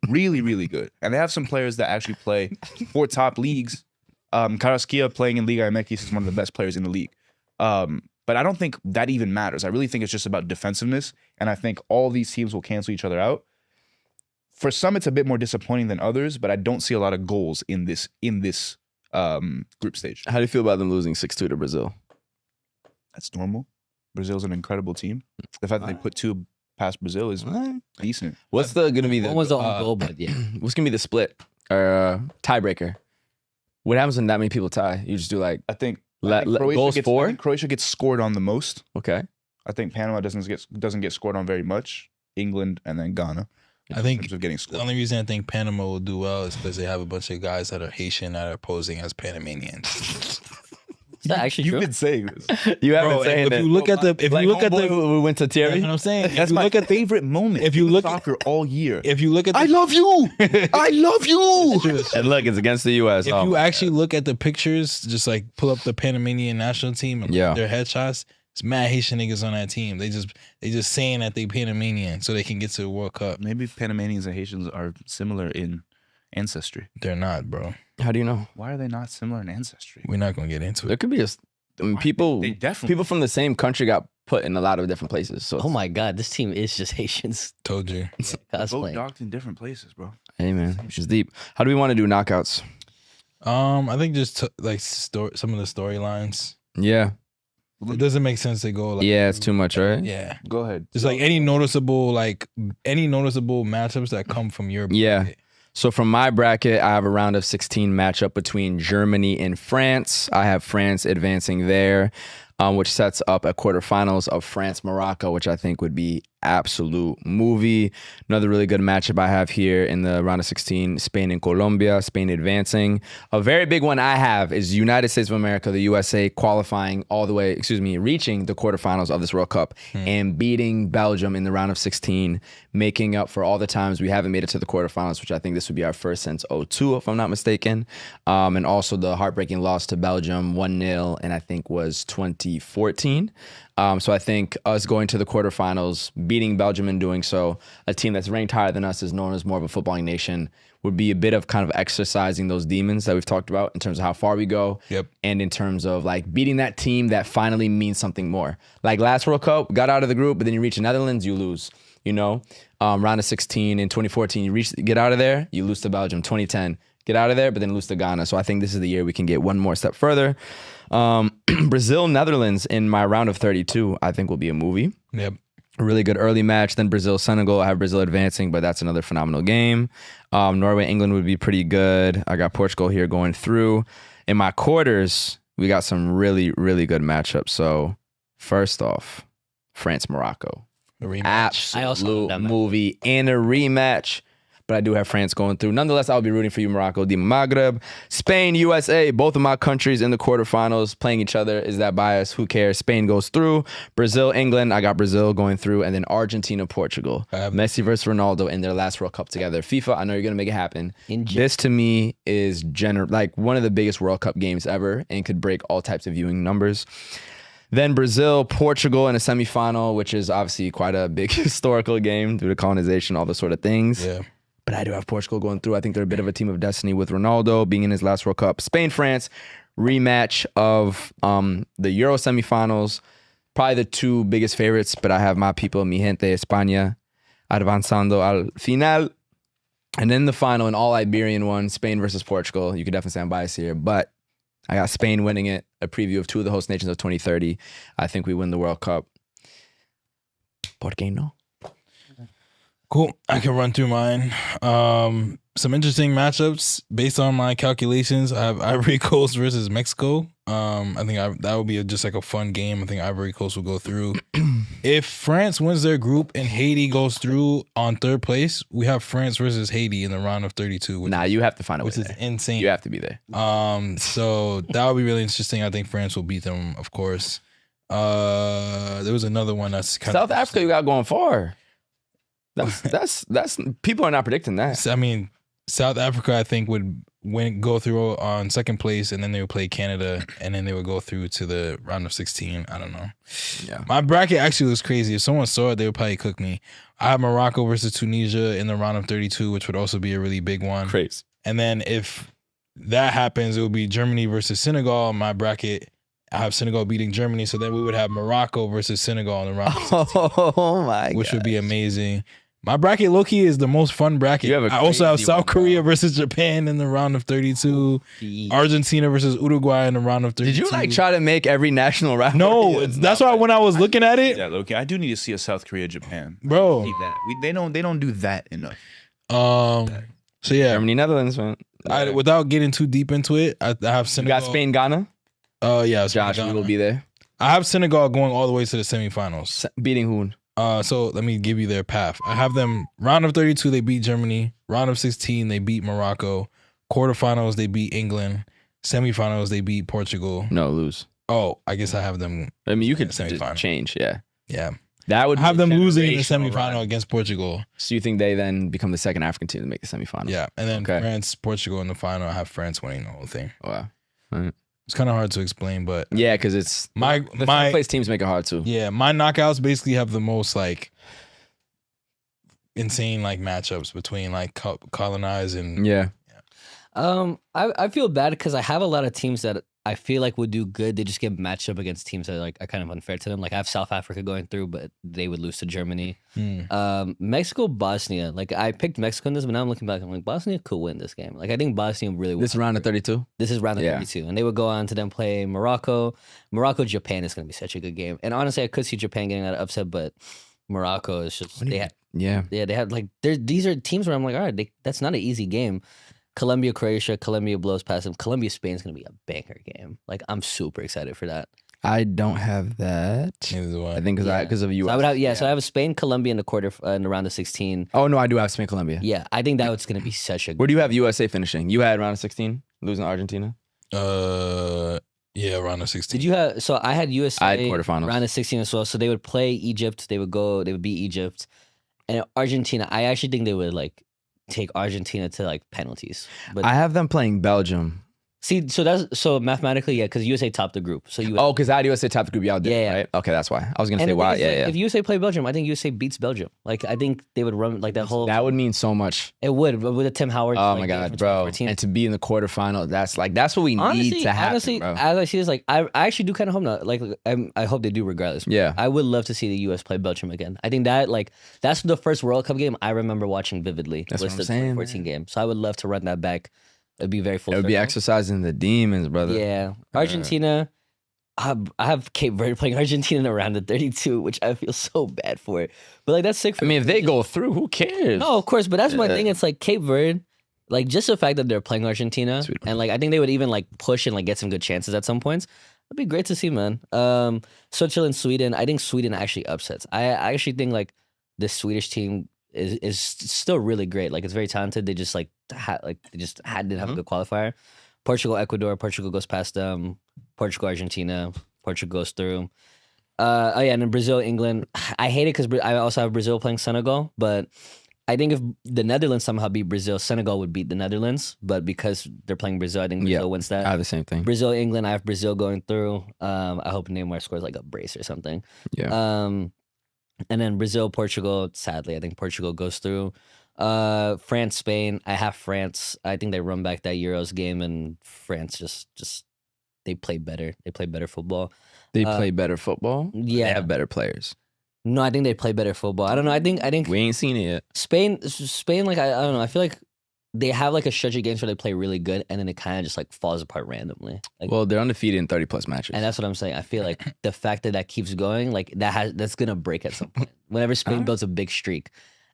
Speaker 2: Really, really good. And they have some players that actually play for top leagues. Carrasquilla playing in Liga MX is one of the best players in the league. But I don't think that even matters. I really think it's just about defensiveness. And I think all these teams will cancel each other out. For some, it's a bit more disappointing than others, but I don't see a lot of goals in this group stage.
Speaker 1: How do you feel about them losing 6-2 to Brazil?
Speaker 2: That's normal. Brazil's an incredible team. The fact that they put 2 past Brazil is decent.
Speaker 1: What's gonna be the
Speaker 4: One was on goal, but yeah.
Speaker 1: what's gonna be the split or tiebreaker? What happens when that many people tie? You just do like
Speaker 2: I think
Speaker 1: goals
Speaker 2: I
Speaker 1: for?
Speaker 2: think Croatia gets scored on the most.
Speaker 1: Okay.
Speaker 2: I think Panama doesn't get scored on very much. England and then Ghana.
Speaker 3: I
Speaker 2: In
Speaker 3: think
Speaker 2: terms of getting
Speaker 3: the
Speaker 2: scored.
Speaker 3: only reason I think Panama will do well is because they have a bunch of guys that are Haitian that are posing as Panamanians.
Speaker 4: Is that actually
Speaker 2: You've
Speaker 4: true?
Speaker 2: been saying this.
Speaker 1: You haven't
Speaker 3: Bro,
Speaker 1: saying
Speaker 3: if
Speaker 1: that.
Speaker 3: you look at the
Speaker 1: we went to
Speaker 3: that's
Speaker 1: Thierry.
Speaker 3: what I'm saying.
Speaker 2: That's
Speaker 3: if you
Speaker 2: my
Speaker 3: look at
Speaker 2: favorite moment.
Speaker 3: if you
Speaker 2: in
Speaker 3: look-
Speaker 2: soccer all year.
Speaker 3: if you look at the,
Speaker 2: I love you. I love you.
Speaker 1: And look, it's against the U.S.
Speaker 3: if
Speaker 1: Oh,
Speaker 3: you actually look at the pictures, just like pull up the Panamanian national team and look
Speaker 1: Yeah.
Speaker 3: at their headshots, it's mad Haitian niggas on that team. They just saying that they Panamanian so they can get to the World Cup.
Speaker 2: Maybe Panamanians and Haitians are similar in ancestry.
Speaker 3: They're not, bro.
Speaker 1: how do you know?
Speaker 2: Why are they not similar in ancestry?
Speaker 3: We're not gonna get into
Speaker 1: There
Speaker 3: it.
Speaker 1: could be people.
Speaker 2: They definitely.
Speaker 1: People from the same country got put in a lot of different places. So
Speaker 4: Oh my god, this team is just Haitians
Speaker 3: Told you.
Speaker 2: both
Speaker 4: cosplaying.
Speaker 2: docked in different places, bro.
Speaker 1: hey man, which is deep. How do we want to do knockouts?
Speaker 3: I think just some of the storylines.
Speaker 1: Yeah,
Speaker 3: It doesn't make sense to go like
Speaker 1: yeah, it's too much, right?
Speaker 3: yeah.
Speaker 2: Go ahead.
Speaker 3: Just like any noticeable matchups that come from your
Speaker 1: Yeah.
Speaker 3: bracket.
Speaker 1: So from my bracket, I have a round of 16 matchup between Germany and France. I have France advancing there, which sets up a quarterfinals of France-Morocco, which I think would be absolute movie. Another really good matchup I have here in the round of 16, Spain and Colombia, Spain advancing. A very big one I have is United States of America, the USA, qualifying all the way, reaching the quarterfinals of this World Cup and beating Belgium in the round of 16, making up for all the times we haven't made it to the quarterfinals, which I think this would be our first since 2002, if I'm not mistaken. And also the heartbreaking loss to Belgium, 1-0, and I think was 2014. So I think us going to the quarterfinals, beating Belgium and doing so, a team that's ranked higher than us is known as more of a footballing nation, would be a bit of kind of exercising those demons that we've talked about in terms of how far we go.
Speaker 3: Yep.
Speaker 1: And in terms of like beating that team that finally means something more. Like last World Cup, got out of the group, but then you reach the Netherlands, you lose. You know, round of 16 in 2014, get out of there, you lose to Belgium. 2010, get out of there, but then lose to Ghana. So I think this is the year we can get one more step further. Brazil, Netherlands in my round of 32, I think will be a movie.
Speaker 3: Yep.
Speaker 1: A really good early match. Then Brazil, Senegal. I have Brazil advancing, but that's another phenomenal game. Norway, England would be pretty good. I got Portugal here going through. In my quarters, we got some really, really good matchups. So first off, France, Morocco.
Speaker 3: A rematch.
Speaker 1: Absolute
Speaker 4: I also love that match.
Speaker 1: movie and a rematch. But I do have France going through. Nonetheless, I'll be rooting for you, Morocco, the Maghreb. Spain, USA, both of my countries in the quarterfinals playing each other. Is that bias? Who cares? Spain goes through. Brazil, England, I got Brazil going through. And then Argentina, Portugal. Messi versus Ronaldo in their last World Cup together. FIFA, I know you're going to make it happen. This to me is like one of the biggest World Cup games ever and could break all types of viewing numbers. Then Brazil, Portugal in a semifinal, which is obviously quite a big historical game due to colonization, all those sort of things.
Speaker 3: Yeah.
Speaker 1: But I do have Portugal going through. I think they're a bit of a team of destiny with Ronaldo being in his last World Cup. Spain, France, rematch of the Euro semifinals. Probably the two biggest favorites, but I have my people, mi gente, España, avanzando al final. And then the final, an all Iberian one, Spain versus Portugal. You could definitely say I'm biased here, but I got Spain winning it. A preview of two of the host nations of 2030. I think we win the World Cup. ¿Por qué no?
Speaker 3: Cool. I can run through mine. Some interesting matchups based on my calculations. I have Ivory Coast versus Mexico. I think that would be just like a fun game. I think Ivory Coast will go through. If France wins their group and Haiti goes through on third place, we have France versus Haiti in the round of 32.
Speaker 1: You have to find a way
Speaker 3: which is
Speaker 1: there.
Speaker 3: insane.
Speaker 1: You have to be there.
Speaker 3: So that would be really interesting. I think France will beat them, of course. There was another one that's kind
Speaker 1: South Africa, you got going far. That's people are not predicting that.
Speaker 3: I mean, South Africa, I think, would go through on second place, and then they would play Canada, and then they would go through to the round of 16. I don't know.
Speaker 1: Yeah.
Speaker 3: My bracket actually was crazy. If someone saw it, they would probably cook me. I have Morocco versus Tunisia in the round of 32, which would also be a really big one.
Speaker 1: Crazy.
Speaker 3: And then if that happens, it would be Germany versus Senegal. My bracket, I have Senegal beating Germany, so then we would have Morocco versus Senegal in the round of 16,
Speaker 1: Oh my god.
Speaker 3: which would be amazing. My bracket, low-key, is the most fun bracket.
Speaker 1: You have a
Speaker 3: I also have
Speaker 1: crazy
Speaker 3: South
Speaker 1: one,
Speaker 3: Korea
Speaker 1: bro.
Speaker 3: versus Japan in the round of 32. Argentina versus Uruguay in the round of 32.
Speaker 1: Did you like try to make every national rivalry?
Speaker 3: No, that's why when I was looking at it,
Speaker 2: Yeah, Loki. I do need to see a South Korea Japan.
Speaker 3: bro.
Speaker 2: Need that. They don't do that enough.
Speaker 3: So yeah,
Speaker 1: Germany, Netherlands, man.
Speaker 3: without getting too deep into it, I have
Speaker 1: You
Speaker 3: Senegal.
Speaker 1: got Spain, Ghana.
Speaker 3: Yeah,
Speaker 1: Josh,
Speaker 3: Ghana.
Speaker 1: we will be there.
Speaker 3: I have Senegal going all the way to the semifinals.
Speaker 1: Beating who?
Speaker 3: So let me give you their path. I have them round of 32, they beat Germany. Round of 16, they beat Morocco. Quarterfinals, they beat England. Semifinals, they beat Portugal.
Speaker 1: No, lose.
Speaker 3: Oh, I guess I have them.
Speaker 1: I mean, you could
Speaker 3: Semifinal.
Speaker 1: change, yeah.
Speaker 3: Yeah,
Speaker 1: That would
Speaker 3: I have
Speaker 1: be a
Speaker 3: them losing in the
Speaker 1: generational
Speaker 3: semifinal
Speaker 1: run.
Speaker 3: against Portugal.
Speaker 1: So you think they then become the second African team to make the semifinal?
Speaker 3: Yeah, and then
Speaker 1: Okay.
Speaker 3: France, Portugal in the final. I have France winning the whole thing.
Speaker 1: Wow. Right.
Speaker 3: It's kind of hard to explain, but
Speaker 1: Yeah, because it's
Speaker 3: My-
Speaker 1: the
Speaker 3: my-
Speaker 1: third place teams make it hard too.
Speaker 3: yeah, my knockouts basically have the most like insane like matchups between like colonized and
Speaker 1: Yeah.
Speaker 4: I feel bad because I have a lot of teams that I feel like would do good. They just get matched up against teams that are kind of unfair to them. Like I have South Africa going through, but they would lose to Germany. Mexico, Bosnia. Like I picked Mexico in this, but now I'm looking back. I'm like Bosnia could win this game. Like I think Bosnia really.
Speaker 1: This round of 32.
Speaker 4: This is round of
Speaker 1: Yeah.
Speaker 4: 32, and they would go on to then play Morocco. Morocco, Japan is going to be such a good game. And honestly, I could see Japan getting that upset, but Morocco is just
Speaker 1: Yeah.
Speaker 4: they have like these are teams where I'm like, all right, that's not an easy game. Colombia, Croatia, Colombia blows past them. Colombia, Spain is going to be a banger game. Like, I'm super excited for that.
Speaker 1: I don't have that.
Speaker 3: Neither do I.
Speaker 1: I think because of you.
Speaker 4: So I would have, so I have Spain, Colombia in the round of 16.
Speaker 1: Oh no, I do have Spain, Colombia.
Speaker 4: Yeah, I think that was gonna be such a.
Speaker 1: Where do you have USA finishing? You had round of 16, losing to Argentina.
Speaker 3: Yeah, round of 16.
Speaker 4: Did you have? So I had USA
Speaker 1: I had quarterfinals.
Speaker 4: round of 16 as well. So they would play Egypt. They would beat Egypt, and Argentina. I actually think they would like take Argentina to like penalties. But
Speaker 1: I have them playing Belgium.
Speaker 4: see, so mathematically, yeah, because USA topped the group. So you.
Speaker 1: Oh, because I had USA top the group. Y'all did,
Speaker 4: Yeah, yeah.
Speaker 1: right? Okay, that's why. I was gonna
Speaker 4: And
Speaker 1: say
Speaker 4: the
Speaker 1: why.
Speaker 4: thing is,
Speaker 1: Yeah,
Speaker 4: like,
Speaker 1: yeah.
Speaker 4: If USA play Belgium, I think USA beats Belgium. Like I think they would run like that whole.
Speaker 1: That would mean so much.
Speaker 4: It would, but with a Tim Howard.
Speaker 1: Oh
Speaker 4: like,
Speaker 1: my
Speaker 4: game
Speaker 1: god,
Speaker 4: from
Speaker 1: bro!
Speaker 4: 2014.
Speaker 1: And to be in the quarterfinal, that's what we need to happen,
Speaker 4: honestly,
Speaker 1: bro.
Speaker 4: as I see this, like I actually do kind of hope not. Like I hope they do regardless.
Speaker 1: Yeah.
Speaker 4: I would love to see the U.S. play Belgium again. I think that that's the first World Cup game I remember watching vividly.
Speaker 1: That's
Speaker 4: was
Speaker 1: what I'm
Speaker 4: the
Speaker 1: saying,
Speaker 4: 2014 game. So I would love to run that back. It'd be very full.
Speaker 1: It would be
Speaker 4: circle.
Speaker 1: exercising the demons, brother.
Speaker 4: Yeah, Argentina. I have Cape Verde playing Argentina in a round of 32, which I feel so bad for it. But like that's sick. For
Speaker 1: I mean, if they go through, who cares?
Speaker 4: no, of course, but that's my thing. It's like Cape Verde, like just the fact that they're playing Argentina,
Speaker 1: Sweet.
Speaker 4: and like I think they would even like push and like get some good chances at some points. It'd be great to see, man. Switzerland, Sweden. I think Sweden actually upsets. I actually think like the Swedish team is still really great. Like it's very talented. They just didn't have a good qualifier. Portugal, Ecuador. Portugal goes past them. Portugal, Argentina. Portugal goes through. Oh yeah, and then Brazil, England. I hate it because I also have Brazil playing Senegal, but I think if the Netherlands somehow beat Brazil, Senegal would beat the Netherlands. But because they're playing Brazil, I think Brazil wins that.
Speaker 1: I have the same thing.
Speaker 4: Brazil, England. I have Brazil going through. I hope Neymar scores like a brace or something.
Speaker 1: Yeah.
Speaker 4: And then Brazil, Portugal. Sadly, I think Portugal goes through. France, Spain. I have France. I think they run back that Euros game, and France just they play better. They play better football.
Speaker 1: They play better football.
Speaker 4: Yeah.
Speaker 1: They have better players.
Speaker 4: No, I think they play better football. I don't know. I think
Speaker 1: We ain't seen it yet.
Speaker 4: Spain. Like I don't know. I feel like they have like a stretch of games where they play really good, and then it kind of just like falls apart randomly. Like,
Speaker 1: Well, they're undefeated in 30+ matches.
Speaker 4: and that's what I'm saying. I feel like the fact that keeps going, like that's gonna break at some point. Whenever Spain builds a big streak,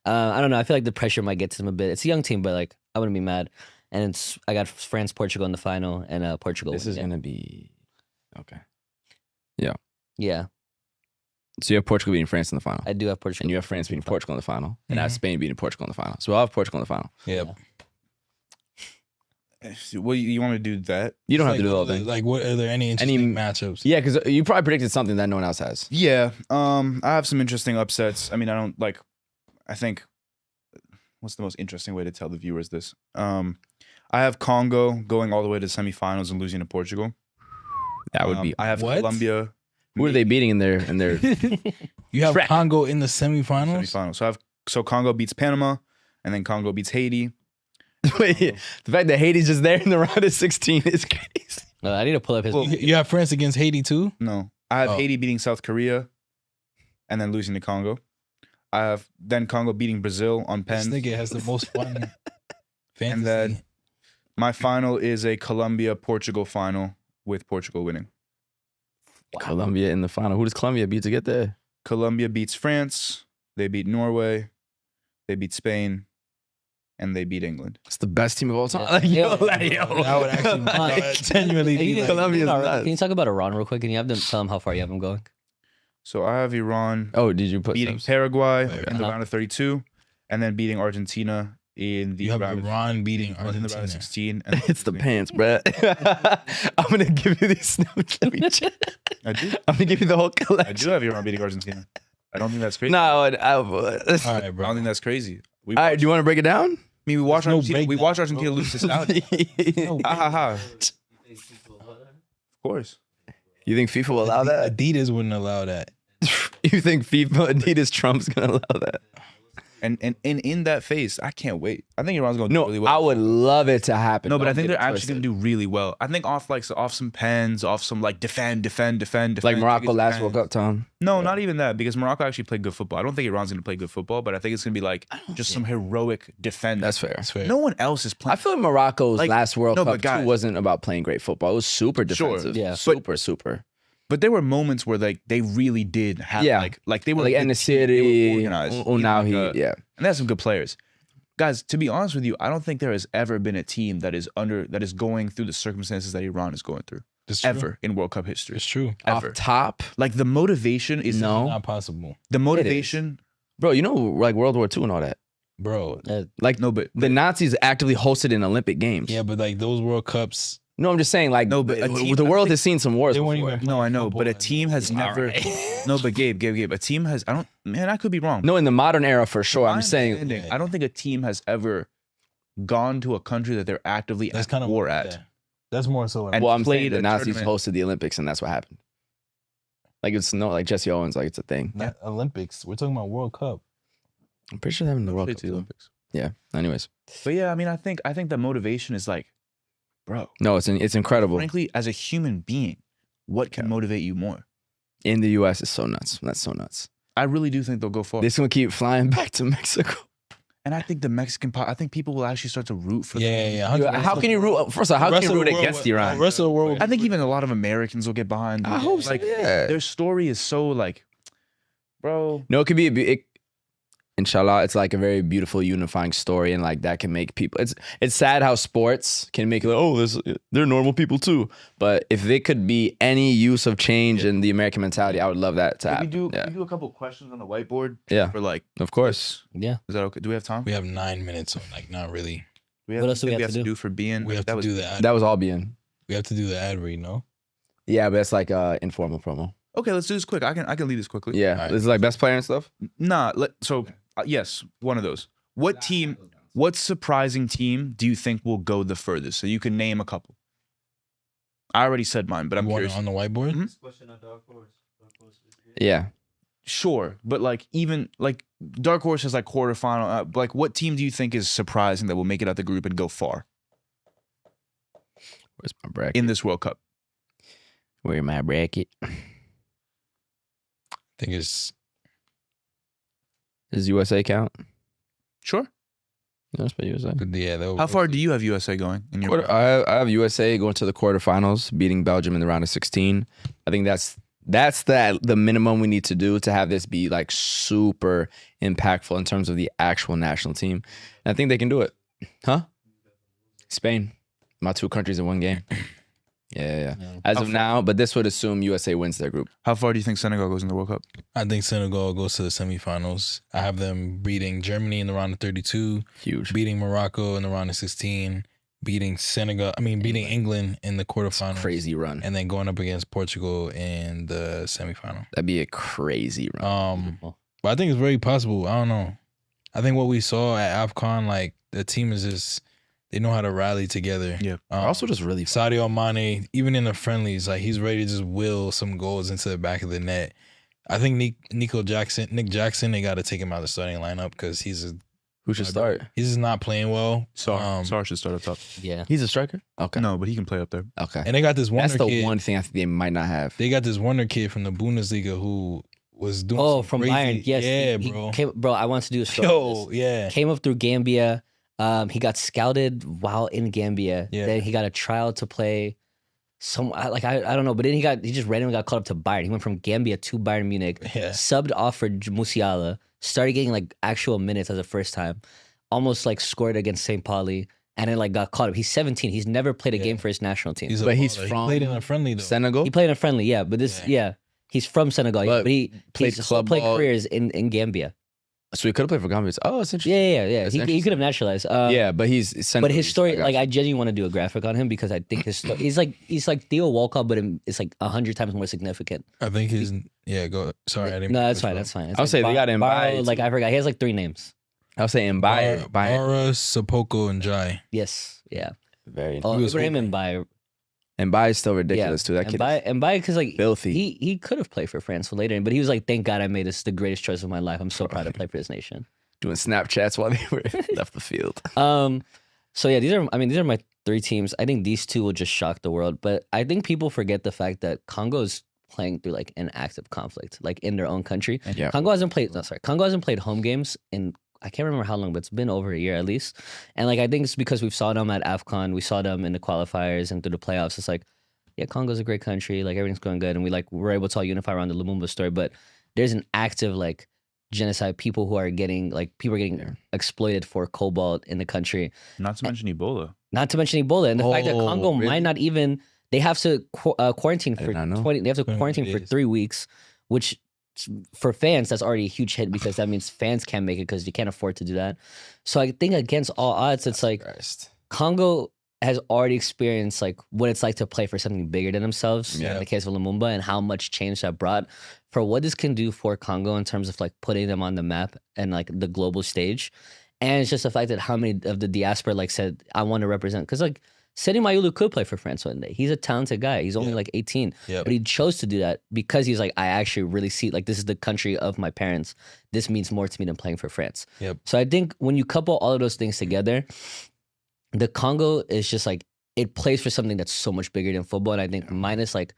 Speaker 4: I don't know. I feel like the pressure might get to them a bit. It's a young team, but like I wouldn't be mad. And I got France, Portugal in the final, and Portugal.
Speaker 1: This is
Speaker 4: winning.
Speaker 1: gonna be okay.
Speaker 4: Yeah,
Speaker 1: So you have Portugal beating France in the final,
Speaker 4: I do have Portugal.
Speaker 1: and you have France beating Portugal in the final, and I have Spain beating Portugal in the final. So I'll have Portugal in the final.
Speaker 3: Yep.
Speaker 2: Well, you want to do that?
Speaker 1: You don't have
Speaker 3: Like,
Speaker 1: to do the whole thing.
Speaker 3: Like, what are there any interesting matchups?
Speaker 1: Yeah, because you probably predicted something that no one else has.
Speaker 2: Yeah. I have some interesting upsets. I mean, I think what's the most interesting way to tell the viewers this? I have Congo going all the way to the semifinals and losing to Portugal.
Speaker 1: That would be.
Speaker 2: I have
Speaker 3: What?
Speaker 2: Colombia
Speaker 1: Who are they beating in their
Speaker 3: You have
Speaker 1: Track.
Speaker 3: Congo in the semifinals.
Speaker 2: semifinals. So Congo beats Panama, and then Congo beats Haiti.
Speaker 1: Wait, the fact that Haiti's just there in the round of 16 is crazy.
Speaker 4: I need to pull up his.
Speaker 3: You have France against Haiti too.
Speaker 2: No, I have
Speaker 3: Oh.
Speaker 2: Haiti beating South Korea, and then losing to Congo. I have then Congo beating Brazil on
Speaker 3: This
Speaker 2: pens.
Speaker 3: nigga has the most fun fantasy.
Speaker 2: And then my final is a Colombia-Portugal final with Portugal winning.
Speaker 1: Colombia in the final. Who does Colombia beat to get there?
Speaker 2: Colombia beats France. They beat Norway. They beat Spain. And they beat England.
Speaker 1: It's the best team of all time.
Speaker 4: Yeah.
Speaker 1: Like, yo,
Speaker 4: Yeah.
Speaker 1: like, yo.
Speaker 3: That would actually
Speaker 1: Like,
Speaker 3: genuinely
Speaker 4: Hey,
Speaker 3: be
Speaker 4: you
Speaker 3: like,
Speaker 1: Colombia's
Speaker 4: can,
Speaker 1: nuts.
Speaker 4: can you talk about Iran real quick? And you have them tell them how far you have them going.
Speaker 2: So I have Iran
Speaker 1: Oh, did you put
Speaker 2: beating
Speaker 1: some-
Speaker 2: Paraguay in the
Speaker 4: Uh-huh.
Speaker 2: round of 32, and then beating Argentina in the
Speaker 3: you have
Speaker 2: round of,
Speaker 3: Iran beating
Speaker 2: in the round of
Speaker 3: Argentina.
Speaker 2: 16. And
Speaker 1: It's the pants, bruh. I'm gonna give you these snapshots.
Speaker 2: I do.
Speaker 1: I'm gonna give you the whole
Speaker 2: I
Speaker 1: collection.
Speaker 2: do have Iran beating Argentina. I don't think that's crazy.
Speaker 1: No,
Speaker 3: All right,
Speaker 2: I
Speaker 3: bro.
Speaker 2: don't think that's crazy. We
Speaker 1: All right, do you want to break it down?
Speaker 2: I mean, we watched
Speaker 3: There's no
Speaker 2: Argentina. We
Speaker 3: breakdown,
Speaker 2: watched Argentina lose to Saudi. Ha ha ha. Of course.
Speaker 1: You think FIFA will allow that?
Speaker 3: Adidas wouldn't allow that.
Speaker 1: You think FIFA, Adidas, Trump's gonna allow that?
Speaker 2: And in that phase, I can't wait. I think Iran's going to
Speaker 1: No,
Speaker 2: do really well.
Speaker 1: I would love it to happen.
Speaker 2: No, but I
Speaker 1: Don't
Speaker 2: think
Speaker 1: get
Speaker 2: they're
Speaker 1: it
Speaker 2: actually going
Speaker 1: twisted.
Speaker 2: to do really well. I think off some pens, off some like defend.
Speaker 1: Like Morocco last World Cup, Tom.
Speaker 2: No, not even that, because Morocco actually played good football. I don't think Iran's going to play good football, but I think it's going to be like just some heroic defend.
Speaker 1: That's fair.
Speaker 3: That's fair.
Speaker 2: No one else is
Speaker 1: I
Speaker 2: playing.
Speaker 1: feel like Morocco's
Speaker 2: Like,
Speaker 1: last World
Speaker 2: no, but
Speaker 1: Cup
Speaker 2: guys-
Speaker 1: too wasn't about playing great football. It was super
Speaker 2: Sure,
Speaker 1: defensive.
Speaker 4: yeah.
Speaker 1: Super.
Speaker 2: But there were moments where they really did have
Speaker 1: Yeah.
Speaker 2: like they were
Speaker 1: Like
Speaker 2: they
Speaker 1: Enesiri,
Speaker 2: were organized.
Speaker 1: Unahi, yeah.
Speaker 2: And they have some good players. Guys, to be honest with you, I don't think there has ever been a team that is going through the circumstances that Iran is going through.
Speaker 3: It's true.
Speaker 2: ever in World Cup history.
Speaker 3: It's true.
Speaker 1: Off
Speaker 2: Ever.
Speaker 1: top,
Speaker 2: Like the motivation is
Speaker 1: No.
Speaker 3: Not possible,
Speaker 2: The motivation.
Speaker 1: bro. You know, like World War II and all that.
Speaker 3: bro.
Speaker 1: Like
Speaker 2: No, but
Speaker 1: the Nazis actively hosted in Olympic Games.
Speaker 3: Yeah, but like those World Cups,
Speaker 1: No, I'm just saying, like,
Speaker 2: No, but a team-
Speaker 1: the world has seen some wars
Speaker 3: they weren't
Speaker 1: before.
Speaker 3: even.
Speaker 2: no, I know,
Speaker 3: playing
Speaker 2: but a
Speaker 3: football
Speaker 2: team has never. No, but Gabe. A team has. I don't. Man, I could be wrong.
Speaker 1: No, in the modern era, for sure.
Speaker 2: My
Speaker 1: I'm saying,
Speaker 2: understanding, I don't think a team has ever gone to a country that they're actively
Speaker 3: That's
Speaker 2: at
Speaker 3: kind of
Speaker 2: war at.
Speaker 3: That's more so.
Speaker 2: And
Speaker 1: well, I'm saying
Speaker 2: played
Speaker 1: the
Speaker 2: a
Speaker 1: Nazis
Speaker 2: tournament.
Speaker 1: hosted the Olympics, and that's what happened. Like it's no, like Jesse Owens, like it's a thing.
Speaker 3: not Olympics. We're talking about World Cup.
Speaker 1: I'm pretty sure they're having the World
Speaker 2: Played
Speaker 1: Cup.
Speaker 2: the
Speaker 1: too.
Speaker 2: Olympics.
Speaker 1: Yeah. Anyways,
Speaker 2: But yeah, I mean, I think the motivation is like, bro.
Speaker 1: no, it's incredible.
Speaker 2: Frankly, as a human being, what can
Speaker 1: Yeah.
Speaker 2: motivate you more?
Speaker 1: In the U.S., it's so nuts. That's so nuts.
Speaker 2: I really do think they'll go far.
Speaker 1: This gonna keep flying back to Mexico.
Speaker 2: And I think the Mexican, I think people will actually start to root for
Speaker 3: Yeah,
Speaker 2: them.
Speaker 3: yeah.
Speaker 1: How can you root? First of all, how can you root against Iran?
Speaker 3: The rest of the world.
Speaker 2: I think even a lot of Americans will get behind.
Speaker 1: I
Speaker 2: them.
Speaker 1: hope so,
Speaker 2: Like,
Speaker 1: yeah.
Speaker 2: their story is so like, bro.
Speaker 1: No, it could be inshallah, it's like a very beautiful unifying story, and like that can make people. It's sad how sports can make it like, oh, they're normal people too. But if it could be any use of change in the American mentality, I would love that to
Speaker 2: Can
Speaker 1: happen.
Speaker 2: we do a couple questions on the whiteboard?
Speaker 1: Yeah,
Speaker 2: For like,
Speaker 1: of course.
Speaker 4: Yeah.
Speaker 2: is that okay? Do we have time?
Speaker 3: We have 9 minutes, so like not really.
Speaker 2: What
Speaker 4: What else do we
Speaker 2: we
Speaker 4: have to do?
Speaker 2: for being?
Speaker 3: We have to do the ad.
Speaker 1: That was all being.
Speaker 3: We have to do the ad read, no?
Speaker 1: Yeah, but it's like informal promo.
Speaker 2: Okay, let's do this quick. I can lead this quickly.
Speaker 1: Yeah,
Speaker 3: Alright.
Speaker 1: this is like best player and stuff.
Speaker 2: Nah. Yes, one of those. What surprising team do you think will go the furthest? So you can name a couple. I already said mine, but I'm
Speaker 3: You want
Speaker 2: curious.
Speaker 3: it on the whiteboard?
Speaker 2: Mhm.
Speaker 1: Yeah,
Speaker 2: Sure, but like even like Dark Horse is like quarterfinal. Like, what team do you think is surprising that will make it out the group and go far
Speaker 1: where's my bracket?
Speaker 2: in this World Cup?
Speaker 1: Where's my bracket?
Speaker 3: I think it's
Speaker 1: Does USA count?
Speaker 2: Sure.
Speaker 1: That's by USA.
Speaker 3: yeah.
Speaker 2: How far do you have USA going in your?
Speaker 1: I have USA going to the quarterfinals, beating Belgium in the round of 16. I think that's the minimum we need to do to have this be like super impactful in terms of the actual national team. And I think they can do it. Huh? Spain. My two countries in one game. Yeah. As of now, but this would assume USA wins their group.
Speaker 2: How far do you think Senegal goes in the World Cup?
Speaker 3: I think Senegal goes to the semifinals. I have them beating Germany in the round of 32,
Speaker 1: Huge.
Speaker 3: beating Morocco in the round of 16, beating England in the quarterfinals.
Speaker 1: Crazy run.
Speaker 3: And then going up against Portugal in the semifinal.
Speaker 1: That'd be a crazy run.
Speaker 4: Beautiful.
Speaker 3: But I think it's very possible. I don't know. I think what we saw at AFCON, like the team is just, they know how to rally together.
Speaker 2: Yeah.
Speaker 1: Also just really
Speaker 3: Sadio Mane, even in the friendlies, like he's ready to just will some goals into the back of the net. I think Nick Jackson, they got to take him out of the starting lineup because
Speaker 1: who should start?
Speaker 3: he's just not playing well.
Speaker 2: Sar should start up top.
Speaker 4: Yeah.
Speaker 1: He's a striker? Okay.
Speaker 2: No, but he can play up there.
Speaker 1: Okay.
Speaker 3: And they got this wonder
Speaker 1: That's the
Speaker 3: kid.
Speaker 1: one thing I think they might not have.
Speaker 3: They got this wonder kid from the Bundesliga who was doing.
Speaker 4: Oh,
Speaker 3: some
Speaker 4: from
Speaker 3: crazy,
Speaker 4: Bayern. Yes.
Speaker 3: Yeah,
Speaker 4: he
Speaker 3: bro.
Speaker 4: Bro, I want to do a story.
Speaker 3: Yo, yeah.
Speaker 4: Came up through Gambia. He got scouted while in Gambia.
Speaker 3: Yeah.
Speaker 4: Then he got a trial to play I don't know, but then he just randomly got called up to Bayern. He went from Gambia to Bayern Munich,
Speaker 3: Yeah.
Speaker 4: subbed off for Musiala, started getting like actual minutes as a first time, almost like scored against St. Pauli, and then like got caught up. He's 17. He's never played a
Speaker 3: Yeah.
Speaker 4: game for his national team.
Speaker 3: He's a
Speaker 1: But he's
Speaker 3: baller.
Speaker 1: from
Speaker 3: He played in a friendly though.
Speaker 1: Senegal?
Speaker 4: He played in a friendly, yeah, but he's from Senegal,
Speaker 1: But
Speaker 4: but he
Speaker 1: played
Speaker 4: he's
Speaker 1: club
Speaker 4: played
Speaker 1: ball.
Speaker 4: careers in Gambia.
Speaker 1: So he could have played for Gambia. Oh, it's interesting.
Speaker 4: Yeah.
Speaker 1: That's
Speaker 4: He could have naturalized.
Speaker 1: Yeah, but he's
Speaker 4: But
Speaker 1: Senegalese.
Speaker 4: his story,
Speaker 1: I got
Speaker 4: like,
Speaker 1: you.
Speaker 4: I genuinely want to do a graphic on him because I think his story, he's like Theo Walcott, but it's like 100 times more significant.
Speaker 3: I think he's go. Sorry, I didn't.
Speaker 4: No,
Speaker 3: mean to
Speaker 4: that's
Speaker 3: cut
Speaker 4: fine.
Speaker 3: you
Speaker 4: That's fine. It's
Speaker 1: I would say they got him by
Speaker 4: Like, I forgot. He has like 3 names.
Speaker 1: I was saying
Speaker 3: off.
Speaker 1: Bayern.
Speaker 3: Bara, Sapoko, and Jai.
Speaker 4: Yes. Yeah.
Speaker 1: Very.
Speaker 4: Oh,
Speaker 3: He was
Speaker 4: Ibrahim
Speaker 3: hoping.
Speaker 4: and Bayer.
Speaker 1: And Bayern is still ridiculous too. That kid is
Speaker 4: And Bayer, because like
Speaker 1: filthy.
Speaker 4: he could have played for France for later, but he was like, thank God I made this the greatest choice of my life. I'm so proud to play for this nation.
Speaker 1: doing Snapchats while they were left the field.
Speaker 4: So yeah, these are my 3 teams. I think these 2 will just shock the world. But I think people forget the fact that Congo is playing through like an active conflict, like in their own country.
Speaker 1: Yeah.
Speaker 4: Congo hasn't played home games in I can't remember how long, but it's been over a year at least. And like I think it's because we've saw them at AFCON, we saw them in the qualifiers and through the playoffs. It's like, yeah, Congo's a great country, like everything's going good, and we're able to all unify around the Lumumba story. But there's an active like genocide. People are getting exploited for cobalt in the country.
Speaker 2: Not to mention Ebola.
Speaker 4: Not to mention Ebola and the fact that
Speaker 1: Oh,
Speaker 4: Congo
Speaker 1: really?
Speaker 4: might not even they have to quarantine
Speaker 1: I
Speaker 4: for
Speaker 1: did not know.
Speaker 4: 20. They have to
Speaker 3: 21
Speaker 4: quarantine for
Speaker 3: days.
Speaker 4: 3 weeks, which for fans that's already a huge hit because that means fans can't make it because you can't afford to do that. So I think against all odds, it's like
Speaker 1: Christ.
Speaker 4: Congo has already experienced like what it's like to play for something bigger than themselves.
Speaker 1: Yeah.
Speaker 4: In the case of Lumumba and how much change that brought for what this can do for Congo in terms of like putting them on the map and like the global stage. And it's just the fact that how many of the diaspora like said, I want to represent, because like Sedi Mayulu could play for France one day. He's a talented guy. He's only
Speaker 3: Yep.
Speaker 4: like 18,
Speaker 3: Yep.
Speaker 4: but he chose to do that because he's like, I actually really see like this is the country of my parents. This means more to me than playing for France.
Speaker 3: Yep.
Speaker 4: So I think when you couple all of those things together, the Congo is just like it plays for something that's so much bigger than football. And I think minus like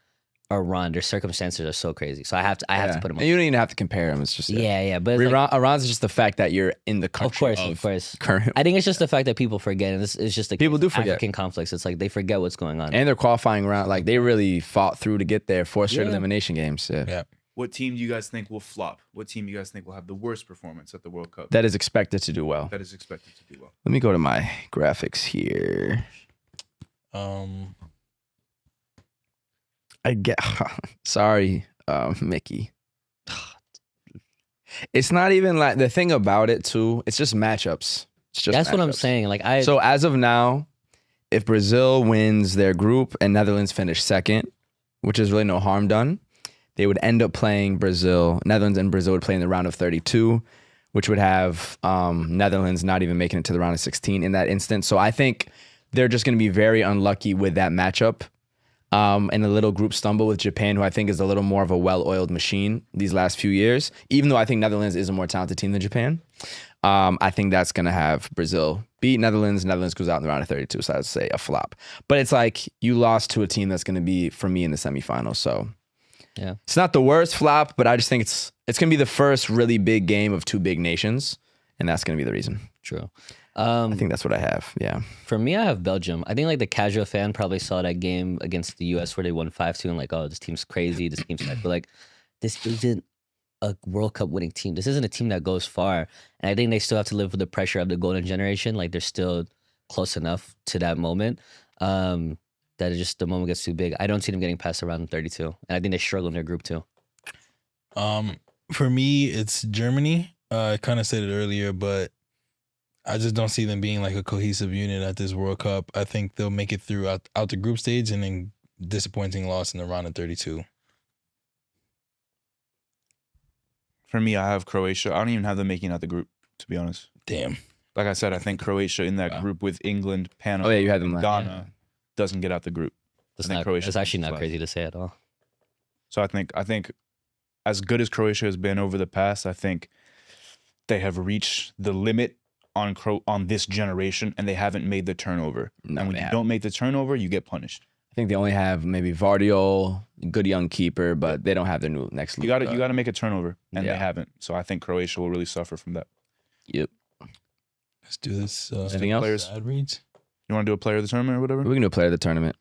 Speaker 4: Iran, their circumstances are so crazy. So I have to put him
Speaker 1: And
Speaker 4: on.
Speaker 1: you don't even have to compare them. It's just
Speaker 4: Yeah. But it's like,
Speaker 1: Iran's just the fact that you're in the country
Speaker 4: of course.
Speaker 1: current,
Speaker 4: I think it's just the fact that people forget, and this is just like
Speaker 1: People do forget.
Speaker 4: African conflicts. It's like they forget what's going on.
Speaker 1: and they're qualifying around. Like they really fought through to get there. 4 straight
Speaker 4: Yeah.
Speaker 1: elimination games. Yeah.
Speaker 3: Yeah.
Speaker 2: What team do you guys think will flop? What team do you guys think will have the worst performance at the World Cup?
Speaker 1: That is expected to do well.
Speaker 2: That is expected to do well.
Speaker 1: Let me go to my graphics here. I get sorry, Mickey. It's not even like the thing about it too. It's just matchups. It's just
Speaker 4: That's what I'm
Speaker 1: matchups.
Speaker 4: saying. Like
Speaker 1: So as of now, if Brazil wins their group and Netherlands finish second, which is really no harm done, they would end up playing Brazil. Netherlands and Brazil would play in the round of 32, which would have Netherlands not even making it to the round of 16 in that instance. So I think they're just going to be very unlucky with that matchup. And a little group stumble with Japan, who I think is a little more of a well-oiled machine these last few years. Even though I think Netherlands is a more talented team than Japan, I think that's going to have Brazil beat Netherlands. Netherlands goes out in the round of 32, so I'd say a flop. But it's like you lost to a team that's going to be, for me, in the semifinals. So
Speaker 4: Yeah.
Speaker 1: it's not the worst flop, but I just think it's going to be the first really big game of two big nations, and that's going to be the reason.
Speaker 4: True.
Speaker 1: I think that's what I have. Yeah.
Speaker 4: For me, I have Belgium. I think like the casual fan probably saw that game against the US where they won 5-2 and like, oh, this team's crazy. This team's but like, this isn't a World Cup winning team. This isn't a team that goes far. And I think they still have to live with the pressure of the golden generation. Like they're still close enough to that moment. That it just the moment gets too big. I don't see them getting past the round of 32. And I think they struggle in their group too.
Speaker 3: For me, it's Germany. I kind of said it earlier, but I just don't see them being like a cohesive unit at this World Cup. I think they'll make it through out the group stage and then disappointing loss in the round of 32.
Speaker 2: For me, I have Croatia. I don't even have them making out the group, to be honest.
Speaker 3: Damn.
Speaker 2: Like I said, I think Croatia in that
Speaker 1: Wow.
Speaker 2: group with England, Panama,
Speaker 1: Oh, yeah, you had them
Speaker 2: and
Speaker 1: last-
Speaker 2: Ghana doesn't get out the group.
Speaker 4: That's
Speaker 2: think
Speaker 4: not.
Speaker 2: Croatia
Speaker 4: It's actually
Speaker 2: finishes
Speaker 4: not
Speaker 2: last.
Speaker 4: crazy to say at all.
Speaker 2: So I think as good as Croatia has been over the past, I think they have reached the limit on this generation, and they haven't made the turnover.
Speaker 1: No,
Speaker 2: and when
Speaker 1: they
Speaker 2: you
Speaker 1: haven't.
Speaker 2: don't make the turnover, you get punished.
Speaker 1: I think they only have maybe Vardiol, good young keeper, but they don't have their new next.
Speaker 2: You got to make a turnover, and
Speaker 1: Yeah.
Speaker 2: they haven't. So I think Croatia will really suffer from that.
Speaker 1: Yep.
Speaker 3: Let's do this.
Speaker 1: Anything else?
Speaker 2: players-
Speaker 3: Ad reads.
Speaker 2: You want to do a player of the tournament or whatever?
Speaker 1: We can do a player of the tournament.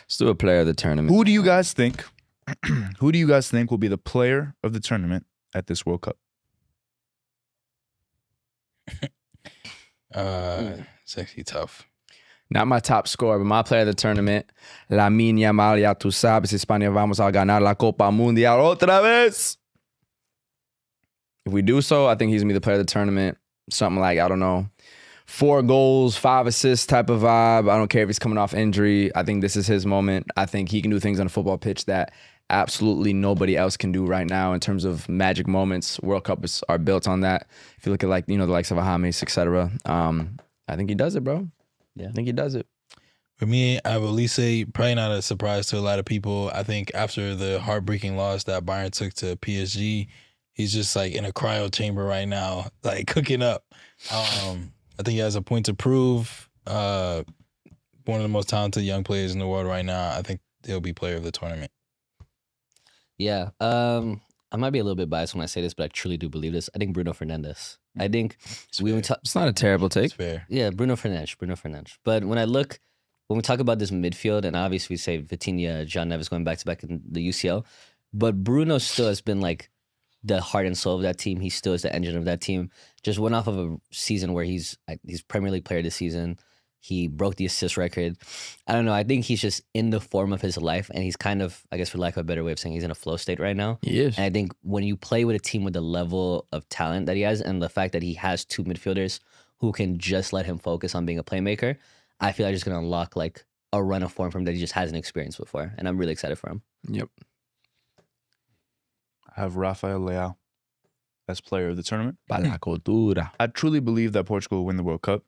Speaker 1: Let's do a player of the tournament.
Speaker 2: Who do you guys think? Who do you guys think will be the player of the tournament at this World Cup?
Speaker 3: It's actually tough.
Speaker 1: Not my top scorer, but my player of the tournament. Lamine Yamal, ya tú sabes, España vamos a ganar la Copa Mundial otra vez. If we do so, I think he's going to be the player of the tournament. Something like, I don't know, 4 goals, 5 assists type of vibe. I don't care if he's coming off injury. I think this is his moment. I think he can do things on a football pitch that absolutely nobody else can do right now in terms of magic moments. World Cups are built on that. If you look at like, the likes of James, etc. I think he does it, bro.
Speaker 4: Yeah.
Speaker 1: I think he does it.
Speaker 3: For me, I will at least say probably not a surprise to a lot of people. I think after the heartbreaking loss that Bayern took to PSG, he's just like in a cryo chamber right now, like cooking up. I think he has a point to prove. One of the most talented young players in the world right now. I think he'll be player of the tournament.
Speaker 4: Yeah. I might be a little bit biased when I say this, but I truly do believe this. I think Bruno Fernandes. I think
Speaker 1: It's not a terrible take.
Speaker 3: It's fair.
Speaker 4: yeah, Bruno Fernandes. But when we talk about this midfield, and obviously we say Vitinha, John Neves going back to back in the UCL, but Bruno still has been like the heart and soul of that team. He still is the engine of that team. Just went off of a season where he's Premier League player this season. He broke the assist record. I don't know. I think he's just in the form of his life, and he's kind of, I guess, for lack of a better way of saying, he's in a flow state right now.
Speaker 1: He is.
Speaker 4: And I think when you play with a team with the level of talent that he has, and the fact that he has 2 midfielders who can just let him focus on being a playmaker, I feel like it's going to unlock like a run of form from him that he just hasn't experienced before, and I'm really excited for him.
Speaker 1: Yep.
Speaker 2: I have Rafael Leao as player of the tournament.
Speaker 1: Para la cultura.
Speaker 2: I truly believe that Portugal will win the World Cup.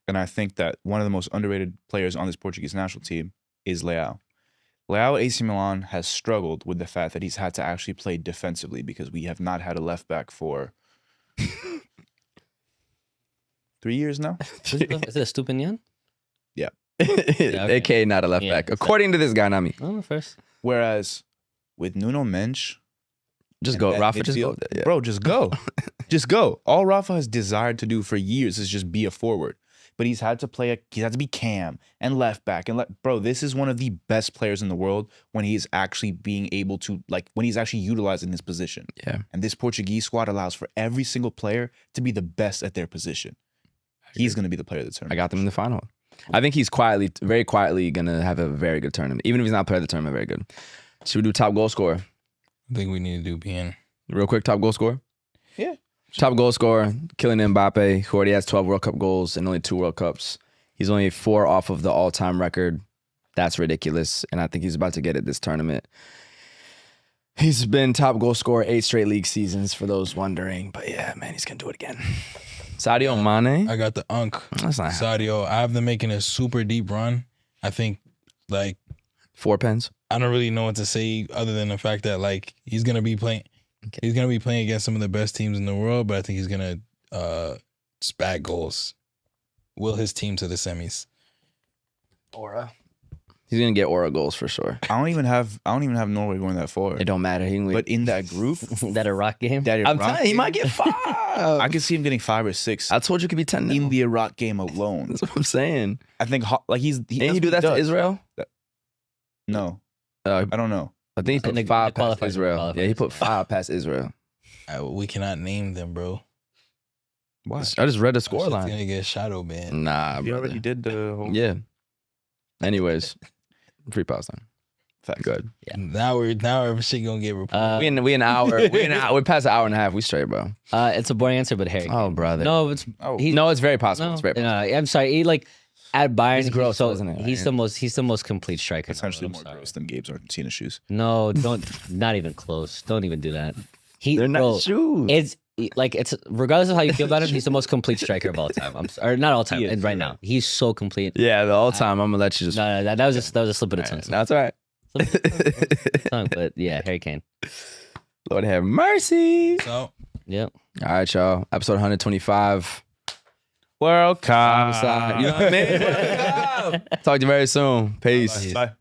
Speaker 2: And I think that one of the most underrated players on this Portuguese national team is Leao. Leao at AC Milan has struggled with the fact that he's had to actually play defensively because we have not had a left back for 3 years now.
Speaker 4: Is it a Stupinian? okay.
Speaker 1: AKA not a left
Speaker 4: Yeah.
Speaker 1: back. According to this guy, not me.
Speaker 4: Oh, first.
Speaker 2: Whereas with Nuno Mensch,
Speaker 1: Just
Speaker 2: and
Speaker 1: go,
Speaker 2: that
Speaker 1: Rafa. Just go.
Speaker 2: midfield-
Speaker 1: Yeah.
Speaker 2: Bro, just go. Just go. All Rafa has desired to do for years is just be a forward. But he's had to he's had to be cam and left back. Bro, this is one of the best players in the world when he's actually being able to, like, when he's actually utilizing his position.
Speaker 1: Yeah.
Speaker 2: And this Portuguese squad allows for every single player to be the best at their position. He's going to be the player of the
Speaker 1: I
Speaker 2: tournament.
Speaker 1: got them in the final. I think he's very quietly gonna have a very good tournament. Even if he's not player of the tournament, very good. Should we do top goal scorer?
Speaker 3: I think we need to do Bien.
Speaker 1: Real quick, top goal scorer?
Speaker 2: Yeah.
Speaker 1: Top goal scorer, Kylian Mbappe, who already has 12 World Cup goals and only 2 World Cups. He's only 4 off of the all-time record. That's ridiculous, and I think he's about to get it this tournament. He's been top goal scorer 8 straight league seasons, for those wondering. But yeah, man, he's going to do it again. Sadio Mane?
Speaker 3: I got the Unk.
Speaker 1: That's not
Speaker 3: Sadio. I have them making a super deep run. I think, like,
Speaker 1: 4 pens.
Speaker 3: I don't really know what to say other than the fact that, like, he's gonna be playing.
Speaker 1: Okay.
Speaker 3: He's gonna be playing against some of the best teams in the world, but I think he's gonna just bag goals. Will his team to the semis?
Speaker 1: Aura. He's going to get Aura goals for sure.
Speaker 2: I don't even have Norway going that far.
Speaker 1: It don't matter. He can win.
Speaker 2: But in that group,
Speaker 4: That Iraq game?
Speaker 2: that
Speaker 1: I'm
Speaker 2: Iraq
Speaker 1: telling you, he
Speaker 2: game,
Speaker 1: might get 5.
Speaker 2: I can see him getting 5 or 6
Speaker 1: I told you it could be 10
Speaker 2: in
Speaker 1: now.
Speaker 2: the Iraq game alone.
Speaker 1: That's what I'm saying.
Speaker 2: I think like he
Speaker 1: Didn't he
Speaker 2: that's
Speaker 1: do
Speaker 2: what
Speaker 1: that to
Speaker 2: does.
Speaker 1: Israel?
Speaker 2: No,
Speaker 1: I
Speaker 2: I don't know.
Speaker 1: think he
Speaker 4: In
Speaker 1: put
Speaker 4: the
Speaker 1: 5 past
Speaker 4: qualifiers,
Speaker 1: Israel. Yeah, he put 5 past Israel.
Speaker 3: We cannot name them, bro.
Speaker 2: Why?
Speaker 1: I just read the
Speaker 3: That shit's
Speaker 1: scoreline.
Speaker 3: gonna get shadow banned.
Speaker 1: Nah,
Speaker 2: You
Speaker 1: brother.
Speaker 2: already did the whole
Speaker 1: Yeah. Anyways, free Palestine.
Speaker 2: fact.
Speaker 1: Good.
Speaker 3: Now shit gonna get reported.
Speaker 1: We an hour. We're past an hour and a half. We straight, bro.
Speaker 4: It's a boring answer, but Harry.
Speaker 1: Oh, brother.
Speaker 4: No, it's
Speaker 2: Oh,
Speaker 4: he,
Speaker 1: No, it's very possible.
Speaker 4: no,
Speaker 1: It's very possible.
Speaker 4: no, I'm sorry. He like at Bayern,
Speaker 1: He's gross, isn't it?
Speaker 4: He's the most complete striker.
Speaker 2: essentially
Speaker 4: I'm
Speaker 2: more
Speaker 4: sorry.
Speaker 2: gross than Gabe's Argentina shoes.
Speaker 4: No, not even close. Don't even do that.
Speaker 1: They're not
Speaker 4: bro,
Speaker 1: shoes.
Speaker 4: It's regardless of how you feel about him, he's the most complete striker of all time. Or not all time,
Speaker 2: He is,
Speaker 4: right
Speaker 2: you're
Speaker 4: now.
Speaker 2: right.
Speaker 4: He's so complete.
Speaker 1: Yeah, the whole time. I'm gonna let you just.
Speaker 4: No, that was a slip of the tongue.
Speaker 1: That's all right.
Speaker 4: But yeah, Harry Kane.
Speaker 1: Lord have mercy.
Speaker 3: So
Speaker 4: Yep.
Speaker 1: All right, y'all. Episode 125.
Speaker 2: World Cup.
Speaker 1: You know what I mean? Talk to you very soon. Peace.
Speaker 2: Bye.